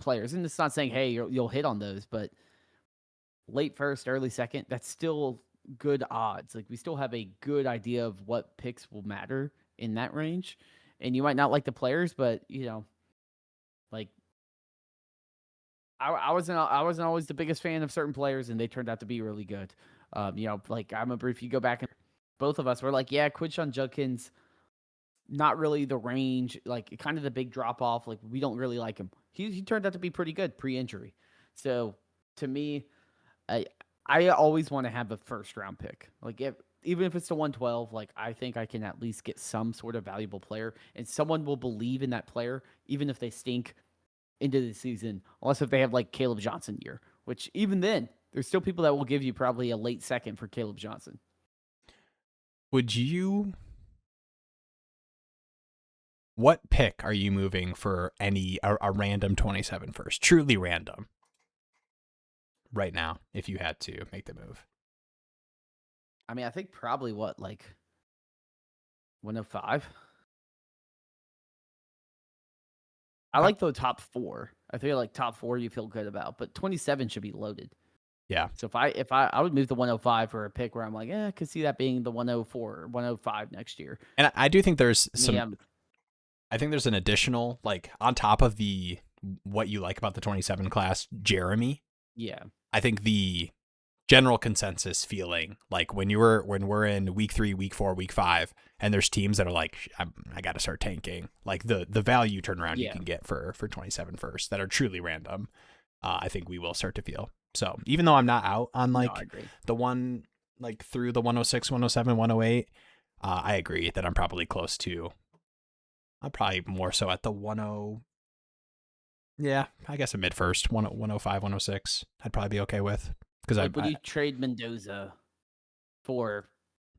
players. And it's not saying, hey, you'll hit on those, but late first, early second, that's still good odds. Like we still have a good idea of what picks will matter in that range. And you might not like the players, but like I wasn't always the biggest fan of certain players, and they turned out to be really good. Like I remember if you go back and both of us were like, yeah, Quinshon Judkins, not really the range, like kind of the big drop off. Like we don't really like him. He turned out to be pretty good pre-injury. So to me, I always want to have a first round pick. Like even if it's the 112, like I think I can at least get some sort of valuable player, and someone will believe in that player even if they stink into the season, unless if they have like Caleb Johnson year, which even then there's still people that will give you probably a late second for Caleb Johnson. What pick are you moving for a random 27 first? Truly random. Right now, if you had to make the move. I mean, I think probably like 105. I like the top 4. I feel like top 4 you feel good about, but 27 should be loaded. Yeah. So if I would move the 105 for a pick where I'm like, I could see that being the 104 or 105 next year. And I do think there's I think there's an additional, like on top of what you like about the 27 class, Jeremy. Yeah. I think the general consensus feeling like when we're in week 3, week 4, week 5, and there's teams that are like, I got to start tanking. Like the value turnaround you can get for 27 first that are truly random. I think we will start to feel. So even though I'm not out on the one, like through the 106, 107, 108, I agree that I'm probably close to, I'm probably more so at the 10. Yeah, I guess a mid first, 105, 106, I'd probably be okay with. Because would you trade Mendoza for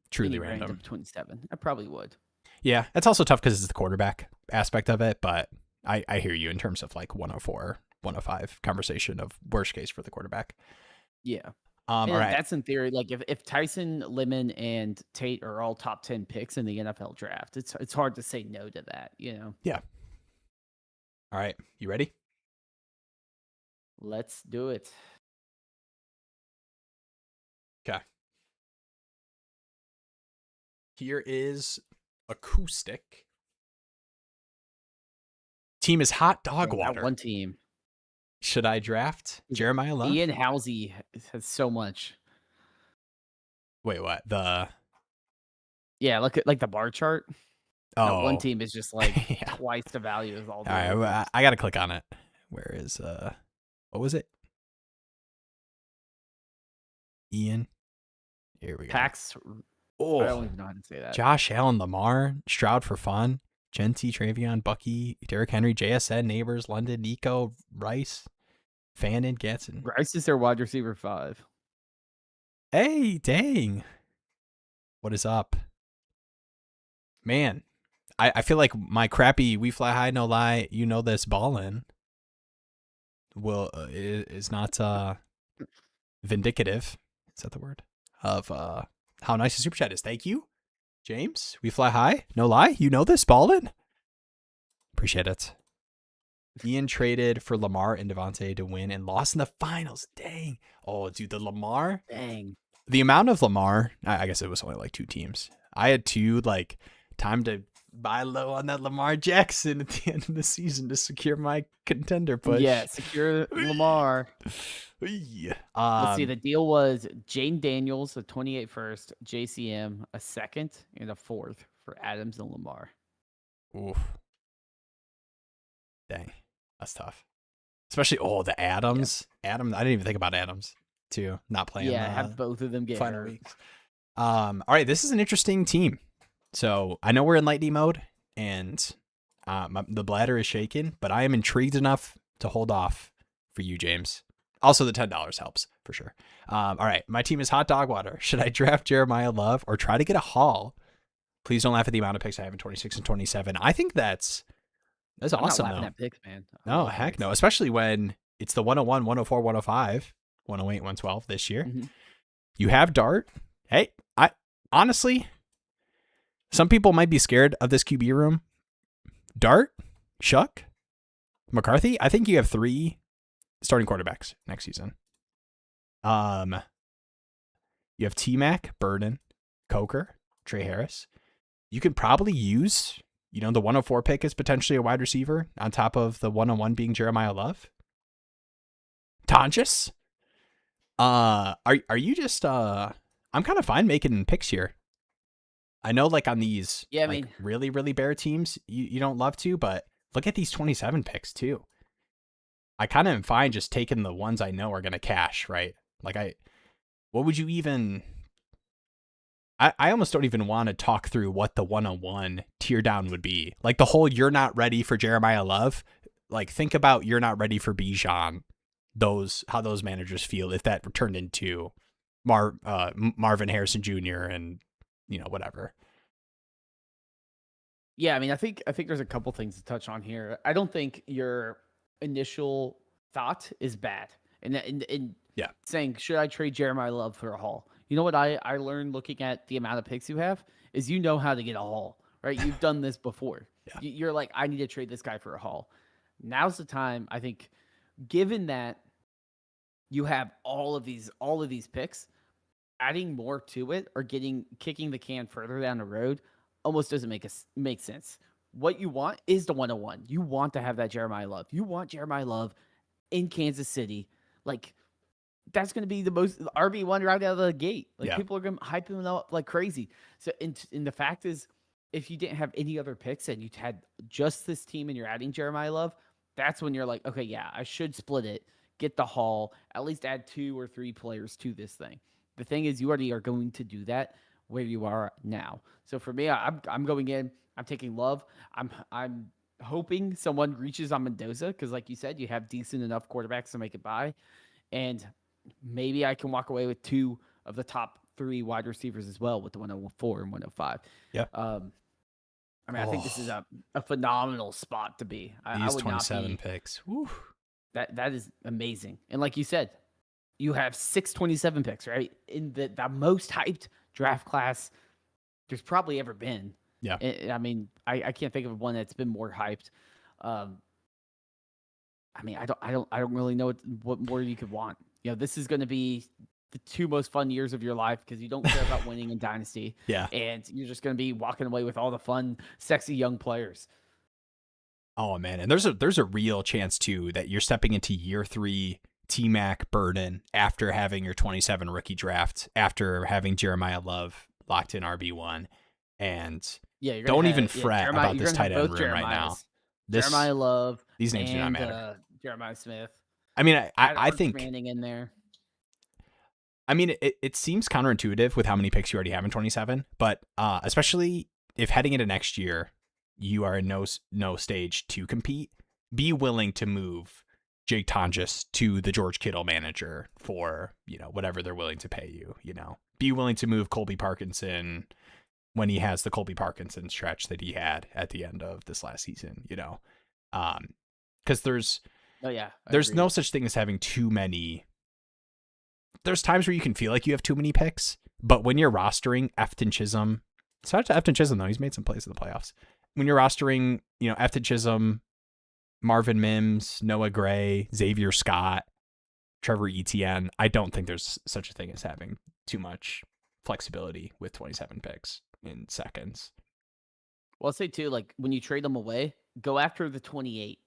truly random 27? I probably would. Yeah, it's also tough because it's the quarterback aspect of it, but I hear you in terms of like 104, 105 conversation of worst case for the quarterback. Yeah. All right. That's in theory. Like if Tyson, Lemon, and Tate are all top 10 picks in the NFL draft, it's hard to say no to that, Yeah. All right. You ready? Let's do it. Okay. Here is acoustic. Team is hot dog water. One team. Should I draft Jeremiah Love? Ian Halsey has so much. Wait, what? Yeah, look at like the bar chart. Oh, no, one team is just like twice the value of all the all right, I got to click on it. Where is what was it? Ian. Here we go. Pax. Oh, I don't even know how to say that. Josh Allen, Lamar, Stroud for fun, Genty, TreVeyon, Bucky, Derrick Henry, JSN, Nabers, London, Nico, Rice, Fannin, Gatson. Rice is their wide receiver 5. Hey, dang. What is up? Man, I feel like my crappy we fly high, no lie, you know this ballin' is not vindicative. Is that the word? Of how nice the super chat is. Thank you, James. We fly high, no lie, you know this ballin'. Appreciate it. Ian traded for Lamar and Devontae to win and lost in the finals. Dang. Oh, dude, the Lamar. Dang. The amount of Lamar, I guess it was only like 2 teams. I had 2, like, time to buy low on that Lamar Jackson at the end of the season to secure my contender push. Yeah, secure Lamar. Let's see. The deal was Jane Daniels, a 28 first, JCM, a second, and a 4th for Adams and Lamar. Oof. Dang. That's tough. Especially, the Adams. Yeah. Adam, I didn't even think about Adams, too. Not playing. Yeah, have both of them get final hurt. weeks. All right, this is an interesting team. So I know we're in lightning mode, and the bladder is shaken, but I am intrigued enough to hold off for you, James. Also, the $10 helps for sure. All right, my team is hot dog water. Should I draft Jeremiah Love or try to get a haul? Please don't laugh at the amount of picks I have in 26 and 27. I think that's awesome. I'm not laughing though. at picks, man. No, heck no. Especially when it's the 101, 104, 105, 108, 112 this year. Mm-hmm. You have Dart. Hey, I honestly, some people might be scared of this QB room. Dart, Shuck, McCarthy. I think you have 3 starting quarterbacks next season. You have T-Mac, Burden, Coker, Trey Harris. You could probably use, the 104 pick is potentially a wide receiver on top of the 101 being Jeremiah Love. Tonjes. Are you just I'm kind of fine making picks here. I know, like, on these really, really bare teams, you don't love to, but look at these 27 picks too. I kind of am fine just taking the ones I know are going to cash, right? Like, what would you even... I almost don't even want to talk through what the 101 tear down would be. Like, the whole you're not ready for Jeremiah Love. Like, think about you're not ready for Bijan. How those managers feel if that turned into Marvin Harrison Jr. and whatever. Yeah, I mean, I think there's a couple things to touch on here. I don't think your initial thought is bad, and saying should I trade Jeremiah Love for a haul? You know what I learned looking at the amount of picks you have is how to get a haul, right? You've done this before. Yeah. You're like, I need to trade this guy for a haul. Now's the time, I think, given that you have all of these picks, adding more to it or kicking the can further down the road almost doesn't make sense. What you want is the 101. You want to have that Jeremiah Love. You want Jeremiah Love in Kansas City. Like, that's going to be the most RB1 right out of the gate. Like, people are going to hype him up like crazy. So, and the fact is, if you didn't have any other picks and you had just this team and you're adding Jeremiah Love, that's when you're like, okay, yeah, I should split it, get the haul, at least add 2 or 3 players to this thing. The thing is, you already are going to do that where you are now. So for me, I'm going in. I'm taking Love. I'm hoping someone reaches on Mendoza because, like you said, you have decent enough quarterbacks to make it by, and maybe I can walk away with 2 of the top 3 wide receivers as well with the 104 and 105. Yeah. I think this is a phenomenal spot to be. These 27 picks. Whew. That is amazing. And like you said, you have 6 27 picks, right? In the most hyped draft class there's probably ever been. Yeah. I mean, I can't think of one that's been more hyped. I mean, I don't really know what more you could want. This is going to be the 2 most fun years of your life because you don't care about winning in Dynasty. Yeah. And you're just going to be walking away with all the fun, sexy young players. Oh man, and there's a real chance too that you're stepping into year 3 T-Mac burden after having your 27 rookie draft, after having Jeremiah Love locked in RB1, and don't even fret about this tight end room right now. Jeremiah Love, these names do not matter. Jeremiah Smith. I mean, I think Manning in there. I mean, it seems counterintuitive with how many picks you already have in 27, but especially if heading into next year, you are in no stage to compete, be willing to move Jake Tonjes to the George Kittle manager for, whatever they're willing to pay you, Be willing to move Colby Parkinson when he has the Colby Parkinson stretch that he had at the end of this last season, because there's no such thing as having too many. There's times where you can feel like you have too many picks, but when you're rostering Efton Chisholm, shout out to Efton Chisholm though, he's made some plays in the playoffs. When you're rostering, Efton Chisholm, Marvin Mims, Noah Gray, Xavier Scott, Trevor Etienne. I don't think there's such a thing as having too much flexibility with 27 picks in seconds. Well, I'll say too, like when you trade them away, go after the 28.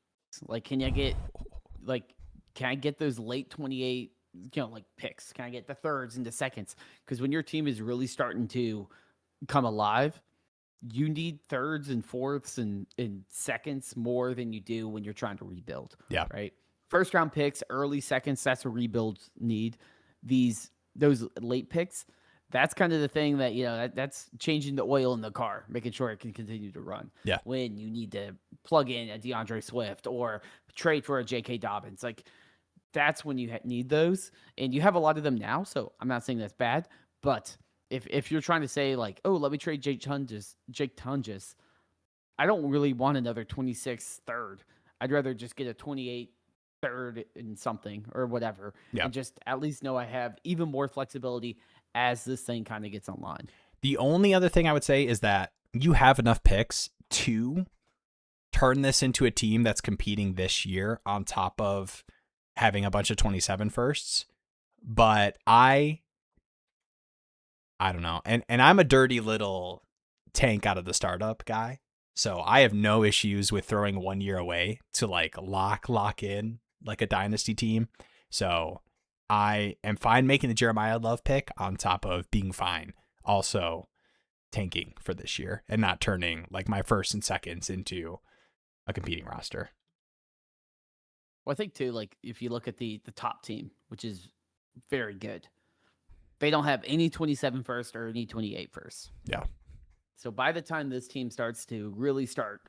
Like, can I get those late 28, like picks? Can I get the thirds into seconds? Because when your team is really starting to come alive, you need thirds and fourths and seconds more than you do when you're trying to rebuild. Yeah. Right. First round picks, early seconds, that's a rebuild need. Those late picks, that's kind of the thing that, that's changing the oil in the car, making sure it can continue to run. Yeah. When you need to plug in a DeAndre Swift or trade for a J.K. Dobbins, like that's when you need those. And you have a lot of them now. So I'm not saying that's bad, but if you're trying to say like, oh, let me trade Jake Tunges, I don't really want another 26 third. I'd rather just get a 28 third in something or whatever. Yeah. And just at least know I have even more flexibility as this thing kind of gets online. The only other thing I would say is that you have enough picks to turn this into a team that's competing this year on top of having a bunch of 27 firsts. But I don't know. And I'm a dirty little tank out of the startup guy. So I have no issues with throwing 1 year away to like lock in like a dynasty team. So I am fine making the Jeremiah Love pick on top of being fine also tanking for this year and not turning like my first and seconds into a competing roster. Well, I think too, like if you look at the top team, which is very good, they don't have any 27 first or any 28 first. Yeah. So by the time this team starts to really start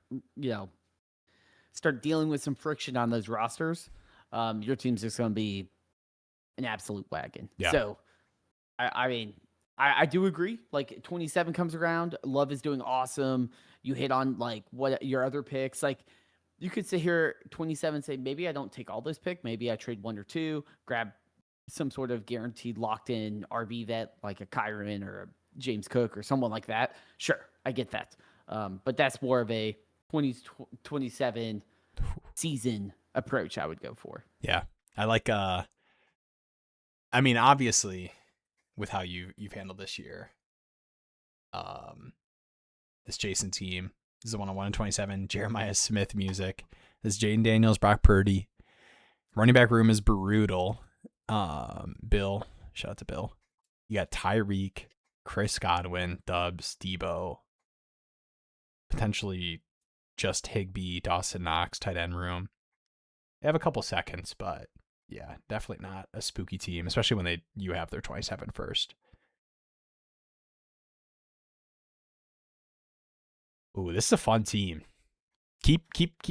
dealing with some friction on those rosters, your team's just going to be an absolute wagon. Yeah. So, I mean, I do agree. Like 27 comes around, Love is doing awesome. You hit on like what your other picks. Like you could sit here 27 say maybe I don't take all those picks. Maybe I trade one or two, grab some sort of guaranteed locked in RB vet like a Kyron or a James Cook or someone like that. Sure, I get that. But that's more of a 27 season approach I would go for. Yeah. I like I mean, obviously, with how you've handled this year, this Jason team, this is the 101 and 27, Jeremiah Smith music. This is Jaden Daniels, Brock Purdy. Running back room is brutal. Bill, shout out to Bill. You got Tyreek, Chris Godwin, Dubs, Debo, potentially just Higbee, Dawson Knox, tight end room. They have a couple seconds, but yeah, definitely not a spooky team, especially when you have their 27 first. Ooh, this is a fun team. Keep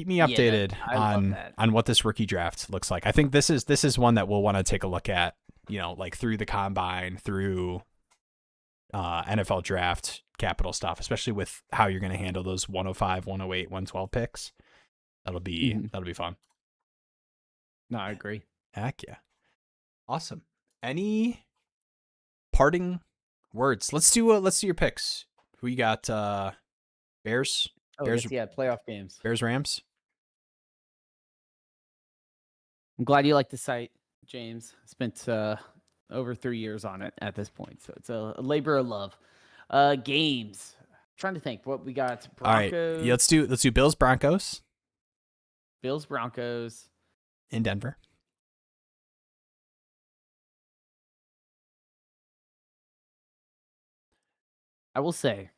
me updated on what this rookie draft looks like. I think this is one that we'll want to take a look at, like through the combine, through NFL draft capital stuff, especially with how you're going to handle those 105, 108, 112 picks. That'll be fun. No, I agree. Heck yeah. Awesome. Any parting words? Let's do your picks. Who you got? Bears? Oh, Bears, yeah, playoff games. Bears, Rams? I'm glad you like the site, James. Spent over 3 years on it at this point, so it's a labor of love. Games. I'm trying to think what we got. Broncos. All right, yeah, let's do Bills, Broncos. Bills, Broncos in Denver. I will say,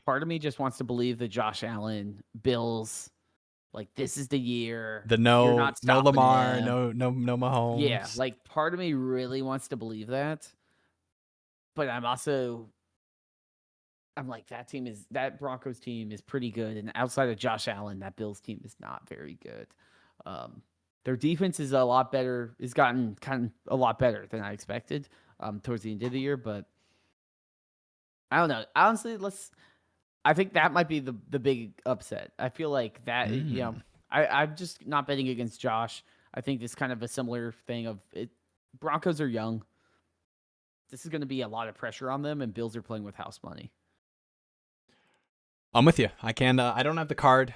part of me just wants to believe that Josh Allen, Bills, like this is the year. No Lamar, no Mahomes. Yeah, like part of me really wants to believe that, but I'm like that Broncos team is pretty good, and outside of Josh Allen, that Bills team is not very good. Their defense is a lot better. Has gotten kind of a lot better than I expected towards the end of the year, but I don't know. Honestly, I think that might be the big upset. I feel like that, I'm just not betting against Josh. I think it's kind of a similar thing of it. Broncos are young. This is going to be a lot of pressure on them, and Bills are playing with house money. I'm with you. I don't have the card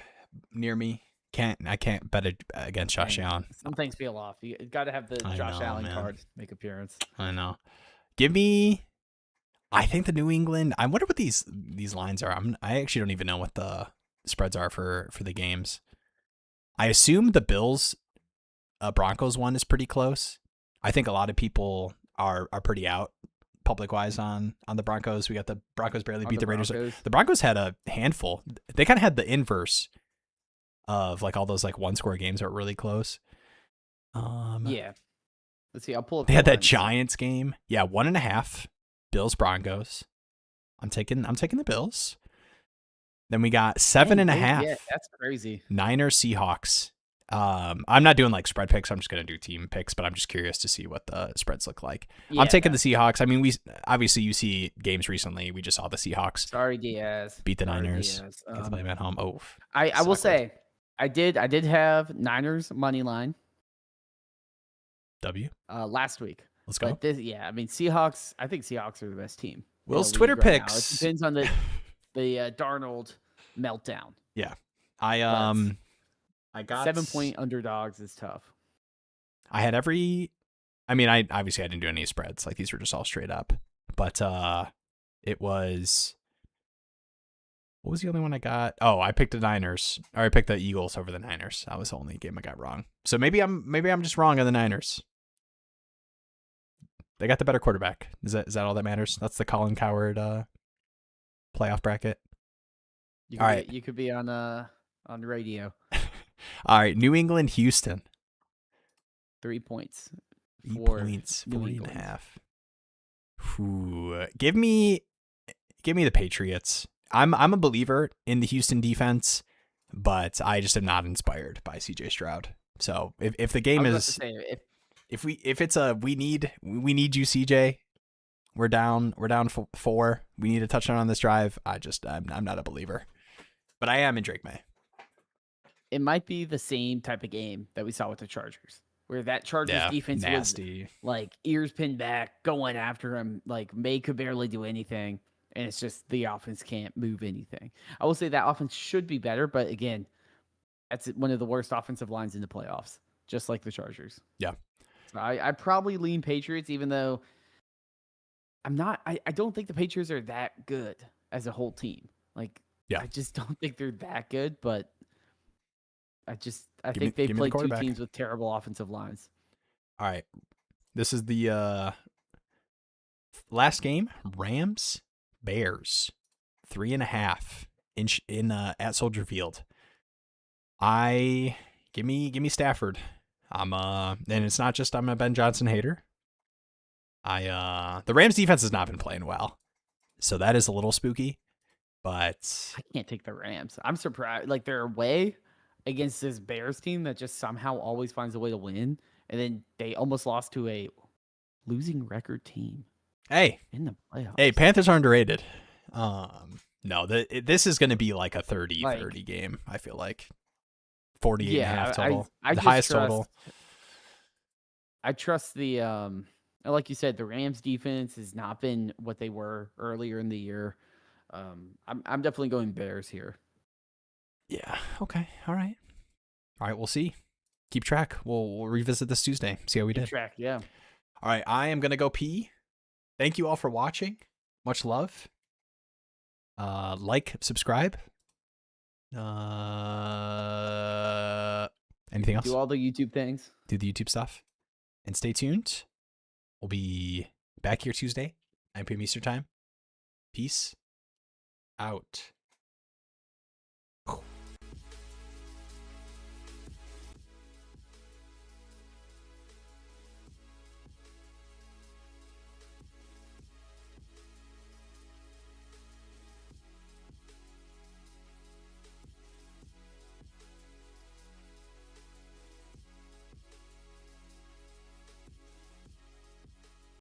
near me I can't bet against Josh Allen. Some things feel off. You got to have the Josh Allen card make appearance. I know. Give me. I think the New England. I wonder what these lines are. I actually don't even know what the spreads are for the games. I assume the Bills Broncos one is pretty close. I think a lot of people are pretty out public wise on the Broncos. We got the Broncos barely beat the Raiders. The Broncos had a handful. They kind of had the inverse of like all those like 1-score games that were really close. Yeah. Let's see. I'll pull up. They had that Giants game. Yeah, 1.5. Bills Broncos. I'm taking the Bills. Then we got 7.5. Yeah, that's crazy. Niners Seahawks. I'm not doing like spread picks. I'm just gonna do team picks, but I'm just curious to see what the spreads look like. Yeah, I'm taking the Seahawks. I mean, we obviously you see games recently. We just saw the Seahawks. Sorry, Diaz. Beat the Niners. Get to play them at home. Oh, I will say, I did have Niners money line. W. Last week. Let's go. But I mean Seahawks. I think Seahawks are the best team. Will's Twitter picks. It depends on the Darnold meltdown. Yeah, I got 7-point underdogs is tough. I had every. I mean, I didn't do any spreads. Like these were just all straight up. But it was. What was the only one I got? Oh, I picked the Niners. Or I picked the Eagles over the Niners. That was the only game I got wrong. So maybe I'm just wrong on the Niners. They got the better quarterback. Is that all that matters? That's the Colin Cowherd playoff bracket. All right, you could be on radio. All right, New England, Houston. 3 points. 3 points, 40.5. Ooh, give me the Patriots. I'm a believer in the Houston defense, but I just am not inspired by CJ Stroud. So if the game is if it's a we need you CJ, we're down 4. We need a touchdown on this drive. I'm not a believer, but I am in Drake May. It might be the same type of game that we saw with the Chargers, where that Chargers defense nasty. Was like ears pinned back, going after him. Like May could barely do anything, and it's just the offense can't move anything. I will say that offense should be better, but again, that's one of the worst offensive lines in the playoffs, just like the Chargers. Yeah. So I probably lean Patriots, even though I'm not. I don't think the Patriots are that good as a whole team. Like, I just don't think they're that good, but I think they played two teams with terrible offensive lines. All right. This is the last game. Rams, Bears, 3.5 in at Soldier Field. Give me Stafford. And it's not just I'm a Ben Johnson hater. The Rams defense has not been playing well, so that is a little spooky. But I can't take the Rams. I'm surprised. Like they're away against this Bears team that just somehow always finds a way to win, and then they almost lost to a losing record team. Hey, in the playoffs. Hey, Panthers are underrated. No, this is going to be like a 30-30 game. I feel like 48.5 total. The highest total. I trust the like you said, the Rams defense has not been what they were earlier in the year. I'm definitely going Bears here. Yeah. Okay. All right. We'll see. Keep track. We'll revisit this Tuesday. See how we did. Keep track. Yeah. All right. I am gonna go pee. Thank you all for watching. Much love. Like, subscribe. Anything else? Do all the YouTube things. Do the YouTube stuff. And stay tuned. We'll be back here Tuesday, 9 p.m. Eastern time. Peace out.